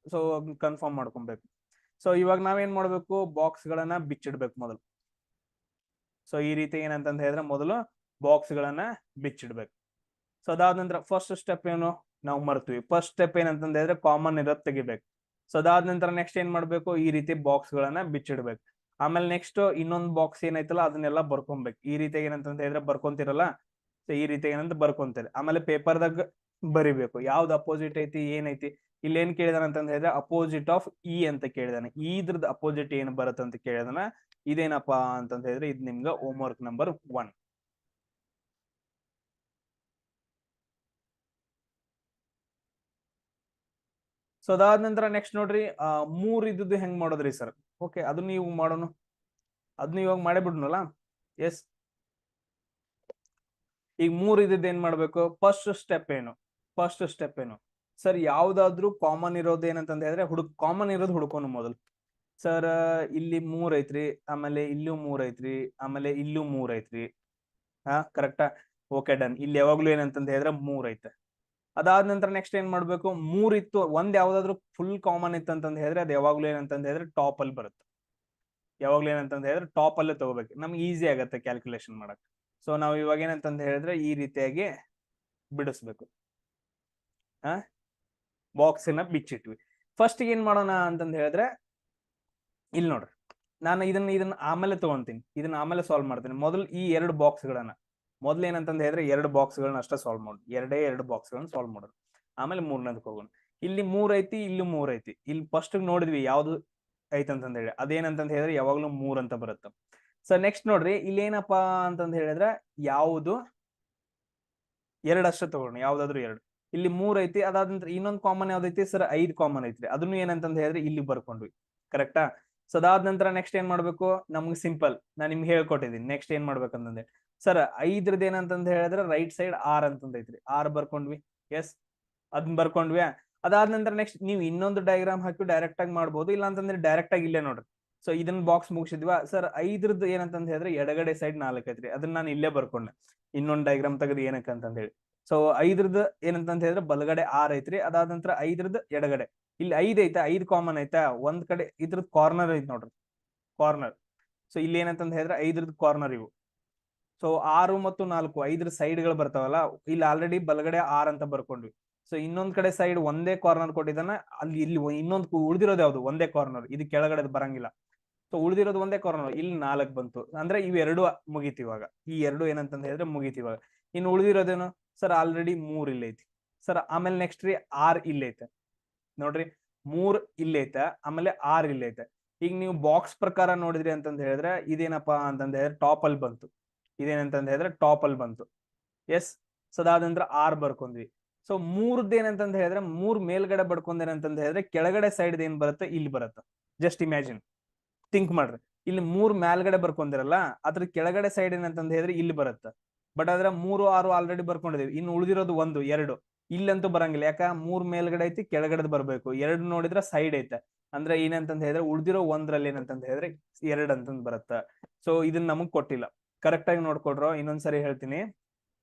ಸೊ ಕನ್ಫರ್ಮ್ ಮಾಡ್ಕೊಬೇಕು. ಸೊ ಇವಾಗ ನಾವೇನ್ ಮಾಡ್ಬೇಕು, ಬಾಕ್ಸ್ ಗಳನ್ನ ಬಿಚ್ಚಿಡ್ಬೇಕು ಮೊದಲು. ಸೊ ಈ ರೀತಿ ಏನಂತಂದ ಹೇಳಿದ್ರೆ ಮೊದಲು ಬಾಕ್ಸ್ ಗಳನ್ನ ಬಿಚ್ಚಿಡ್ಬೇಕು. ಸೊ ಅದಾದ ನಂತರ ಫಸ್ಟ್ ಸ್ಟೆಪ್ ಏನು, ನಾವು ಮರ್ತೀವಿ. ಫಸ್ಟ್ ಸ್ಟೆಪ್ ಏನಂತಂದ ಹೇಳಿದ್ರೆ ಕಾಮನ್ ಇರೋದ್ ತೆಗಿಬೇಕು. ಸೊ ಅದಾದ ನಂತರ ನೆಕ್ಸ್ಟ್ ಏನ್ ಮಾಡ್ಬೇಕು, ಈ ರೀತಿ ಬಾಕ್ಸ್ ಗಳನ್ನ ಬಿಚ್ಚಿಡ್ಬೇಕು. ಆಮೇಲೆ ನೆಕ್ಸ್ಟ್ ಇನ್ನೊಂದು ಬಾಕ್ಸ್ ಏನೈತಲ್ಲ ಅದನ್ನೆಲ್ಲ ಬರ್ಕೊಬೇಕು. ಈ ರೀತಿ ಏನಂತಂದ ಹೇಳಿದ್ರೆ ಬರ್ಕೊಂತಿರಲ್ಲ, ಸೊ ಈ ರೀತಿ ಏನಂತ ಬರ್ಕೊಂತೀರಿ. ಆಮೇಲೆ ಪೇಪರ್ದಾಗ ಬರಿಬೇಕು ಯಾವ್ದು ಅಪೋಸಿಟ್ ಐತಿ ಏನೈತಿ. ಇಲ್ಲಿ ಏನ್ ಕೇಳಿದಾನ ಅಂತಂದ ಹೇಳಿದ್ರೆ ಅಪೋಸಿಟ್ ಆಫ್ ಇ ಅಂತ ಕೇಳಿದಾನೆ. ಇದ್ರದ್ದು ಅಪೋಸಿಟ್ ಏನ್ ಬರುತ್ತೆ ಅಂತ ಕೇಳಿದಾನ. ಇದೇನಪ್ಪಾ ಅಂತಂದ ಹೇಳಿದ್ರೆ ಇದು ನಿಮ್ಗ ಹೋಮ್ ವರ್ಕ್ ನಂಬರ್ 1. ಸೊ ಅದಾದ ನಂತರ ನೆಕ್ಸ್ಟ್ ನೋಡ್ರಿ, 3 ಇದ್ದದ್ದು ಹೆಂಗ್ ಮಾಡೋದ್ರಿ ಸರ್? ಓಕೆ, ಅದನ್ನ ನೀವು ಮಾಡೋಣ. ಅದನ್ನ ಇವಾಗ ಮಾಡೇ ಬಿಡ್ನಲ್ಲ. ಎಸ್. ಈಗ 3 ಇದ್ದದ್ದು ಏನ್ ಮಾಡ್ಬೇಕು, ಫಸ್ಟ್ ಸ್ಟೆಪ್ ಏನು ಸರ್, ಯಾವ್ದಾದ್ರು ಕಾಮನ್ ಇರೋದು ಏನಂತಂದ ಹೇಳಿದ್ರೆ ಕಾಮನ್ ಇರೋದು ಹುಡ್ಕೋನು ಮೊದಲು. ಸರ್ ಇಲ್ಲಿ 3 ಐತ್ರಿ, ಆಮೇಲೆ ಇಲ್ಲೂ 3 ಐತ್ರಿ, ಆಮೇಲೆ ಇಲ್ಲೂ 3 ಐತ್ರಿ. ಹಾ ಕರೆಕ್ಟಾ, ಓಕೆ ಡನ್. ಇಲ್ಲಿ ಯಾವಾಗ್ಲೂ ಏನಂತಂದ ಹೇಳಿದ್ರೆ 3 ಐತೆ. ಅದಾದ ನಂತರ ನೆಕ್ಸ್ಟ್ ಏನ್ ಮಾಡ್ಬೇಕು, 3 ಇತ್ತು, ಒಂದ್ ಯಾವ್ದಾದ್ರು ಫುಲ್ ಕಾಮನ್ ಇತ್ತು ಅಂತಂದ ಹೇಳಿದ್ರೆ ಅದು ಯಾವಾಗ್ಲೂ ಏನಂತಂದ ಹೇಳಿದ್ರೆ ಟಾಪ್ ಅಲ್ಲಿ ಬರುತ್ತೆ. ಯಾವಾಗ್ಲೂ ಏನಂತಂದ ಹೇಳಿದ್ರೆ ಟಾಪ್ ಅಲ್ಲೇ ತಗೋಬೇಕು, ನಮ್ಗೆ ಈಸಿ ಆಗತ್ತೆ ಕ್ಯಾಲ್ಕುಲೇಷನ್ ಮಾಡಕ್. ಸೊ ನಾವ್ ಇವಾಗ ಏನಂತಂದ ಹೇಳಿದ್ರೆ ಈ ರೀತಿಯಾಗಿ ಬಿಡಿಸ್ಬೇಕು. ಬಾಕ್ಸಿನ ಬಿಚ್ಚಿಟ್ವಿ. ಫಸ್ಟ್ ಏನ್ ಮಾಡೋಣ ಅಂತಂದ ಹೇಳಿದ್ರೆ ಇಲ್ಲಿ ನೋಡ್ರಿ, ನಾನು ಇದನ್ನ ಆಮೇಲೆ ತಗೊಂತೀನಿ, ಇದನ್ನ ಆಮೇಲೆ ಸಾಲ್ವ್ ಮಾಡ್ತೀನಿ. ಮೊದಲು ಈ 2 ಬಾಕ್ಸ್ ಗಳನ್ನ ಮೊದ್ಲು ಏನಂತಂದ ಹೇಳಿದ್ರೆ 2 ಬಾಕ್ಸ್ ಗಳನ್ನ ಅಷ್ಟೇ ಸಾಲ್ವ್ ಮಾಡೋದು, 2 ಬಾಕ್ಸ್ ಗಳನ್ನ ಸಾಲ್ವ್ ಮಾಡೋದು. ಆಮೇಲೆ 3ನೇದಕ್ಕೆ ಹೋಗೋಣ. ಇಲ್ಲಿ 3 ಐತಿ, ಇಲ್ಲಿ 3 ಐತಿ. ಇಲ್ಲಿ ಫಸ್ಟ್ ನೋಡಿದ್ವಿ ಯಾವ್ದು ಐತಂತಂದ ಹೇಳಿ, ಅದೇನಂತಂದ ಹೇಳಿದ್ರೆ ಯಾವಾಗ್ಲೂ 3 ಅಂತ ಬರುತ್ತೆ. ಸೊ ನೆಕ್ಸ್ಟ್ ನೋಡ್ರಿ, ಇಲ್ಲಿ ಏನಪ್ಪಾ ಅಂತಂದ ಹೇಳಿದ್ರೆ ಯಾವುದು 2 ಅಷ್ಟೇ ತಗೋಣ, ಯಾವ್ದಾದ್ರು 2. ಇಲ್ಲಿ 3 ಐತಿ, ಅದಾದ ನಂತರ ಇನ್ನೊಂದು ಕಾಮನ್ ಯಾವ್ದೈತಿ ಸರ್, 5 ಕಾಮನ್ ಐತ್ರಿ. ಅದನ್ನು ಏನಂತಂದ ಹೇಳಿದ್ರೆ ಇಲ್ಲಿ ಬರ್ಕೊಂಡ್ವಿ, ಕರೆಕ್ಟಾ. ಸೊ ಅದಾದ ನಂತರ ನೆಕ್ಸ್ಟ್ ಏನ್ ಮಾಡ್ಬೇಕು, ನಮ್ಗೆ ಸಿಂಪಲ್, ನಾನು ನಿಮ್ಗೆ ಹೇಳ್ಕೊಟ್ಟಿದ್ದೀನಿ. ನೆಕ್ಸ್ಟ್ ಏನ್ ಮಾಡ್ಬೇಕಂತಂದ್ರೆ ಸರ್ 5ರದ್ದು ಏನಂತಂದ ಹೇಳಿದ್ರೆ ರೈಟ್ ಸೈಡ್ ಆರ್ ಅಂತಂದ ಐತ್ರಿ, ಆರ್ ಬರ್ಕೊಂಡ್ವಿ. ಎಸ್, ಅದನ್ನ ಬರ್ಕೊಂಡ್ವಿ. ಅದಾದ ನಂತರ ನೆಕ್ಸ್ಟ್ ನೀವು ಇನ್ನೊಂದು ಡಯಾಗ್ರಾಮ್ ಹಾಕಿ ಡೈರೆಕ್ಟ್ ಆಗಿ ಮಾಡ್ಬೋದು, ಇಲ್ಲ ಅಂತಂದ್ರೆ ಡೈರೆಕ್ಟ್ ಆಗಿ ಇಲ್ಲೇ ನೋಡ್ರಿ. ಸೊ ಇದನ್ನ ಬಾಕ್ಸ್ ಮುಗಿಸಿದ್ವಾ ಸರ್. 5ರದ್ದು ಏನಂತಂದ ಹೇಳಿದ್ರೆ ಎಡಗಡೆ ಸೈಡ್ 4 ಐತ್ರಿ, ಅದನ್ನ ನಾನು ಇಲ್ಲೇ ಬರ್ಕೊಂಡೆ, ಇನ್ನೊಂದು ಡಯಾಗ್ರಾಮ್ ತೆಗೆದು ಏನಕ್ಕೆ ಅಂತಂದ ಹೇಳಿ. ಸೊ 5ರದ್ದು ಏನಂತಂತ ಹೇಳಿದ್ರೆ ಬಲಗಡೆ 6 ಐತ್ರಿ. ಅದಾದ ನಂತರ 5ರದ್ದು ಎಡಗಡೆ ಇಲ್ಲಿ 5 ಐತಾ, 5 ಕಾಮನ್ ಐತಾ, ಒಂದ್ ಕಡೆ ಇದ್ರದ್ದು ಕಾರ್ನರ್ ಐತಿ ನೋಡ್ರಿ, ಕಾರ್ನರ್. ಸೊ ಇಲ್ಲಿ ಏನಂತಂದ ಹೇಳಿದ್ರೆ 5ರದ್ದು ಕಾರ್ನರ್ ಇವು. ಸೊ 6 ಮತ್ತು 4 5ರ ಸೈಡ್ ಗಳು ಬರ್ತಾವಲ್ಲ, ಇಲ್ಲಿ ಆಲ್ರೆಡಿ ಬಲಗಡೆ 6 ಅಂತ ಬರ್ಕೊಂಡ್ವಿ. ಸೊ ಇನ್ನೊಂದ್ ಕಡೆ ಸೈಡ್ ಒಂದೇ ಕಾರ್ನರ್ ಕೊಟ್ಟಿದ್ದಾನೆ, ಅಲ್ಲಿ ಇಲ್ಲಿ ಇನ್ನೊಂದು ಉಳಿದಿರೋದು ಯಾವ್ದು, ಒಂದೇ ಕಾರ್ನರ್, ಇದು ಕೆಳಗಡೆ ಬರಂಗಿಲ್ಲ. ಸೊ ಉಳಿದಿರೋದು ಒಂದೇ ಕಾರ್ನರ್, ಇಲ್ಲಿ 4 ಬಂತು ಅಂದ್ರೆ ಇವೆರಡು ಮುಗೀತಿ ಇವಾಗ. ಈ 2 ಏನಂತಂದ ಹೇಳಿದ್ರೆ ಮುಗೀತಿ ಇವಾಗ. ಇನ್ನು ಉಳಿದಿರೋದೇನು ಸರ್, ಆಲ್ರೆಡಿ 3 ಇಲ್ಲಿ ಐತಿ ಸರ್. ಆಮೇಲೆ ನೆಕ್ಸ್ಟ್ ರೀ 6 ಇಲ್ಲಿ ಐತೆ ನೋಡ್ರಿ, 3 ಇಲ್ಲಿ ಐತೆ, ಆಮೇಲೆ 6 ಇಲ್ಲಿ ಐತೆ. ಈಗ ನೀವು ಬಾಕ್ಸ್ ಪ್ರಕಾರ ನೋಡಿದ್ರಿ ಅಂತಂದ ಹೇಳಿದ್ರೆ ಇದೇನಪ್ಪಾ ಅಂತಂದ ಹೇಳಿದ್ರೆ ಟಾಪ್ ಅಲ್ಲಿ ಬಂತು, ಇದೇನಂತಂದ ಹೇಳಿದ್ರೆ ಟಾಪ್ ಅಲ್ಲಿ ಬಂತು. ಎಸ್, ಸೊ ಅದಾದ ನಂತರ 6 ಬರ್ಕೊಂಡ್ವಿ. ಸೊ 3ದ್ದು ಏನಂತಂದ ಹೇಳಿದ್ರೆ 3 ಮೇಲ್ಗಡೆ ಬಡ್ಕೊಂಡೇನಂತಂದ ಹೇಳಿದ್ರೆ ಕೆಳಗಡೆ ಸೈಡ್ ಏನ್ ಬರುತ್ತೆ, ಇಲ್ಲಿ ಬರುತ್ತೆ. ಜಸ್ಟ್ ಇಮ್ಯಾಜಿನ್, ಥಿಂಕ್ ಮಾಡ್ರಿ, ಇಲ್ಲಿ 3 ಮೇಲ್ಗಡೆ ಬರ್ಕೊಂಡಿರಲ್ಲ, ಅದ್ರ ಕೆಳಗಡೆ ಸೈಡ್ ಏನಂತಂದ ಹೇಳಿದ್ರೆ ಇಲ್ಲಿ ಬರುತ್ತೆ. ಬಟ್ ಆದ್ರೆ 3 6 ಆಲ್ರೆಡಿ ಬರ್ಕೊಂಡಿದೀವಿ, ಇನ್ನು ಉಳಿದಿರೋದು 1 2 ಇಲ್ಲಂತೂ ಬರಂಗಿಲ್ಲ. ಯಾಕ, 3 ಮೇಲ್ಗಡೆ ಐತಿ, ಕೆಳಗಡೆ ಬರ್ಬೇಕು. 2 ನೋಡಿದ್ರೆ ಸೈಡ್ ಐತೆ, ಅಂದ್ರೆ ಏನಂತಂದ ಹೇಳಿದ್ರೆ ಉಳಿದಿರೋ 1ರಲ್ಲಿ ಏನಂತಂದ ಹೇಳಿದ್ರೆ 2 ಅಂತಂದ್ ಬರುತ್ತೆ. ಸೊ ಇದನ್ನ ನಮಗ್ ಕೊಟ್ಟಿಲ್ಲ, ಕರೆಕ್ಟ್ ಆಗಿ ನೋಡ್ಕೊಡ್ರೋ. ಇನ್ನೊಂದ್ಸರಿ ಹೇಳ್ತೀನಿ,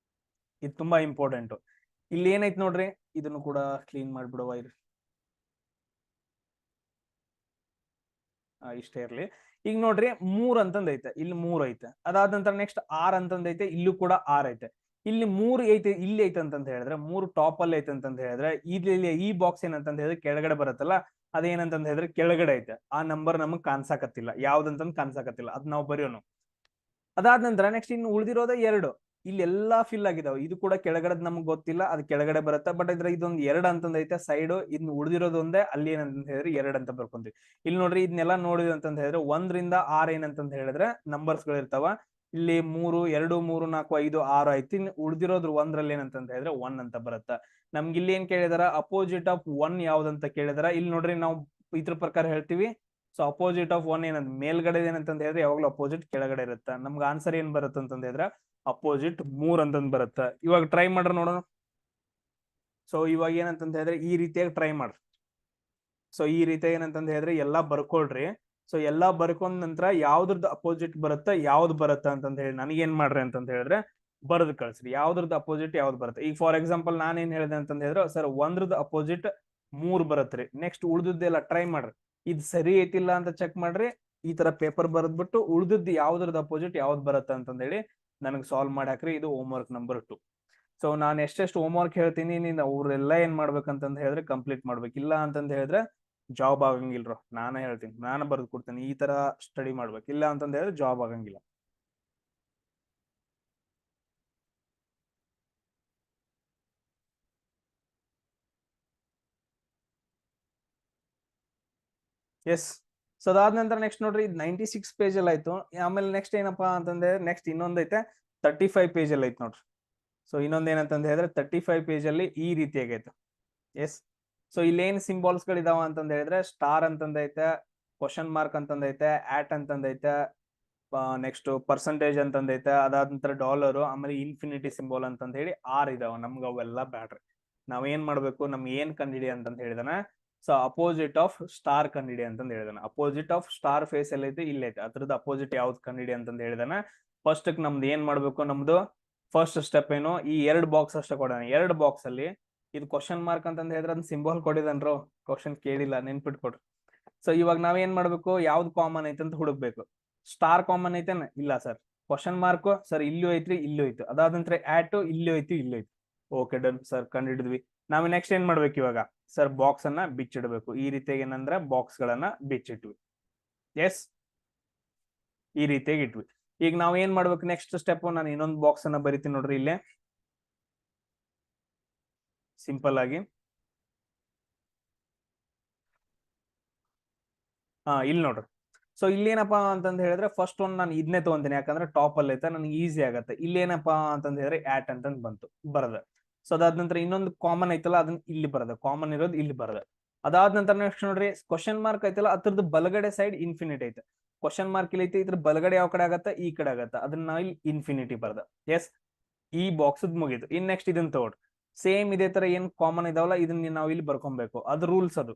ಇದು ತುಂಬಾ ಇಂಪಾರ್ಟೆಂಟ್. ಇಲ್ಲಿ ಏನೈತಿ ನೋಡ್ರಿ, ಇದನ್ನು ಕೂಡ ಕ್ಲೀನ್ ಮಾಡ್ಬಿಡುವ ಇರಿ, ಇಷ್ಟೇ ಇರ್ಲಿ. ಈಗ ನೋಡ್ರಿ 3 ಅಂತಂದ ಐತೆ, ಇಲ್ಲಿ 3 ಐತೆ. ಅದಾದ ನಂತರ ನೆಕ್ಸ್ಟ್ 6 ಅಂತಂದ ಐತೆ, ಇಲ್ಲೂ ಕೂಡ 6 ಐತೆ. ಇಲ್ಲಿ 3 ಐತೆ, ಇಲ್ಲಿ ಐತೆ ಅಂತಂದ ಹೇಳಿದ್ರೆ 3 ಟಾಪ್ ಅಲ್ಲಿ ಐತೆ ಅಂತಂದ ಹೇಳಿದ್ರೆ ಇಲ್ಲಿ ಈ ಬಾಕ್ಸ್ ಏನಂತಂದ ಹೇಳಿದ್ರೆ ಕೆಳಗಡೆ ಬರುತ್ತಲ್ಲ, ಅದೇನಂತಂದ ಹೇಳಿದ್ರೆ ಕೆಳಗಡೆ ಐತೆ. ಆ ನಂಬರ್ ನಮಗ್ ಕಾಣ್ಸಾಕತ್ತಿಲ್ಲ, ಯಾವ್ದಂತಂದ್ ಕಾಣ್ಸಾಕತ್ತಿಲ್ಲ, ಅದ್ ನಾವು ಬರೆಯೋನು. ಅದಾದ ನಂತರ ನೆಕ್ಸ್ಟ್ ಇನ್ನು ಉಳಿದಿರೋದ 2, ಇಲ್ಲಿ ಎಲ್ಲಾ ಫಿಲ್ ಆಗಿದಾವೆ. ಇದು ಕೂಡ ಕೆಳಗಡೆದ್ ನಮ್ಗೆ ಗೊತ್ತಿಲ್ಲ, ಅದು ಕೆಳಗಡೆ ಬರುತ್ತೆ. ಬಟ್ ಇದ್ರ ಇದೊಂದು 2 ಅಂತಂದ ಐತೆ ಸೈಡ್, ಇನ್ನು ಉಳಿದಿರೋದು ಒಂದೇ, ಅಲ್ಲಿ ಏನಂತ ಹೇಳಿದ್ರೆ 2 ಅಂತ ಬರ್ಕೊಂತೀವಿ. ಇಲ್ಲಿ ನೋಡ್ರಿ, ಇದನ್ನೆಲ್ಲ ನೋಡಿದ್ವಿ ಅಂತಂದ ಹೇಳಿದ್ರೆ 1 ರಿಂದ 6 ಏನಂತಂದ ಹೇಳಿದ್ರೆ ನಂಬರ್ಸ್ ಗಳು ಇರ್ತಾವ. ಇಲ್ಲಿ 3 2 3 4 5 6 ಐತಿ. ಇನ್ನು ಉಳಿದಿರೋದ್ರ 1ರಲ್ಲಿ ಏನಂತಂದ ಹೇಳಿದ್ರೆ 1 ಅಂತ ಬರುತ್ತೆ. ನಮ್ಗೆ ಇಲ್ಲಿ ಏನ್ ಕೇಳಿದಾರ, ಅಪೋಸಿಟ್ ಆಫ್ 1 ಯಾವ್ದಂತ ಕೇಳಿದಾರ. ಇಲ್ಲಿ ನೋಡ್ರಿ, ನಾವು ಇದ್ರ ಪ್ರಕಾರ ಹೇಳ್ತೀವಿ. ಸೊ ಅಪೋಸಿಟ್ ಆಫ್ 1 ಏನಂತ ಮೇಲ್ಗಡೆ ಏನಂತಂದ ಹೇಳಿದ್ರೆ ಯಾವಾಗ್ಲೂ ಅಪೋಸಿಟ್ ಕೆಳಗಡೆ ಇರುತ್ತೆ. ನಮ್ಗೆ ಆನ್ಸರ್ ಏನ್ ಬರುತ್ತೆ ಅಂತಂದ ಹೇಳಿದ್ರೆ ಅಪೋಸಿಟ್ 3 ಅಂತಂದ್ ಬರುತ್ತೆ. ಇವಾಗ ಟ್ರೈ ಮಾಡ್ರ ನೋಡೋಣ. ಸೊ ಇವಾಗ ಏನಂತಂದ ಹೇಳಿದ್ರೆ ಈ ರೀತಿಯಾಗಿ ಟ್ರೈ ಮಾಡ್ರಿ. ಸೊ ಈ ರೀತಿ ಏನಂತಂದ ಹೇಳಿದ್ರೆ ಎಲ್ಲಾ ಬರ್ಕೊಳ್ರಿ. ಸೊ ಎಲ್ಲಾ ಬರ್ಕೊಂಡ್ ನಂತರ ಯಾವ್ದ್ರದ್ದು ಅಪೋಸಿಟ್ ಬರುತ್ತೆ, ಯಾವ್ದು ಬರುತ್ತೆ ಅಂತಂದ ಹೇಳಿ ನನಗೇನ್ ಮಾಡ್ರಿ ಅಂತಂದ ಹೇಳಿದ್ರೆ ಬರೆದು ಕಳ್ಸ್ರಿ, ಯಾವ್ದ್ರದ್ದು ಅಪೋಸಿಟ್ ಯಾವ್ದು ಬರುತ್ತೆ. ಈಗ ಫಾರ್ ಎಕ್ಸಾಂಪಲ್ ನಾನ್ ಏನ್ ಹೇಳಿದೆ ಅಂತಂದ ಹೇಳಿದ್ರೆ ಸರ್ 1ರದ್ದು ಅಪೋಸಿಟ್ 3 ಬರತ್ರಿ. ನೆಕ್ಸ್ಟ್ ಉಳ್ದದ್ದೆಲ್ಲ ಟ್ರೈ ಮಾಡ್ರಿ, ಇದು ಸರಿ ಐತಿಲ್ಲ ಅಂತ ಚೆಕ್ ಮಾಡ್ರಿ. ಈ ತರ ಪೇಪರ್ ಬರೆದ್ಬಿಟ್ಟು ಉಳ್ದದ್ದು ಯಾವ್ದ್ರದ್ದು ಅಪೋಸಿಟ್ ಯಾವ್ದು ಬರುತ್ತೆ ಅಂತಂದ ಹೇಳಿ ನನಗೆ ಸಾಲ್ವ್ ಮಾಡಿ ಹಾಕ್ರಿ. ಇದು ಹೋಮ್ ವರ್ಕ್ ನಂಬರ್ 2. ಸೊ ನಾನು ಎಷ್ಟೆಷ್ಟು ಹೋಮ್ ವರ್ಕ್ ಹೇಳ್ತೀನಿ, ನೀನ್ ಅವ್ರೆಲ್ಲ ಏನ್ ಮಾಡ್ಬೇಕಂತಂದ ಹೇಳಿದ್ರೆ ಕಂಪ್ಲೀಟ್ ಮಾಡ್ಬೇಕಿಲ್ಲ ಅಂತಂದ ಹೇಳಿದ್ರೆ ಜಾಬ್ ಆಗಂಗಿಲ್ರು. ನಾನೇ ಹೇಳ್ತೀನಿ, ನಾನು ಬರ್ದು ಕೊಡ್ತೀನಿ, ಈ ತರ ಸ್ಟಡಿ ಮಾಡ್ಬೇಕು, ಇಲ್ಲ ಅಂತಂದ ಹೇಳಿದ್ರೆ ಜಾಬ್ ಆಗಂಗಿಲ್ಲ. ಎಸ್, ಸೊ ಅದಾದ ನಂತರ ನೆಕ್ಸ್ಟ್ ನೋಡ್ರಿ, ಇದು 96 ಪೇಜ್ ಅಲ್ಲಿ ಆಯ್ತು. ಆಮೇಲೆ ನೆಕ್ಸ್ಟ್ ಏನಪ್ಪಾ ಅಂತಂದ್ರೆ ನೆಕ್ಸ್ಟ್ ಇನ್ನೊಂದೈತೆ 35 ಪೇಜ್ ಅಲ್ಲಿ ಐತೆ ನೋಡ್ರಿ. ಸೊ ಇನ್ನೊಂದ್ ಏನಂತಂದ ಹೇಳಿದ್ರೆ 35 ಪೇಜ್ ಅಲ್ಲಿ ಈ ರೀತಿಯಾಗೈತೆ. ಎಸ್, ಸೊ ಇಲ್ಲಿ ಏನ್ ಸಿಂಬಾಲ್ಸ್ ಗಳಿದಾವ ಅಂತಂದ ಹೇಳಿದ್ರೆ ಸ್ಟಾರ್ ಅಂತಂದೈತೆ, ಕ್ವಶನ್ ಮಾರ್ಕ್ ಅಂತಂದೈತೆ, ಆಟ್ ಅಂತಂದೈತೆ, ನೆಕ್ಸ್ಟ್ ಪರ್ಸೆಂಟೇಜ್ ಅಂತಂದ್ ಐತೆ, ಅದಾದ ನಂತರ ಡಾಲರ್, ಆಮೇಲೆ ಇನ್ಫಿನಿಟಿ ಸಿಂಬಲ್ ಅಂತಂದ್ ಹೇಳಿ 6 ಇದಾವ. ನಮ್ಗೆ ಅವೆಲ್ಲ ಬ್ಯಾಡ್ರಿ. ನಾವ್ ಏನ್ ಮಾಡ್ಬೇಕು, ನಮ್ಗೆ ಏನ್ ಕಂಡಿಡಿ ಅಂತಂದ್ ಹೇಳಿದಾನ, ಸೊ ಅಪೋಸಿಟ್ ಆಫ್ ಸ್ಟಾರ್ ಕಂಡಿಡಿ ಅಂತಂದ್ ಹೇಳಿದಾನ. ಅಪೋಸಿಟ್ ಆಫ್ ಸ್ಟಾರ್ ಫೇಸ್ ಎಲ್ಲ ಐತಿ, ಇಲ್ಲೈತೆ. ಅದ್ರದ್ದು ಅಪೋಸಿಟ್ ಯಾವ್ದು ಕಂಡಿಡಿ ಅಂತಂದ್ ಹೇಳಿದಾನ. ಫಸ್ಟ್ ನಮ್ದು ಏನ್ ಮಾಡ್ಬೇಕು, ನಮ್ದು ಫಸ್ಟ್ ಸ್ಟೆಪ್ ಏನು, ಈ 2 ಬಾಕ್ಸ್ ಅಷ್ಟೇ ಕೊಡೋಣ. 2 ಬಾಕ್ಸ್ ಅಲ್ಲಿ ಇದು ಕ್ವಶನ್ ಮಾರ್ಕ್ ಅಂತಂದ್ ಹೇಳಿದ್ರೆ ಅದ್ ಸಿಂಬಲ್ ಕೊಡಿದನ್ರು, ಕ್ವಶನ್ ಕೇಳಿಲ್ಲ, ನೆನ್ಪಿಟ್ಕೊಡ್ರಿ. ಸೊ ಇವಾಗ ನಾವ್ ಏನ್ ಮಾಡ್ಬೇಕು, ಯಾವ್ದು ಕಾಮನ್ ಐತೆ ಅಂತ ಹುಡುಕ್ಬೇಕು. ಸ್ಟಾರ್ ಕಾಮನ್ ಐತೆನ? ಇಲ್ಲ ಸರ್. ಕ್ವಶನ್ ಮಾರ್ಕ್ ಸರ್ ಇಲ್ಲೂ ಐತ್ರಿ, ಇಲ್ಲೂ ಐತಿ. ಅದಾದ ನಂತರ ಆಟ್ ಇಲ್ಲೂ ಐತಿ, ಇಲ್ಲೂ ಐತಿ. ಓಕೆ ಡನ್ ಸರ್, ಕಂಡಿಡಿದ್ವಿ. ನಾವ್ ನೆಕ್ಸ್ಟ್ ಏನ್ ಮಾಡ್ಬೇಕು ಇವಾಗ, ಸರ್ ಬಾಕ್ಸ್ ಅನ್ನ ಬಿಚ್ಚಿಡ್ಬೇಕು. ಈ ರೀತಿಯಾಗಿ ಏನಂದ್ರೆ ಬಾಕ್ಸ್ ಗಳನ್ನ ಬಿಚ್ಚಿಟ್ವಿ. ಎಸ್, ಈ ರೀತಿಯಾಗಿ ಇಟ್ವಿ. ಈಗ ನಾವ್ ಏನ್ ಮಾಡ್ಬೇಕು, ನೆಕ್ಸ್ಟ್ ಸ್ಟೆಪ್, ನಾನು ಇನ್ನೊಂದು ಬಾಕ್ಸ್ ಅನ್ನ ಬರಿತೀನಿ ನೋಡ್ರಿ ಇಲ್ಲೇ, ಸಿಂಪಲ್ ಆಗಿ. ಇಲ್ಲಿ ನೋಡ್ರಿ. ಸೊ ಇಲ್ಲೇನಪ್ಪಾ ಅಂತಂದ್ ಹೇಳಿದ್ರೆ ಫಸ್ಟ್ ಒಂದ್ ನಾನು ಇದನ್ನೇ ತಗೊಂತೀನಿ, ಯಾಕಂದ್ರೆ ಟಾಪ್ ಅಲ್ಲಿ ಐತೆ, ನನಗೆ ಈಸಿ ಆಗತ್ತೆ. ಇಲ್ಲೇನಪ್ಪಾ ಅಂತಂದ್ ಹೇಳಿದ್ರೆ ಆಟ್ ಅಂತಂದ್ ಬಂತು, ಬರದ. ಸೊ ಅದಾದ ನಂತರ ಇನ್ನೊಂದು ಕಾಮನ್ ಐತಲ್ಲ, ಅದನ್ನ ಇಲ್ಲಿ ಬರದ, ಕಾಮನ್ ಇರೋದು ಇಲ್ಲಿ ಬರದ. ಅದಾದ ನಂತರ ನೆಕ್ಸ್ಟ್ ನೋಡ್ರಿ, ಕ್ವಶನ್ ಮಾರ್ಕ್ ಐತಲ್ಲ, ಅದ್ರದ್ದು ಬಲಗಡೆ ಸೈಡ್ ಇನ್ಫಿನಿಟಿ ಐತೆ. ಕ್ವಶನ್ ಮಾರ್ಕ್ ಇಲ್ಲಿ ಐತಿ, ಇದ್ರ ಬಲಗಡೆ ಯಾವ ಕಡೆ ಆಗತ್ತ, ಈ ಕಡೆ ಆಗತ್ತ. ಅದನ್ನ ನಾವು ಇಲ್ಲಿ ಇನ್ಫಿನಿಟಿ ಬರದ. ಎಸ್, ಈ ಬಾಕ್ಸ್ ಮುಗಿದು. ಇನ್ ನೆಕ್ಸ್ಟ್ ಇದನ್ನ ತಗೊಳ್ರಿ. ಸೇಮ್ ಇದೇ ತರ ಏನ್ ಕಾಮನ್ ಇದಾವಲ್ಲ, ಇದನ್ನ ನಾವು ಇಲ್ಲಿ ಬರ್ಕೊಬೇಕು. ಅದು ರೂಲ್ಸ್ ಅದು.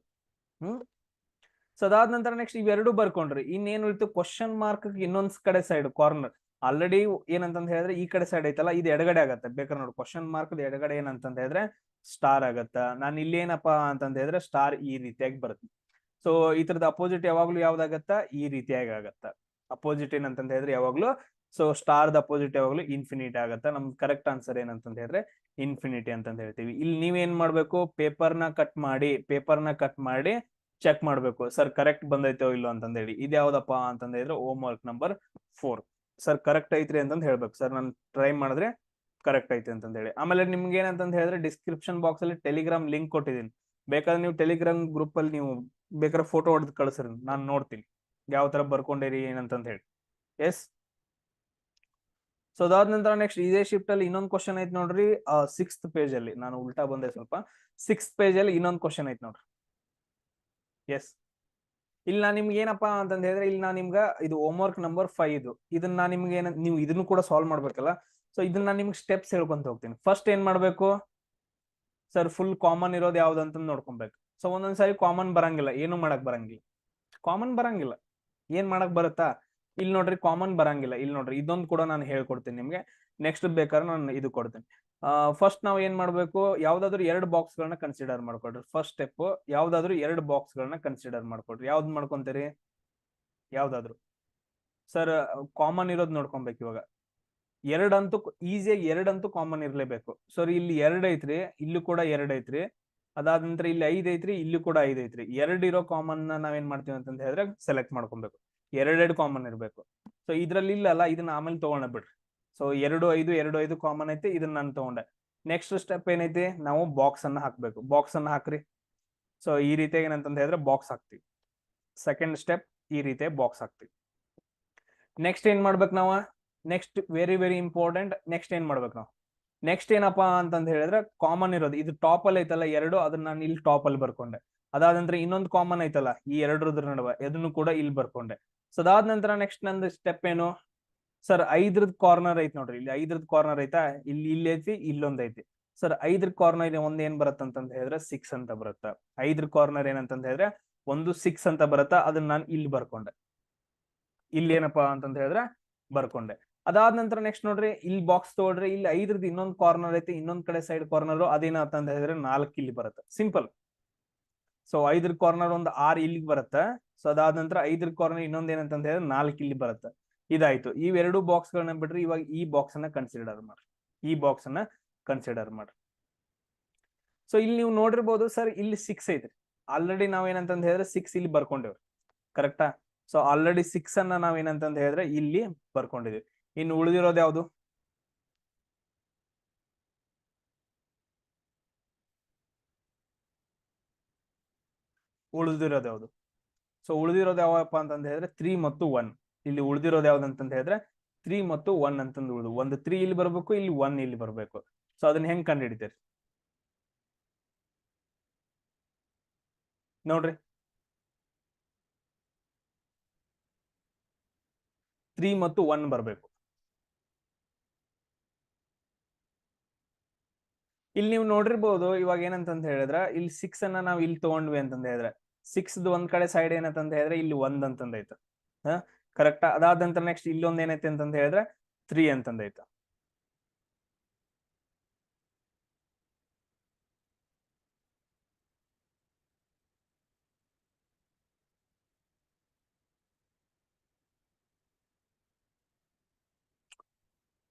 ಸೊ ಅದಾದ ನಂತರ ನೆಕ್ಸ್ಟ್ ಇವೆರಡು ಬರ್ಕೊಂಡ್ರಿ. ಇನ್ನೇನು ಉಳಿತು, ಕ್ವಶನ್ ಮಾರ್ಕ್ ಇನ್ನೊಂದ್ ಕಡೆ ಸೈಡ್ ಕಾರ್ನರ್. ಆಲ್ರೆಡಿ ಏನಂತಂದ್ ಹೇಳಿದ್ರೆ ಈ ಕಡೆ ಸೈಡ್ ಐತಲ್ಲ, ಇದು ಎಡಗಡೆ ಆಗತ್ತೆ. ಬೇಕಾದ್ರೆ ನೋಡಿ, ಕ್ವಶನ್ ಮಾರ್ಕ್ ಎಡಗಡೆ ಏನಂತಂದ್ ಹೇಳಿದ್ರೆ ಸ್ಟಾರ್ ಆಗತ್ತ. ನಾನು ಇಲ್ಲಿ ಏನಪ್ಪಾ ಅಂತಂದ್ ಹೇಳಿದ್ರೆ ಸ್ಟಾರ್ ಈ ರೀತಿಯಾಗಿ ಬರುತ್ತೆ. ಸೊ ಈ ತರದ ಅಪೋಸಿಟ್ ಯಾವಾಗ್ಲೂ ಯಾವ್ದಾಗತ್ತ, ಈ ರೀತಿಯಾಗಿ ಆಗತ್ತ. ಅಪೋಸಿಟ್ ಏನಂತಂದ್ ಹೇಳಿದ್ರೆ ಯಾವಾಗ್ಲೂ, ಸೊ ಸ್ಟಾರ್ ದ ಅಪೋಸಿಟ್ ಯಾವಾಗ್ಲೂ ಇನ್ಫಿನಿಟಿ ಆಗತ್ತ. ನಮ್ ಕರೆಕ್ಟ್ ಆನ್ಸರ್ ಏನಂತಂದ್ ಹೇಳಿದ್ರೆ ಇನ್ಫಿನಿಟಿ ಅಂತಂದ್ ಹೇಳ್ತೀವಿ. ಇಲ್ಲಿ ನೀವೇನ್ ಮಾಡ್ಬೇಕು, ಪೇಪರ್ನ ಕಟ್ ಮಾಡಿ ಚೆಕ್ ಮಾಡ್ಬೇಕು, ಸರ್ ಕರೆಕ್ಟ್ ಬಂದೈತೋ ಇಲ್ಲೋ ಅಂತಂದ್ ಹೇಳಿ. ಇದ್ಯಾವ್ದಪ್ಪ ಅಂತಂದ್ ಹೇಳಿದ್ರೆ home work number 4. Sir correct ಐತ್ರಿ ಅಂತಂದ್ ಹೇಳ್ಬೇಕು. ಸರ್ ನಾನು ಟ್ರೈ ಮಾಡಿದ್ರೆ ಕರೆಕ್ಟ್ ಐತಿ ಅಂತಂದ್ ಹೇಳಿ. ಆಮೇಲೆ ನಿಮ್ಗೆ ಏನಂತಂದ್ ಹೇಳಿದ್ರೆ ಡಿಸ್ಕ್ರಿಪ್ಷನ್ ಬಾಕ್ಸ್ ಅಲ್ಲಿ ಟೆಲಿಗ್ರಾಮ್ ಲಿಂಕ್ ಕೊಟ್ಟಿದ್ದೀನಿ. ಬೇಕಾದ್ರೆ ನೀವು ಟೆಲಿಗ್ರಾಮ್ ಗ್ರೂಪ್ ಅಲ್ಲಿ ನೀವು ಬೇಕಾದ್ರೆ ಫೋಟೋ ಹೊಡೆದು ಕಳ್ಸ್ರಿ, ನಾನು ನೋಡ್ತೀನಿ ಯಾವ ತರ ಬರ್ಕೊಂಡಿರಿ ಏನಂತಂದ್ ಹೇಳಿ. ಎಸ್. ಸೊ ಅದಾದ ನಂತರ ನೆಕ್ಸ್ಟ್ ಇದೇ ಶಿಫ್ಟ್ ಅಲ್ಲಿ ಇನ್ನೊಂದು ಕ್ವಶನ್ ಐತ್ ನೋಡ್ರಿ. 6th ಪೇಜ್ ಅಲ್ಲಿ, ನಾನು ಉಲ್ಟಾ ಬಂದೆ ಸ್ವಲ್ಪ. 6th ಪೇಜ್ ಅಲ್ಲಿ ಇನ್ನೊಂದು ಕ್ವಶನ್ ಐತ್ ನೋಡ್ರಿ. ಎಸ್, ಇಲ್ಲಿ ನಾ ನಿಮ್ಗೆ ಏನಪ್ಪಾ ಅಂತಂದ್ ಹೇಳಿದ್ರೆ, ಇಲ್ಲಿ ನಾ ನಿಮ್ಗ ಇದು ಹೋಮ್ ವರ್ಕ್ ನಂಬರ್ 5 ಇದು. ಇದನ್ನ ನಿಮ್ಗೆ ನೀವು ಇದನ್ನು ಕೂಡ ಸಾಲ್ವ್ ಮಾಡ್ಬೇಕಲ್ಲ. ಸೊ ಇದನ್ನ ನಿಮ್ಗೆ ಸ್ಟೆಪ್ಸ್ ಹೇಳ್ಕೊಂತ ಹೋಗ್ತೀನಿ. ಫಸ್ಟ್ ಏನ್ ಮಾಡ್ಬೇಕು, ಸರ್ ಫುಲ್ ಕಾಮನ್ ಇರೋದು ಯಾವ್ದು ಅಂತ ನೋಡ್ಕೊಬೇಕು. ಸೊ ಒಂದೊಂದ್ಸರಿ ಕಾಮನ್ ಬರಂಗಿಲ್ಲ, ಏನು ಮಾಡಕ್ ಬರಂಗಿಲ್ಲ. ಕಾಮನ್ ಬರಂಗಿಲ್ಲ, ಏನ್ ಮಾಡಕ್ ಬರುತ್ತಾ, ಇಲ್ಲಿ ನೋಡ್ರಿ ಕಾಮನ್ ಬರಂಗಿಲ್ಲ. ಇಲ್ಲಿ ನೋಡ್ರಿ, ಇದೊಂದು ಕೂಡ ನಾನು ಹೇಳ್ಕೊಡ್ತೀನಿ ನಿಮ್ಗೆ. ನೆಕ್ಸ್ಟ್ ಬೇಕಾದ್ರೆ ನಾನು ಇದು ಕೊಡ್ತೀನಿ. ಫಸ್ಟ್ ನಾವು ಏನ್ ಮಾಡ್ಬೇಕು, ಯಾವ್ದಾದ್ರು 2 ಬಾಕ್ಸ್ ಗಳನ್ನ ಕನ್ಸಿಡರ್ ಮಾಡ್ಕೊಡ್ರಿ. ಫಸ್ಟ್ ಸ್ಟೆಪ್, ಯಾವ್ದಾದ್ರು 2 ಬಾಕ್ಸ್ ಗಳನ್ನ ಕನ್ಸಿಡರ್ ಮಾಡ್ಕೊಡ್ರಿ. ಯಾವ್ದು ಮಾಡ್ಕೊಂತೀರಿ, ಯಾವ್ದಾದ್ರು. ಸರ್ ಕಾಮನ್ ಇರೋದು ನೋಡ್ಕೊಬೇಕು. ಇವಾಗ ಎರಡಂತೂ ಈಸಿಯಾಗಿ, ಎರಡಂತೂ ಕಾಮನ್ ಇರ್ಲೇಬೇಕು. ಸರ್ ಇಲ್ಲಿ 2 ಐತ್ರಿ, ಇಲ್ಲೂ ಕೂಡ 2 ಐತ್ರಿ. ಅದಾದ ನಂತರ ಇಲ್ಲಿ 5 ಐತ್ರಿ, ಇಲ್ಲಿ ಕೂಡ 5 ಐತ್ರಿ. 2 ಇರೋ ಕಾಮನ್ ನಾವೇನ್ ಮಾಡ್ತೀವಿ ಅಂತಂತ ಹೇಳಿದ್ರೆ ಸೆಲೆಕ್ಟ್ ಮಾಡ್ಕೊಬೇಕು. 2 ಕಾಮನ್ ಇರ್ಬೇಕು. ಸೊ ಇದ್ರಲ್ಲಿ ಇಲ್ಲಲ್ಲ, ಇದನ್ನ ಆಮೇಲೆ ತಗೊಂಡ ಬಿಡ್ರಿ. ಸೊ 2 5 2 5 ಕಾಮನ್ ಐತಿ, ಇದನ್ನ ನಾನು ತಗೊಂಡೆ. ನೆಕ್ಸ್ಟ್ ಸ್ಟೆಪ್ ಏನೈತಿ, ನಾವು ಬಾಕ್ಸ್ ಅನ್ನ ಹಾಕ್ಬೇಕು. ಬಾಕ್ಸ್ ಅನ್ನ ಹಾಕ್ರಿ. ಸೊ ಈ ರೀತಿಯಾಗಿ ಏನಂತಂದ ಹೇಳಿದ್ರೆ ಬಾಕ್ಸ್ ಹಾಕ್ತಿವಿ. ಸೆಕೆಂಡ್ ಸ್ಟೆಪ್, ಈ ರೀತಿ ಬಾಕ್ಸ್ ಹಾಕ್ತಿವಿ. ನೆಕ್ಸ್ಟ್ ಏನ್ ಮಾಡ್ಬೇಕು ನಾವು, next very very important, next ಏನ್ ಮಾಡ್ಬೇಕು ನಾವು, ನೆಕ್ಸ್ಟ್ ಏನಪ್ಪಾ ಅಂತಂದ್ ಹೇಳಿದ್ರೆ ಕಾಮನ್ ಇರೋದು ಇದು ಟಾಪ್ ಅಲ್ಲಿ ಐತಲ್ಲ 2, ಅದನ್ನ ನಾನು ಇಲ್ಲಿ ಟಾಪ್ ಅಲ್ಲಿ ಬರ್ಕೊಂಡೆ. ಅದಾದ ನಂತರ ಇನ್ನೊಂದು ಕಾಮನ್ ಐತಲ್ಲ ಈ 2 ನಡುವೆ, ಅದನ್ನು ಕೂಡ ಇಲ್ಲಿ ಬರ್ಕೊಂಡೆ. ಸೊ ಅದಾದ ನಂತರ ನೆಕ್ಸ್ಟ್ ನಂದು ಸ್ಟೆಪ್ ಏನು, ಸರ್ 5th ಕಾರ್ನರ್ ಐತಿ ನೋಡ್ರಿ. ಇಲ್ಲಿ 5th ಕಾರ್ನರ್ ಐತಾ, ಇಲ್ಲಿ ಐತಿ, ಇಲ್ಲೊಂದ್ ಐತಿ. ಸರ್ 5th ಕಾರ್ನರ್ ಒಂದ್ ಏನ್ ಬರುತ್ತೆ ಅಂತಂದ್ ಹೇಳಿದ್ರೆ 6 ಅಂತ ಬರುತ್ತೆ. 5th ಕಾರ್ನರ್ ಏನಂತಂದ್ ಹೇಳಿದ್ರೆ ಒಂದು 6 ಅಂತ ಬರುತ್ತಾ, ಅದನ್ನ ನಾನು ಇಲ್ಲಿ ಬರ್ಕೊಂಡೆ. ಇಲ್ಲಿ ಏನಪ್ಪಾ ಅಂತಂದ್ ಹೇಳಿದ್ರೆ ಬರ್ಕೊಂಡೆ. ಅದಾದ ನಂತರ ನೆಕ್ಸ್ಟ್ ನೋಡ್ರಿ, ಇಲ್ಲಿ ಬಾಕ್ಸ್ ತಗೊಳ್ರಿ. ಇಲ್ಲಿ 5th ಇನ್ನೊಂದು ಕಾರ್ನರ್ ಐತಿ, ಇನ್ನೊಂದ್ ಕಡೆ ಸೈಡ್ ಕಾರ್ನರ್, ಅದೇನಂತ ಹೇಳಿದ್ರೆ 4 ಇಲ್ಲಿ ಬರುತ್ತೆ. ಸಿಂಪಲ್. ಸೊ 5th ಕಾರ್ನರ್ ಒಂದು 6 ಇಲ್ಲಿಗೆ ಬರುತ್ತೆ. ಸೊ ಅದಾದ ನಂತರ 5th ಕಾರ್ನರ್ ಇನ್ನೊಂದ್ ಏನಂತ ಹೇಳಿದ್ರೆ 4 ಇಲ್ಲಿ ಬರುತ್ತೆ. ಇದಾಯ್ತು. ಇವೆರಡು ಬಾಕ್ಸ್ ಗಳನ್ನ ಬಿಡ್ರಿ, ಇವಾಗ ಈ ಬಾಕ್ಸ್ ಅನ್ನ ಕನ್ಸಿಡರ್ ಮಾಡ್ರಿ. ಈ ಬಾಕ್ಸ್ ಅನ್ನ ಕನ್ಸಿಡರ್ ಮಾಡ್ರಿ. ಸೊ ಇಲ್ಲಿ ನೀವು ನೋಡಿರ್ಬೋದು, ಸರ್ ಇಲ್ಲಿ 6 ಐತ್ರಿ. ಆಲ್ರೆಡಿ ನಾವ್ ಏನಂತಂದ್ ಹೇಳಿದ್ರೆ 6 ಇಲ್ಲಿ ಬರ್ಕೊಂಡೇವ್ರಿ, ಕರೆಕ್ಟಾ. ಸೊ ಆಲ್ರೆಡಿ 6 ಅನ್ನ ನಾವ್ ಏನಂತಂದ್ ಹೇಳಿದ್ರೆ ಇಲ್ಲಿ ಬರ್ಕೊಂಡಿದೀವಿ. ಇನ್ನು ಉಳಿದಿರೋದು ಯಾವ್ದು, ಉಳಿದಿರೋದು ಯಾವ್ದು, ಸೊ ಉಳಿದಿರೋದು ಯಾವಪ್ಪ ಅಂತಂದ್ ಹೇಳಿದ್ರೆ 3 ಮತ್ತು 1. ಇಲ್ಲಿ ಉಳಿದಿರೋದು ಯಾವ್ದು ಅಂತಂದ್ ಹೇಳಿದ್ರೆ 3 ಮತ್ತು 1 ಅಂತಂದ್ ಉಳಿದು, ಒಂದು 3 ಇಲ್ಲಿ ಬರ್ಬೇಕು, ಇಲ್ಲಿ 1 ಇಲ್ಲಿ ಬರ್ಬೇಕು. ಸೊ ಅದನ್ನ ಹೆಂಗ್ ಕಂಡು ಹಿಡಿತೀರಿ ನೋಡ್ರಿ. 3 ಮತ್ತು 1 ಬರಬೇಕು. ಇಲ್ಲಿ ನೀವು ನೋಡಿರ್ಬೋದು ಇವಾಗ ಏನಂತಂತ ಹೇಳಿದ್ರ ಇಲ್ಲಿ 6 ಅನ್ನ ನಾವು ಇಲ್ಲಿ ತಗೊಂಡ್ವಿ ಅಂತಂದ ಹೇಳಿದ್ರೆ 6 ಒಂದ್ ಕಡೆ ಸೈಡ್ ಏನಂತಂದ ಹೇಳಿದ್ರೆ ಇಲ್ಲಿ 1 ಅಂತಂದೈತೆ. ಕರೆಕ್ಟ್. ಅದಾದ ನಂತರ ನೆಕ್ಸ್ಟ್ ಇಲ್ಲೊಂದ್ ಏನೈತೆ ಅಂತಂದ ಹೇಳಿದ್ರೆ 3 ಅಂತಂದೈತೆ.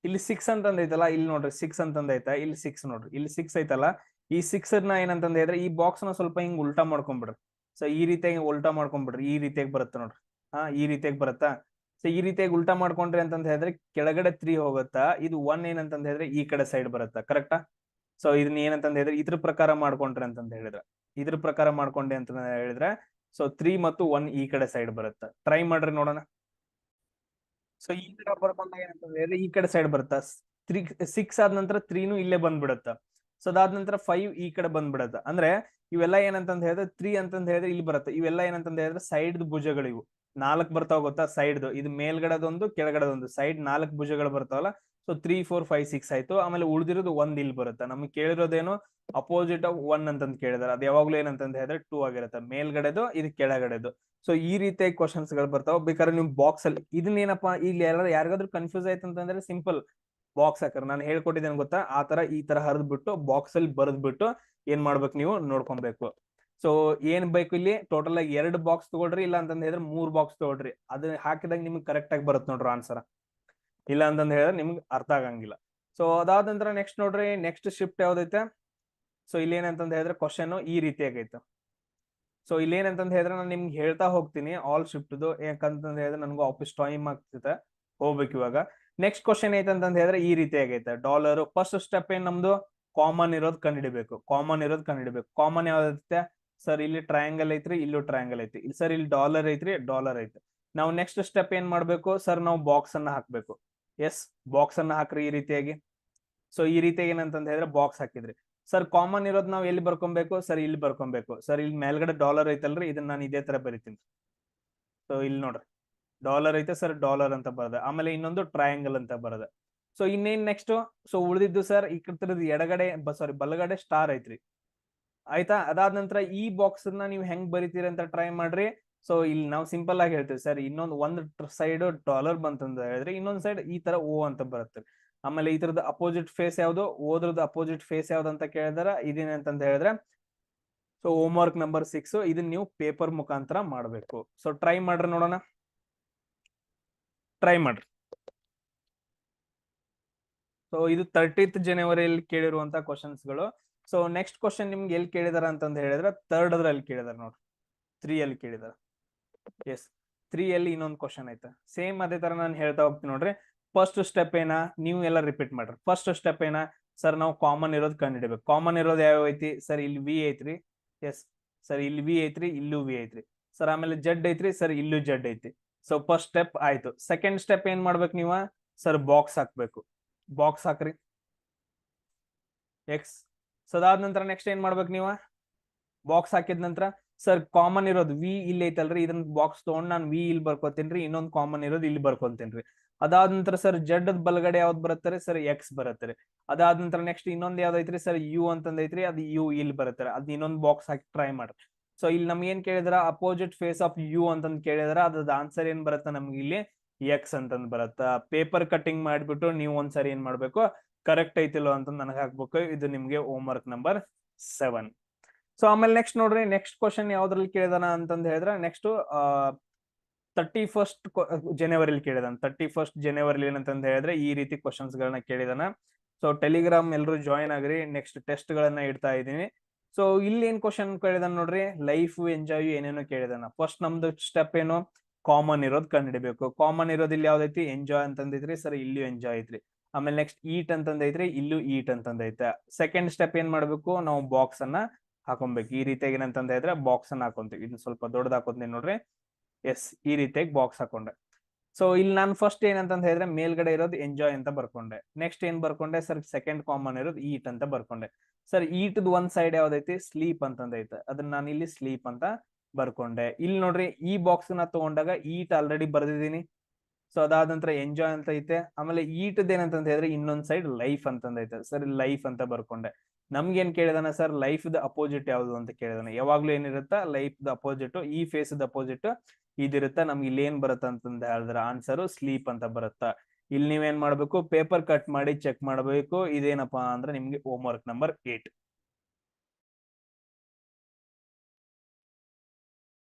ಇಲ್ಲಿ 6 ಅಂತಂದೈತಲ್ಲ, ಇಲ್ಲಿ ನೋಡ್ರಿ 6 ಅಂತಂದೈತ, ಇಲ್ಲಿ 6 ನೋಡ್ರಿ, ಇಲ್ಲಿ 6 ಐತಲ್ಲ, ಈ 6 ನ ಏನಂತಂದ ಹೇಳಿದ್ರೆ ಈ ಬಾಕ್ಸ್ ನ ಸ್ವಲ್ಪ ಹಿಂಗ್ ಉಲ್ಟಾ ಮಾಡ್ಕೊಂಡ್ಬಿಡ್ರಿ. ಸೊ ಈ ರೀತಿಯಾಗಿ ಉಲ್ಟಾ ಮಾಡ್ಕೊಂಡ್ಬಿಡ್ರಿ, ಈ ರೀತಿಯಾಗಿ ಬರುತ್ತೆ ನೋಡ್ರಿ. ಈ ರೀತಿಯಾಗಿ ಬರುತ್ತಾ? ಸೊ ಈ ರೀತಿಯಾಗಿ ಉಲ್ಟಾ ಮಾಡ್ಕೊಂಡ್ರಿ ಅಂತಂದ ಹೇಳಿದ್ರೆ ಕೆಳಗಡೆ 3 ಹೋಗುತ್ತಾ, ಇದು 1 ಏನಂತಂದ ಹೇಳಿದ್ರೆ ಈ ಕಡೆ ಸೈಡ್ ಬರುತ್ತಾ, ಕರೆಕ್ಟಾ? ಸೊ ಇದನ್ನ ಏನಂತಂದ ಹೇಳಿದ್ರೆ ಇದ್ರ ಪ್ರಕಾರ ಮಾಡ್ಕೊಂಡ್ರಿ ಅಂತಂದ ಹೇಳಿದ್ರೆ, ಇದ್ರ ಪ್ರಕಾರ ಮಾಡ್ಕೊಂಡೆ ಅಂತ ಹೇಳಿದ್ರೆ ಸೊ 3 ಮತ್ತು 1 ಈ ಕಡೆ ಸೈಡ್ ಬರುತ್ತೆ. ಟ್ರೈ ಮಾಡ್ರಿ ನೋಡೋಣ. ಸೊ ಈ ಕಡೆ ಬರ್ಕೊಂಡಾಗ ಏನಂತಂದ್ರೆ ಹೇಳಿದ್ರೆ ಈ ಕಡೆ ಸೈಡ್ ಬರುತ್ತಾ, 6 ಆದ ನಂತರ 3 ಇಲ್ಲೇ ಬಂದ್ಬಿಡತ್ತ. ಸೊ ಅದಾದ ನಂತರ 5 ಈ ಕಡೆ ಬಂದ್ಬಿಡತ್ತ. ಅಂದ್ರೆ ಇವೆಲ್ಲ ಏನಂತಂದ ಹೇಳಿದ್ರೆ 3 ಅಂತಂದ ಹೇಳಿದ್ರೆ ಇಲ್ಲಿ ಬರುತ್ತೆ. ಇವೆಲ್ಲ ಏನಂತಂದ ಹೇಳಿದ್ರೆ ಸೈಡ್ ಭುಜಗಳು, ಇವು 4 ಬರ್ತಾವ ಗೊತ್ತಾ, ಸೈಡ್ ಇದು ಮೇಲ್ಗಡೆದೊಂದು ಕೆಳಗಡೆದೊಂದು ಸೈಡ್ 4 ಭುಜಗಳು ಬರ್ತಾವಲ್ಲ. ಸೊ 3 4 5 6 ಆಯ್ತು. ಆಮೇಲೆ ಉಳಿದಿರೋದು 1 ಇಲ್ಲಿ ಬರುತ್ತೆ. ನಮ್ಗೆ ಕೇಳಿರೋದೇನು ಅಪೋಸಿಟ್ ಆಫ್ 1 ಅಂತಂದ್ ಕೇಳಿದಾರೆ. ಅದು ಯಾವಾಗ್ಲೂ ಏನಂತಂದ ಹೇಳಿದ್ರೆ 2 ಆಗಿರುತ್ತೆ, ಮೇಲ್ಗಡೆದು ಇದು ಕೆಳಗಡೆದು. ಸೊ ಈ ರೀತಿಯಾಗಿ ಕ್ವಶನ್ಸ್ ಗಳು ಬರ್ತಾವ. ಬೇಕಾದ್ರೆ ನಿಮ್ ಬಾಕ್ಸ್ ಅಲ್ಲಿ ಇದನ್ನೇನಪ್ಪಾ ಇಲ್ಲಿ ಯಾರಿಗಾದ್ರೂ ಕನ್ಫ್ಯೂಸ್ ಆಯ್ತು ಅಂತಂದ್ರೆ ಸಿಂಪಲ್ ಬಾಕ್ಸ್ ಹಾಕರ್ ನಾನು ಹೇಳ್ಕೊಟ್ಟಿದ್ದೇನೆ ಗೊತ್ತಾ, ಆ ತರ ಈ ತರ ಹರಿದ್ಬಿಟ್ಟು ಬಾಕ್ಸ್ ಅಲ್ಲಿ ಬರೆದ್ಬಿಟ್ಟು ಏನ್ ಮಾಡ್ಬೇಕು ನೀವು ನೋಡ್ಕೊಬೇಕು. ಸೊ ಏನ್ ಬೇಕು ಇಲ್ಲಿ ಟೋಟಲ್ ಆಗಿ 2 ಬಾಕ್ಸ್ ತಗೊಳ್ರಿ, ಇಲ್ಲ ಅಂತಂದ ಹೇಳಿದ್ರೆ 3 ಬಾಕ್ಸ್ ತಗೊಳ್ರಿ. ಅದು ಹಾಕಿದಾಗ ನಿಮ್ಗೆ ಕರೆಕ್ಟ್ ಆಗಿ ಬರುತ್ತೆ ನೋಡ್ರಿ ಆನ್ಸರ್. ಇಲ್ಲ ಅಂತಂದ ಹೇಳಿದ್ರೆ ನಿಮ್ಗೆ ಅರ್ಥ ಆಗಂಗಿಲ್ಲ. ಸೊ ಅದಾದ ನಂತರ ನೆಕ್ಸ್ಟ್ ನೋಡ್ರಿ, ನೆಕ್ಸ್ಟ್ ಶಿಫ್ಟ್ ಯಾವ್ದೈತೆ. ಸೊ ಇಲ್ಲಿ ಏನಂತಂದ ಹೇಳಿದ್ರೆ ಕ್ವಶನ್ ಈ ರೀತಿಯಾಗೈತೆ. ಸೊ ಇಲ್ಲಿ ಏನಂತಂದ ಹೇಳಿದ್ರೆ ನಾನು ನಿಮ್ಗೆ ಹೇಳ್ತಾ ಹೋಗ್ತೀನಿ ಆಲ್ ಶಿಫ್ಟ್ದು, ಯಾಕಂತಂದ ಹೇಳಿದ್ರೆ ನನಗೂ ಆಫೀಸ್ ಟೈಮ್ ಆಗ್ತೈತೆ, ಹೋಗ್ಬೇಕು ಇವಾಗ. ನೆಕ್ಸ್ಟ್ ಕ್ವಶನ್ ಐತಂತಂದ ಹೇಳಿದ್ರೆ ಈ ರೀತಿ ಆಗೈತೆ. ಡಾಲರ್ ಫಸ್ಟ್ ಸ್ಟೆಪ್ ಏನ್ ನಮ್ದು ಕಾಮನ್ ಇರೋದು ಕಂಡುಹಿಡಿಬೇಕು. ಕಾಮನ್ ಯಾವ್ದೈತೆ ಸರ್, ಇಲ್ಲಿ ಟ್ರಯಾಂಗಲ್ ಐತ್ರಿ, ಇಲ್ಲೂ ಟ್ರಯಾಂಗಲ್ ಐತಿ. ಇಲ್ಲಿ ಸರ್ ಇಲ್ಲಿ ಡಾಲರ್ ಐತ್ರಿ, ಡಾಲರ್ ಐತಿ. ನಾವು ನೆಕ್ಸ್ಟ್ ಸ್ಟೆಪ್ ಏನ್ ಮಾಡ್ಬೇಕು ಸರ್, ನಾವು ಬಾಕ್ಸ್ ಅನ್ನ ಹಾಕ್ಬೇಕು. ಎಸ್, ಬಾಕ್ಸ್ ಅನ್ನ ಹಾಕ್ರಿ ಈ ರೀತಿಯಾಗಿ. ಸೊ ಈ ರೀತಿಯಾಗಿ ಏನಂತಂದ ಹೇಳಿದ್ರೆ ಬಾಕ್ಸ್ ಹಾಕಿದ್ರಿ. ಸರ್ ಕಾಮನ್ ಇರೋದು ನಾವು ಎಲ್ಲಿ ಬರ್ಕೊಬೇಕು ಸರ್, ಇಲ್ಲಿ ಬರ್ಕೊಬೇಕು. ಸರ್ ಇಲ್ಲಿ ಮೇಲ್ಗಡೆ ಡಾಲರ್ ಐತಲ್ರಿ, ಇದನ್ನ ನಾನು ಇದೇ ತರ ಬರಿತೀನಿ. ಸೊ ಇಲ್ಲಿ ನೋಡ್ರಿ ಡಾಲರ್ ಐತೆ ಸರ್, ಡಾಲರ್ ಅಂತ ಬರದ. ಆಮೇಲೆ ಇನ್ನೊಂದು ಟ್ರಯಾಂಗಲ್ ಅಂತ ಬರದ. ಸೊ ಇನ್ನೇನ್ ನೆಕ್ಸ್ಟ್, ಸೊ ಉಳಿದಿದ್ದು ಸರ್ ಈ ಕಡೆ ಎಡಗಡೆ ಸಾರಿ ಬಲಗಡೆ ಸ್ಟಾರ್ ಐತ್ರಿ, ಆಯ್ತಾ. ಅದಾದ ನಂತರ ಈ ಬಾಕ್ಸ್ ನ ನೀವು ಹೆಂಗ್ ಬರಿತೀರಿ ಅಂತ ಟ್ರೈ ಮಾಡ್ರಿ. ಸೊ ಇಲ್ಲಿ ನಾವು ಸಿಂಪಲ್ ಆಗಿ ಹೇಳ್ತೀವಿ ಸರ್, ಒಂದು ಸೈಡ್ ಡಾಲರ್ ಬಂತಂದ ಹೇಳಿದ್ರೆ ಇನ್ನೊಂದ್ ಸೈಡ್ ಈ ತರ ಓ ಅಂತ ಬರುತ್ತೆ. ಆಮೇಲೆ ಈ ತರದ ಅಪೋಸಿಟ್ ಫೇಸ್ ಯಾವ್ದು, ಓದ್ರದ್ದು ಅಪೋಸಿಟ್ ಫೇಸ್ ಯಾವ್ದು ಅಂತ ಕೇಳಿದಾರ, ಇದೇನಂತಂದ ಹೇಳಿದ್ರೆ ಸೊ ಹೋಮ್ ವರ್ಕ್ ನಂಬರ್ 6. ಇದನ್ನ ನೀವು ಪೇಪರ್ ಮುಖಾಂತರ ಮಾಡ್ಬೇಕು. ಸೊ ಟ್ರೈ ಮಾಡ್ರಿ ನೋಡೋಣ, ಟ್ರೈ ಮಾಡ್ರಿ. ಸೊ ಇದು 30th ಜನವರಿಯಲ್ಲಿ ಕೇಳಿರುವಂತ ಕ್ವಶನ್ಸ್ ಗಳು. ಸೊ ನೆಕ್ಸ್ಟ್ ಕ್ವಶನ್ ನಿಮ್ಗೆ ಎಲ್ಲಿ ಕೇಳಿದಾರ ಅಂತಂದ ಹೇಳಿದ್ರೆ 3rd ಅದ್ರಲ್ಲಿ ಕೇಳಿದಾರೆ ನೋಡ್ರಿ, 3 ಅಲ್ಲಿ ಕೇಳಿದಾರೆ. ಎಸ್, 3 ಅಲ್ಲಿ ಇನ್ನೊಂದು ಕ್ವಶನ್ ಐತೆ. ಸೇಮ್ ಅದೇ ತರ ನಾನು ಹೇಳ್ತಾ ಹೋಗ್ತೀನಿ ನೋಡ್ರಿ. ಫಸ್ಟ್ ಸ್ಟೆಪ್ ಏನ ನೀವು ಎಲ್ಲ ರಿಪೀಟ್ ಮಾಡ್ರಿ. ಫಸ್ಟ್ ಸ್ಟೆಪ್ ಏನ ಸರ್, ನಾವು ಕಾಮನ್ ಇರೋದು ಕಂಡುಹಿಡಬೇಕು. ಕಾಮನ್ ಇರೋದು ಯಾವ ಐತಿ ಸರ್, ಇಲ್ಲಿ ವಿ ಐತ್ರಿ. ಎಸ್ ಸರ್, ಇಲ್ಲಿ ವಿ ಐತ್ರಿ, ಇಲ್ಲೂ ವಿ ಐತ್ರಿ. ಸರ್ ಆಮೇಲೆ ಜಡ್ ಐತ್ರಿ ಸರ್, ಇಲ್ಲೂ ಜಡ್ ಐತಿ. ಸೊ ಫಸ್ಟ್ ಸ್ಟೆಪ್ ಆಯ್ತು. ಸೆಕೆಂಡ್ ಸ್ಟೆಪ್ ಏನ್ ಮಾಡ್ಬೇಕು ನೀವು ಸರ್, ಬಾಕ್ಸ್ ಹಾಕ್ಬೇಕು. ಬಾಕ್ಸ್ ಹಾಕ್ರಿ ಎಕ್ಸ್. ಸೊ ಅದಾದ ನಂತರ ನೆಕ್ಸ್ಟ್ ಏನ್ ಮಾಡ್ಬೇಕು ನೀವು, ಬಾಕ್ಸ್ ಹಾಕಿದ ನಂತರ ಸರ್ ಕಾಮನ್ ಇರೋದು ವಿ ಇಲ್ಲಿ ಐತಲ್ರಿ, ಇದನ್ನ ಬಾಕ್ಸ್ ತಗೊಂಡ್ ನಾನು ವಿ ಇಲ್ಲಿ ಬರ್ಕೋತೇನ್ರಿ, ಇನ್ನೊಂದು ಕಾಮನ್ ಇರೋದು ಇಲ್ಲಿ ಬರ್ಕೊಂತೇನ್ರಿ. ಅದಾದ ನಂತರ ಸರ್ ಜಡ್ ಬಲಗಡೆ ಯಾವ್ದು ಬರುತ್ತೆ ಸರ್, ಎಕ್ಸ್ ಬರುತ್ತೆ. ಅದಾದ ನಂತರ ನೆಕ್ಸ್ಟ್ ಇನ್ನೊಂದು ಯಾವ್ದೈತ್ರಿ ಸರ್, ಯು ಅಂತಂದೈತ್ರಿ, ಅದು ಯು ಇಲ್ಲಿ ಬರುತ್ತೆ. ಅದ್ ಇನ್ನೊಂದು ಬಾಕ್ಸ್ ಹಾಕಿ ಟ್ರೈ ಮಾಡ್ರಿ. ಸೊ ಇಲ್ಲಿ ನಮ್ಗೆ ಏನ್ ಕೇಳಿದ್ರ ಅಪೋಸಿಟ್ ಫೇಸ್ ಆಫ್ ಯು ಅಂತಂದ್ ಕೇಳಿದ್ರ, ಅದ್ರ ಆನ್ಸರ್ ಏನ್ ಬರುತ್ತೆ ನಮ್ಗೆ ಇಲ್ಲಿ ಎಕ್ಸ್ ಅಂತಂದ್ ಬರುತ್ತ. ಪೇಪರ್ ಕಟಿಂಗ್ ಮಾಡ್ಬಿಟ್ಟು ನೀವು ಒಂದ್ಸರಿ ಏನ್ ಮಾಡ್ಬೇಕು, ಕರೆಕ್ಟ್ ಐತಿಲ್ಲೋ ಅಂತ ನನಗೆ ಹಾಕ್ಬೇಕು. ಇದು ನಿಮ್ಗೆ ಹೋಮ್ ವರ್ಕ್ ನಂಬರ್ 7. ಸೊ ಆಮೇಲೆ ನೆಕ್ಸ್ಟ್ ನೋಡ್ರಿ, ನೆಕ್ಸ್ಟ್ ಕ್ವಶನ್ ಯಾವ್ದ್ರಲ್ಲಿ ಕೇಳಿದಾನ ಅಂತಂದ್ ಹೇಳಿದ್ರೆ ನೆಕ್ಸ್ಟ್ 31st ಜನವರಿಲಿ ಕೇಳಿದಾನ. 31st ಜನವರಿ ಏನಂತಂದ್ ಹೇಳಿದ್ರೆ ಈ ರೀತಿ ಕ್ವಶನ್ಸ್ ಗಳನ್ನ ಕೇಳಿದಾನ. ಸೊ ಟೆಲಿಗ್ರಾಮ್ ಎಲ್ಲರೂ ಜಾಯಿನ್ ಆಗ್ರಿ, ನೆಕ್ಸ್ಟ್ ಟೆಸ್ಟ್ ಗಳನ್ನ ಇಡ್ತಾ ಇದೀನಿ. ಸೊ ಇಲ್ಲಿ ಏನ್ ಕ್ವಶನ್ ಕೇಳಿದಾನ ನೋಡ್ರಿ, ಲೈಫ್ ಎಂಜಾಯ್ ಏನೇನೋ ಕೇಳಿದಾನ. ಫಸ್ಟ್ ನಮ್ದು ಸ್ಟೆಪ್ ಏನು, ಕಾಮನ್ ಇರೋದು ಕಂಡುಹಿಡಬೇಕು. ಕಾಮನ್ ಇರೋದು ಇಲ್ಲಿ ಯಾವ್ದೈತಿ, ಎಂಜಾಯ್ ಅಂತಂದೈತ್ರಿ ಸರ್, ಇಲ್ಲೂ ಎಂಜಾಯ್ ಐತ್ರಿ. ಆಮೇಲೆ ನೆಕ್ಸ್ಟ್ ಈಟ್ ಅಂತಂದೈತ್ರಿ, ಇಲ್ಲೂ ಈಟ್ ಅಂತಂದೈತೆ. ಸೆಕೆಂಡ್ ಸ್ಟೆಪ್ ಏನ್ ಮಾಡ್ಬೇಕು, ನಾವು ಬಾಕ್ಸ್ ಅನ್ನ ಹಾಕೊಬೇಕು. ಈ ರೀತಿಯಾಗಿ ಏನಂತಂದ ಇದ್ರೆ ಬಾಕ್ಸ್ ಅನ್ನ ಹಾಕೊಂತೀವಿ. ಇದನ್ನ ಸ್ವಲ್ಪ ದೊಡ್ಡದು ಹಾಕೊಂತೀನಿ ನೋಡ್ರಿ. ಎಸ್, ಈ ರೀತಿಯಾಗಿ ಬಾಕ್ಸ್ ಹಾಕೊಂಡೆ. ಸೊ ಇಲ್ಲಿ ನಾನು ಫಸ್ಟ್ ಏನಂತಂದ ಹೇಳಿದ್ರೆ ಮೇಲ್ಗಡೆ ಇರೋದು ಎಂಜಾಯ್ ಅಂತ ಬರ್ಕೊಂಡೆ. ನೆಕ್ಸ್ಟ್ ಏನ್ ಬರ್ಕೊಂಡೆ ಸರ್, ಸೆಕೆಂಡ್ ಕಾಮನ್ ಇರೋದು ಈಟ್ ಅಂತ ಬರ್ಕೊಂಡೆ. ಸರ್ ಈಟ್ ಒಂದ್ ಸೈಡ್ ಯಾವ್ದೈತಿ, ಸ್ಲೀಪ್ ಅಂತಂದೈತೆ, ಅದನ್ನ ನಾನು ಇಲ್ಲಿ ಸ್ಲೀಪ್ ಅಂತ ಬರ್ಕೊಂಡೆ. ಇಲ್ಲಿ ನೋಡ್ರಿ ಈ ಬಾಕ್ಸ್ ನ ತಗೊಂಡಾಗ ಈಟ್ ಆಲ್ರೆಡಿ ಬರ್ದಿದ್ದೀನಿ. ಸೊ ಅದಾದ ನಂತರ ಎಂಜಾಯ್ ಅಂತ ಐತೆ. ಆಮೇಲೆ ಈಟದ್ ಏನಂತ ಹೇಳಿದ್ರೆ ಇನ್ನೊಂದ್ ಸೈಡ್ ಲೈಫ್ ಅಂತಂದೈತೆ ಸರ್. ಲೈಫ್ ಅಂತ ಬರ್ಕೊಂಡೆ. ನಮ್ಗೇನ್ ಕೇಳಿದಾನ ಸರ್, ಲೈಫ್ ದ ಅಪೋಸಿಟ್ ಯಾವ್ದು ಅಂತ ಕೇಳಿದಾನೆ. ಯಾವಾಗ್ಲೂ ಏನಿರುತ್ತಾ ಲೈಫ್ ದ ಅಪೋಸಿಟ್, ಈ ಫೇಸ್ ದ ಅಪೋಸಿಟ್ ಇದಿರುತ್ತ. ನಮ್ಗೆ ಇಲ್ಲಿ ಏನ್ ಬರುತ್ತ ಅಂತಂದ ಹೇಳಿದ್ರೆ ಆನ್ಸರ್ ಸ್ಲೀಪ್ ಅಂತ ಬರುತ್ತ. ಇಲ್ಲಿ ನೀವೇನ್ ಮಾಡ್ಬೇಕು, ಪೇಪರ್ ಕಟ್ ಮಾಡಿ ಚೆಕ್ ಮಾಡ್ಬೇಕು. ಇದೇನಪ್ಪಾ ಅಂದ್ರೆ ನಿಮ್ಗೆ ಹೋಮ್ ವರ್ಕ್ ನಂಬರ್ 8.